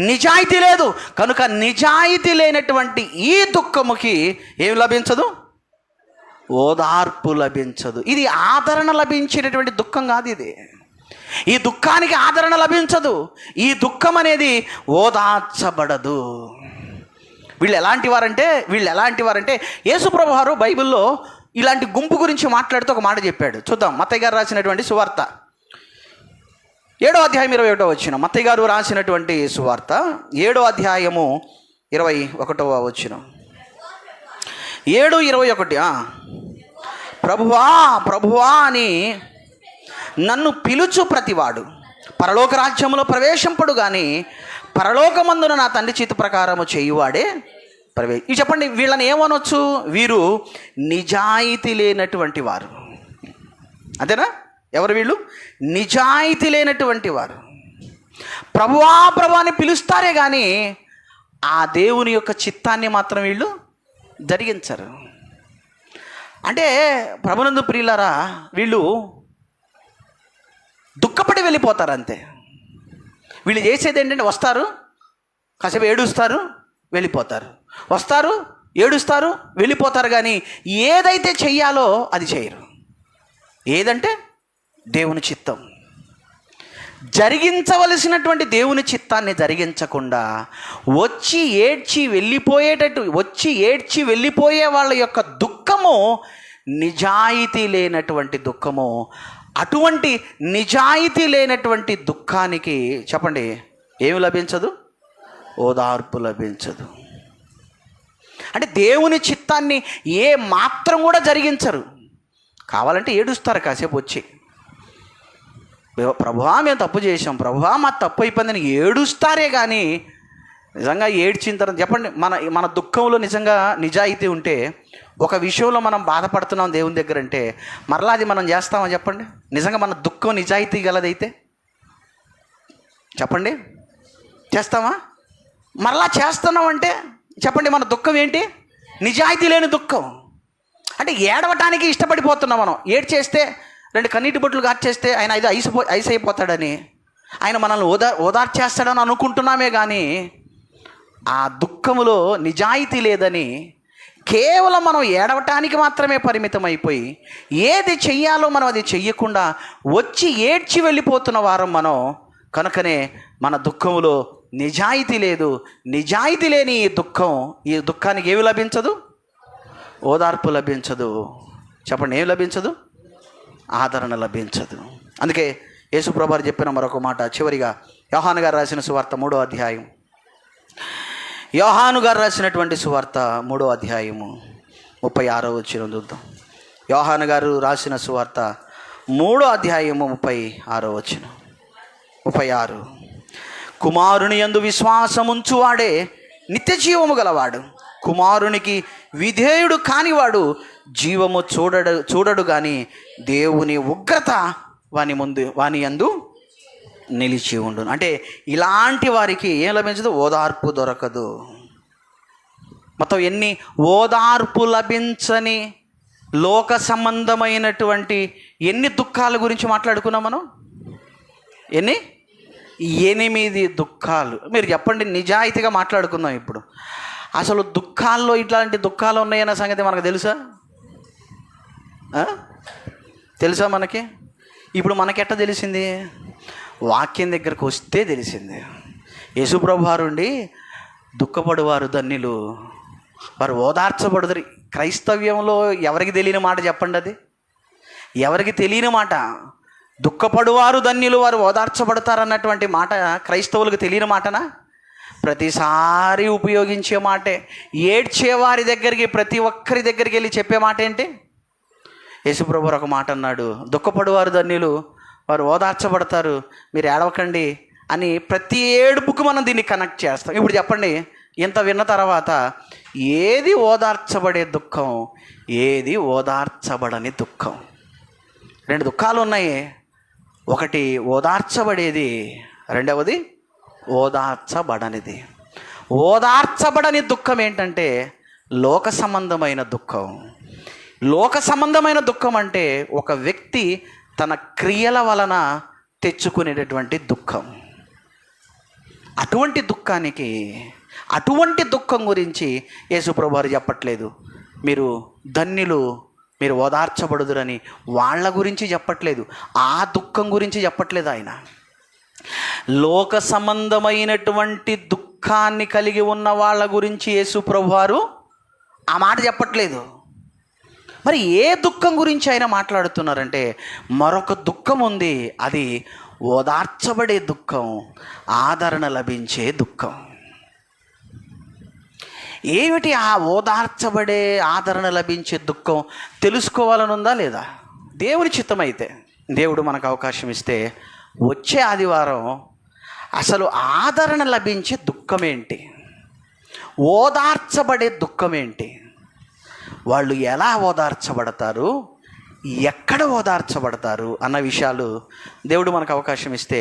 నిజాయితీ లేదు. కనుక నిజాయితీ లేనటువంటి ఈ దుఃఖముకి ఏం లభించదు? ఓదార్పు లభించదు. ఇది ఆదరణ లభించేటటువంటి దుఃఖం కాదు. ఇది ఈ దుఃఖానికి ఆదరణ లభించదు. ఈ దుఃఖం అనేది ఓదార్చబడదు. వీళ్ళు ఎలాంటి వారంటే యేసుప్రభు వారు బైబిల్లో ఇలాంటి గుంపు గురించి మాట్లాడుతూ ఒక మాట చెప్పాడు. చూద్దాం, మత్తయి గారు రాసినటువంటి సువార్త 7వ అధ్యాయం 21వ వచనం. మత్తయి గారు రాసినటువంటి సువార్త 7వ అధ్యాయము 21వ వచనం. 7:21. ప్రభువా ప్రభువా అని నన్ను పిలుచు ప్రతివాడు పరలోక రాజ్యములో ప్రవేశింపడు కానీ పరలోకమందున నా తండ్రి చిత్త ప్రకారము చేయువాడే ఇవి చెప్పండి, వీళ్ళని ఏమనొచ్చు? వీరు నిజాయితీ లేనటువంటి వారు. అంతేనా? ఎవరు వీళ్ళు? నిజాయితీ లేనటువంటి వారు. ప్రభువా ప్రభు అని పిలుస్తారే కానీ ఆ దేవుని యొక్క చిత్తాన్ని మాత్రం వీళ్ళు జరిగించరు. అంటే ప్రభునందు ప్రియులారా, వీళ్ళు దుఃఖపడి వెళ్ళిపోతారు అంతే. వీళ్ళు చేసేది ఏంటంటే వస్తారు, కాసేపు ఏడుస్తారు, వెళ్ళిపోతారు, వస్తారు, ఏడుస్తారు, వెళ్ళిపోతారు. కానీ ఏదైతే చెయ్యాలో అది చేయరు. ఏదంటే దేవుని చిత్తం, జరిగించవలసినటువంటి దేవుని చిత్తాన్ని జరిగించకుండా వచ్చి ఏడ్చి వెళ్ళిపోయే వాళ్ళ యొక్క దుఃఖము నిజాయితీ లేనటువంటి దుఃఖము. అటువంటి నిజాయితీ లేనటువంటి దుఃఖానికి చెప్పండి ఏమి లభించదు? ఓదార్పు లభించదు. అంటే దేవుని చిత్తాన్ని ఏ మాత్రం కూడా జరిగించరు. కావాలంటే ఏడుస్తారు కాసేపు వచ్చి, ప్రభువా మేము తప్పు చేసాం, ప్రభువా మా తప్పు అయిపోయిందని ఏడుస్తారే కానీ నిజంగా ఏడ్చిన తర్వాత చెప్పండి, మన దుఃఖంలో నిజంగా నిజాయితీ ఉంటే, ఒక విషయంలో మనం బాధపడుతున్నాం దేవుని దగ్గర అంటే మరలా అది మనం చేస్తామా చెప్పండి? నిజంగా మన దుఃఖం నిజాయితీ గలదైతే చెప్పండి, చేస్తామా? మరలా చేస్తున్నామంటే చెప్పండి, మన దుఃఖం ఏంటి? నిజాయితీ లేని దుఃఖం. అంటే ఏడవటానికి ఇష్టపడిపోతున్నాం మనం. ఏడ్చేస్తే 2 కన్నీటి బొట్లు గార్చేస్తే ఆయన ఐస్ అయిపోతాడని, ఆయన మనల్ని ఓదార్చేస్తాడని అనుకుంటున్నామే కానీ ఆ దుఃఖములో నిజాయితీ లేదని కేవలం మనం ఏడవటానికి మాత్రమే పరిమితం అయిపోయి ఏది చెయ్యాలో మనం అది చెయ్యకుండా వచ్చి ఏడ్చి వెళ్ళిపోతున్న వారం మనం. కనుకనే మన దుఃఖములో నిజాయితీ లేదు. నిజాయితీ లేని ఈ దుఃఖానికి ఏమి లభించదు? ఓదార్పు లభించదు. చెప్పండి, ఏమి లభించదు? ఆదరణ లభించదు. అందుకే యేసుప్రభు వారు చెప్పిన మరొక మాట చివరిగా యోహాను గారు రాసిన సువార్త 3వ అధ్యాయం. యోహాను గారు రాసినటువంటి సువార్త 3వ అధ్యాయము 36వ వచనం చూద్దాం. యోహాను గారు రాసిన సువార్త 3వ అధ్యాయము 36వ వచనం. 36. కుమారుని యందు విశ్వాసముంచువాడే నిత్య జీవము గలవాడు, కుమారునికి విధేయుడు కానివాడు జీవము చూడడు కానీ దేవుని ఉగ్రత వాని యందు నిలిచి ఉండును. అంటే ఇలాంటి వారికి ఏం లభించదు? ఓదార్పు దొరకదు. మొత్తం ఎన్ని ఓదార్పు లభించని లోక సంబంధమైనటువంటి ఎన్ని దుఃఖాల గురించి మాట్లాడుకున్నాం మనం? 8 దుఃఖాలు. మీరు చెప్పండి, నిజాయితీగా మాట్లాడుకుందాం ఇప్పుడు. అసలు దుఃఖాల్లో ఇట్లాంటి దుఃఖాలు ఉన్నాయన్న సంగతి మనకు తెలుసా? తెలుసా మనకి? ఇప్పుడు మనకెట్ట తెలిసింది? వాక్యం దగ్గరకు వస్తే తెలిసింది. యేసుప్రభు వారుండి దుఃఖపడువారు ధన్యులు, వారు ఓదార్చబడుదురు. క్రైస్తవ్యంలో ఎవరికి తెలియని మాట చెప్పండి, అది ఎవరికి తెలియని మాట. దుఃఖపడువారు ధన్యులు, వారు ఓదార్చబడతారన్నటువంటి మాట క్రైస్తవులకు తెలియని మాటనా? ప్రతిసారి ఉపయోగించే మాటే. ఏడ్చేవారి దగ్గరికి, ప్రతి ఒక్కరి దగ్గరికి వెళ్ళి చెప్పే మాట ఏంటి? యేసుప్రభు ఒక మాట అన్నాడు, దుఃఖపడువారు ధన్యులు, వారు ఓదార్చబడతారు, మీరు ఏడవకండి అని. ప్రతి ఏడుపుకు మనం దీన్ని కనెక్ట్ చేస్తాం. ఇప్పుడు చెప్పండి, ఇంత విన్న తర్వాత ఏది ఓదార్చబడే దుఃఖం, ఏది ఓదార్చబడని దుఃఖం? రెండు దుఃఖాలు ఉన్నాయి. ఒకటి ఓదార్చబడేది, రెండవది ఓదార్చబడనిది. ఓదార్చబడని దుఃఖం ఏంటంటే లోక సంబంధమైన దుఃఖం. లోక సంబంధమైన దుఃఖం అంటే ఒక వ్యక్తి తన క్రియల వలన తెచ్చుకునేటటువంటి దుఃఖం. అటువంటి దుఃఖానికి, అటువంటి దుఃఖం గురించి యేసుప్రభు వారు చెప్పట్లేదు. మీరు ధన్యులు, మీరు ఓదార్చబడుదురని వాళ్ళ గురించి చెప్పట్లేదు. ఆ దుఃఖం గురించి చెప్పట్లేదు ఆయన. లోక సంబంధమైనటువంటి దుఃఖాన్ని కలిగి ఉన్న వాళ్ళ గురించి యేసుప్రభు వారు ఆ మాట చెప్పట్లేదు. మరి ఏ దుఃఖం గురించి ఆయన మాట్లాడుతున్నారంటే మరొక దుఃఖం ఉంది. అది ఓదార్చబడే దుఃఖం, ఆదరణ లభించే దుఃఖం. ఏమిటి ఆ ఓదార్చబడే, ఆదరణ లభించే దుఃఖం? తెలుసుకోవాలని ఉందా లేదా? దేవుని చిత్తమైతే, దేవుడు మనకు అవకాశం ఇస్తే వచ్చే ఆదివారం అసలు ఆదరణ లభించే దుఃఖం ఏంటి, ఓదార్చబడే దుఃఖం ఏంటి, వాళ్ళు ఎలా ఓదార్చబడతారు, ఎక్కడ ఓదార్చబడతారు అన్న విషయాలు దేవుడు మనకు అవకాశం ఇస్తే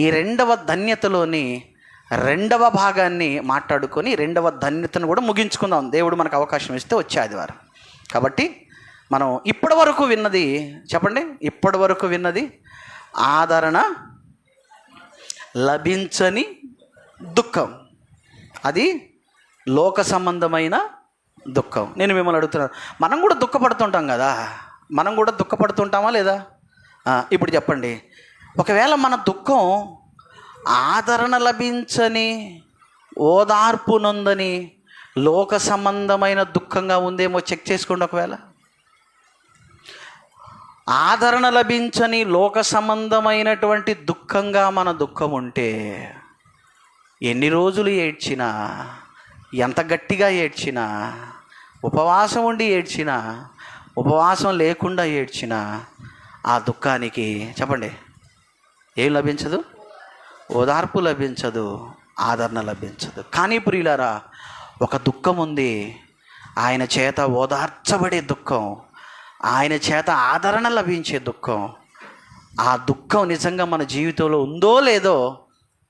ఈ రెండవ ధన్యతలోని రెండవ భాగాన్ని మాట్లాడుకొని రెండవ ధన్యతను కూడా ముగించుకుందాం, దేవుడు మనకు అవకాశం ఇస్తే వచ్చే ఆదివారం. కాబట్టి మనం ఇప్పటి వరకు విన్నది చెప్పండి, ఇప్పటి వరకు విన్నది ఆదరణ లభించని దుఃఖం, అది లోక సంబంధమైన దుఃఖం. నేను మిమ్మల్ని అడుగుతున్నాను, మనం కూడా దుఃఖపడుతుంటాం కదా, మనం కూడా దుఃఖపడుతుంటామా లేదా? ఇప్పుడు చెప్పండి, ఒకవేళ మన దుఃఖం ఆదరణ లభించని, ఓదార్పు నొందని, లోక సంబంధమైన దుఃఖంగా ఉందేమో చెక్ చేసుకోండి. ఒకవేళ ఆదరణ లభించని లోక సంబంధమైనటువంటి దుఃఖంగా మన దుఃఖం ఉంటే ఎన్ని రోజులు ఏడ్చినా, ఎంత గట్టిగా ఏడ్చినా, ఉపవాసం ఉండి ఏడ్చినా, ఉపవాసం లేకుండా ఏడ్చినా ఆ దుఃఖానికి చెప్పండి ఏం లభించదు? ఓదార్పు లభించదు, ఆదరణ లభించదు. కానీ ప్రియులారా, ఒక దుఃఖం ఉంది, ఆయన చేత ఓదార్చబడే దుఃఖం, ఆయన చేత ఆదరణ లభించే దుఃఖం. ఆ దుఃఖం నిజంగా మన జీవితంలో ఉందో లేదో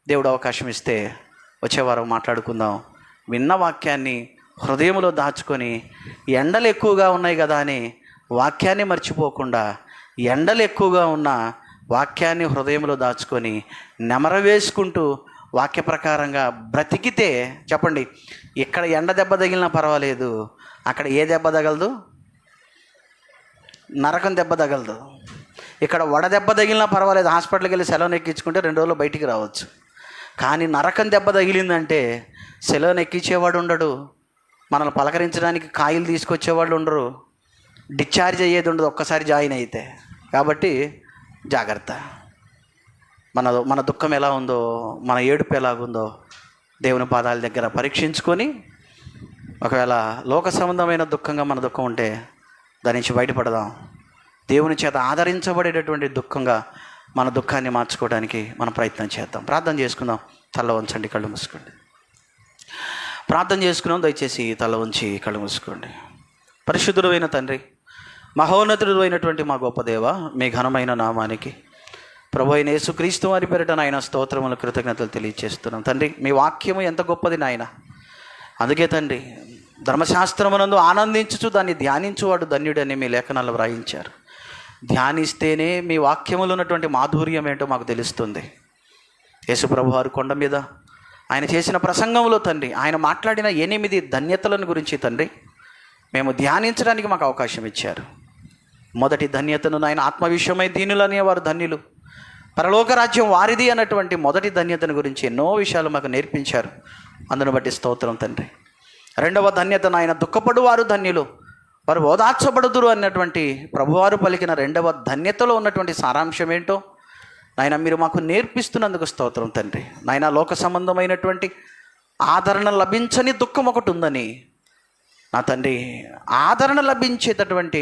దేవుడు అవకాశం ఇస్తే వచ్చే వారం మాట్లాడుకుందాం. విన్న వాక్యాన్ని హృదయంలో దాచుకొని, ఎండలు ఎక్కువగా ఉన్నాయి కదా అని వాక్యాన్ని మర్చిపోకుండా, ఎండలు ఎక్కువగా ఉన్న వాక్యాన్ని హృదయంలో దాచుకొని నెమరవేసుకుంటూ వాక్య ప్రకారంగా బ్రతికితే చెప్పండి, ఇక్కడ ఎండ దెబ్బ తగిలినా పర్వాలేదు, అక్కడ ఏ దెబ్బ తగలదు? నరకం దెబ్బ తగలదు. ఇక్కడ వడ దెబ్బ తగిలినా పర్వాలేదు, హాస్పిటల్కి వెళ్ళి సెలవును ఎక్కించుకుంటే 2 రోజులు బయటికి రావచ్చు. కానీ నరకం దెబ్బ తగిలిందంటే సెలవును ఎక్కించేవాడు ఉండడు, మనల్ని పలకరించడానికి కాయలు తీసుకొచ్చేవాళ్ళు ఉండరు, డిశ్చార్జ్ అయ్యేది ఉండదు ఒక్కసారి జాయిన్ అయితే. కాబట్టి జాగ్రత్త. మన దుఃఖం ఎలా ఉందో, మన ఏడుపు ఎలాగుందో దేవుని పాదాల దగ్గర పరీక్షించుకొని, ఒకవేళ లోక సంబంధమైన దుఃఖంగా మన దుఃఖం ఉంటే దాని నుంచి బయటపడదాం. దేవుని చేత ఆదరించబడేటటువంటి దుఃఖంగా మన దుఃఖాన్ని మార్చుకోవడానికి మనం ప్రయత్నం చేద్దాం. ప్రార్థన చేసుకుందాం. తల వంచండి, కళ్ళు మూసుకోండి. ప్రార్థన చేసుకున్నాం. దయచేసి తల ఉంచి కళ్ళు మూసుకోండి. పరిశుద్ధుడు అయిన తండ్రి, మహోన్నతుడు అయినటువంటి మా గొప్ప దేవ, మీ ఘనమైన నామానికి ప్రభు అయిన యేసుక్రీస్తు వారి పేరిట నాయన స్తోత్రములు, కృతజ్ఞతలు తెలియజేస్తున్నాం. తండ్రి, మీ వాక్యము ఎంత గొప్పది నాయన. అందుకే తండ్రి, ధర్మశాస్త్రమునందు ఆనందించుచు దాన్ని ధ్యానించువాడు ధన్యుడని మీ లేఖనాలు వ్రాయించారు. ధ్యానిస్తేనే మీ వాక్యములో ఉన్నటువంటి మాధుర్యం ఏంటో మాకు తెలుస్తుంది. యేసుప్రభు వారు కొండ మీద ఆయన చేసిన ప్రసంగంలో తండ్రి, ఆయన మాట్లాడిన 8 ధన్యతలను గురించి తండ్రి మేము ధ్యానించడానికి మాకు అవకాశం ఇచ్చారు. మొదటి ధన్యతను ఆయన ఆత్మవిషయమై దీనులు అనేవారు ధన్యులు, పరలోక రాజ్యం వారిది అన్నటువంటి మొదటి ధన్యతను గురించి ఎన్నో విషయాలు మాకు నేర్పించారు. అందును బట్టి స్తోత్రం తండ్రి. రెండవ ధన్యత ఆయన దుఃఖపడు వారు ధన్యులు, వారు ఓదార్చబడుదురు అన్నటువంటి ప్రభువారు పలికిన రెండవ ధన్యతలో ఉన్నటువంటి సారాంశం ఏంటో నాయన మీరు మాకు నేర్పిస్తున్నందుకు స్తోత్రం తండ్రి. నాయన లోక సంబంధమైనటువంటి ఆదరణ లభించని దుఃఖం ఒకటి ఉందని నా తండ్రి, ఆదరణ లభించేటటువంటి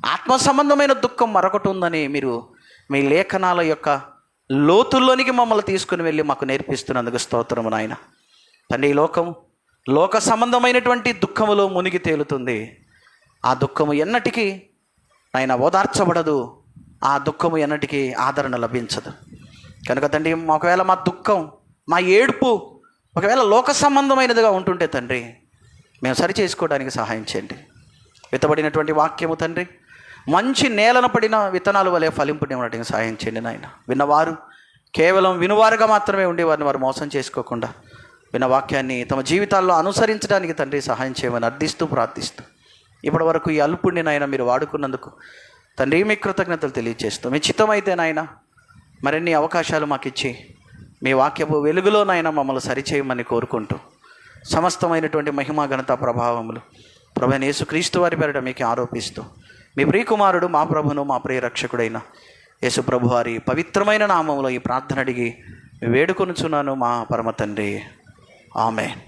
ఆత్మ సంబంధమైన దుఃఖం మరొకటి ఉందని మీరు మీ లేఖనాల యొక్క లోతుల్లోనికి మమ్మల్ని తీసుకుని వెళ్ళి మాకు నేర్పిస్తున్నందుకు స్తోత్రము నాయన. తండ్రి, ఈ లోక సంబంధమైనటువంటి దుఃఖములో మునిగి తేలుతుంది. ఆ దుఃఖము ఎన్నటికీ నాయన ఓదార్చబడదు, ఆ దుఃఖము ఎన్నటికీ ఆదరణ లభించదు. కనుక తండ్రి, ఒకవేళ మా దుఃఖం, మా ఏడుపు ఒకవేళ లోక సంబంధమైనదిగా ఉంటుంటే తండ్రి, మేము సరి చేసుకోవడానికి సహాయం చేయండి. విత్తబడినటువంటి వాక్యము తండ్రి మంచి నేలన పడిన విత్తనాలు వలె ఫలింపునివ్వడానికి సహాయం చేయండి నాయన. విన్నవారు కేవలం వినువారుగా మాత్రమే ఉండి వారిని వారు మోసం చేసుకోకుండా విన్న వాక్యాన్ని తమ జీవితాల్లో అనుసరించడానికి తండ్రి సహాయం చేయమని అర్థిస్తూ ప్రార్థిస్తూ, ఇప్పటి వరకు ఈ అల్పుణ్ణి నాయన మీరు వాడుకున్నందుకు తండ్రి మీ కృతజ్ఞతలు తెలియజేస్తూ, మీ చిత్తమైతే నాయన మరిన్ని అవకాశాలు మాకు ఇచ్చి మీ వాక్యపు వెలుగులో నాయన మమ్మల్ని సరిచేయమని కోరుకుంటూ, సమస్తమైనటువంటి మహిమా ఘనత ప్రభావములు ప్రభువైన యేసుక్రీస్తు వారి పేరిట మీకు ఆరోపిస్తూ, మీ ప్రియకుమారుడు మా ప్రభును మా ప్రియ రక్షకుడైన యేసు ప్రభు వారి పవిత్రమైన నామములో ఈ ప్రార్థన అడిగి వేడుకొనుచున్నాను మా పరమ తండ్రి. ఆమేన్.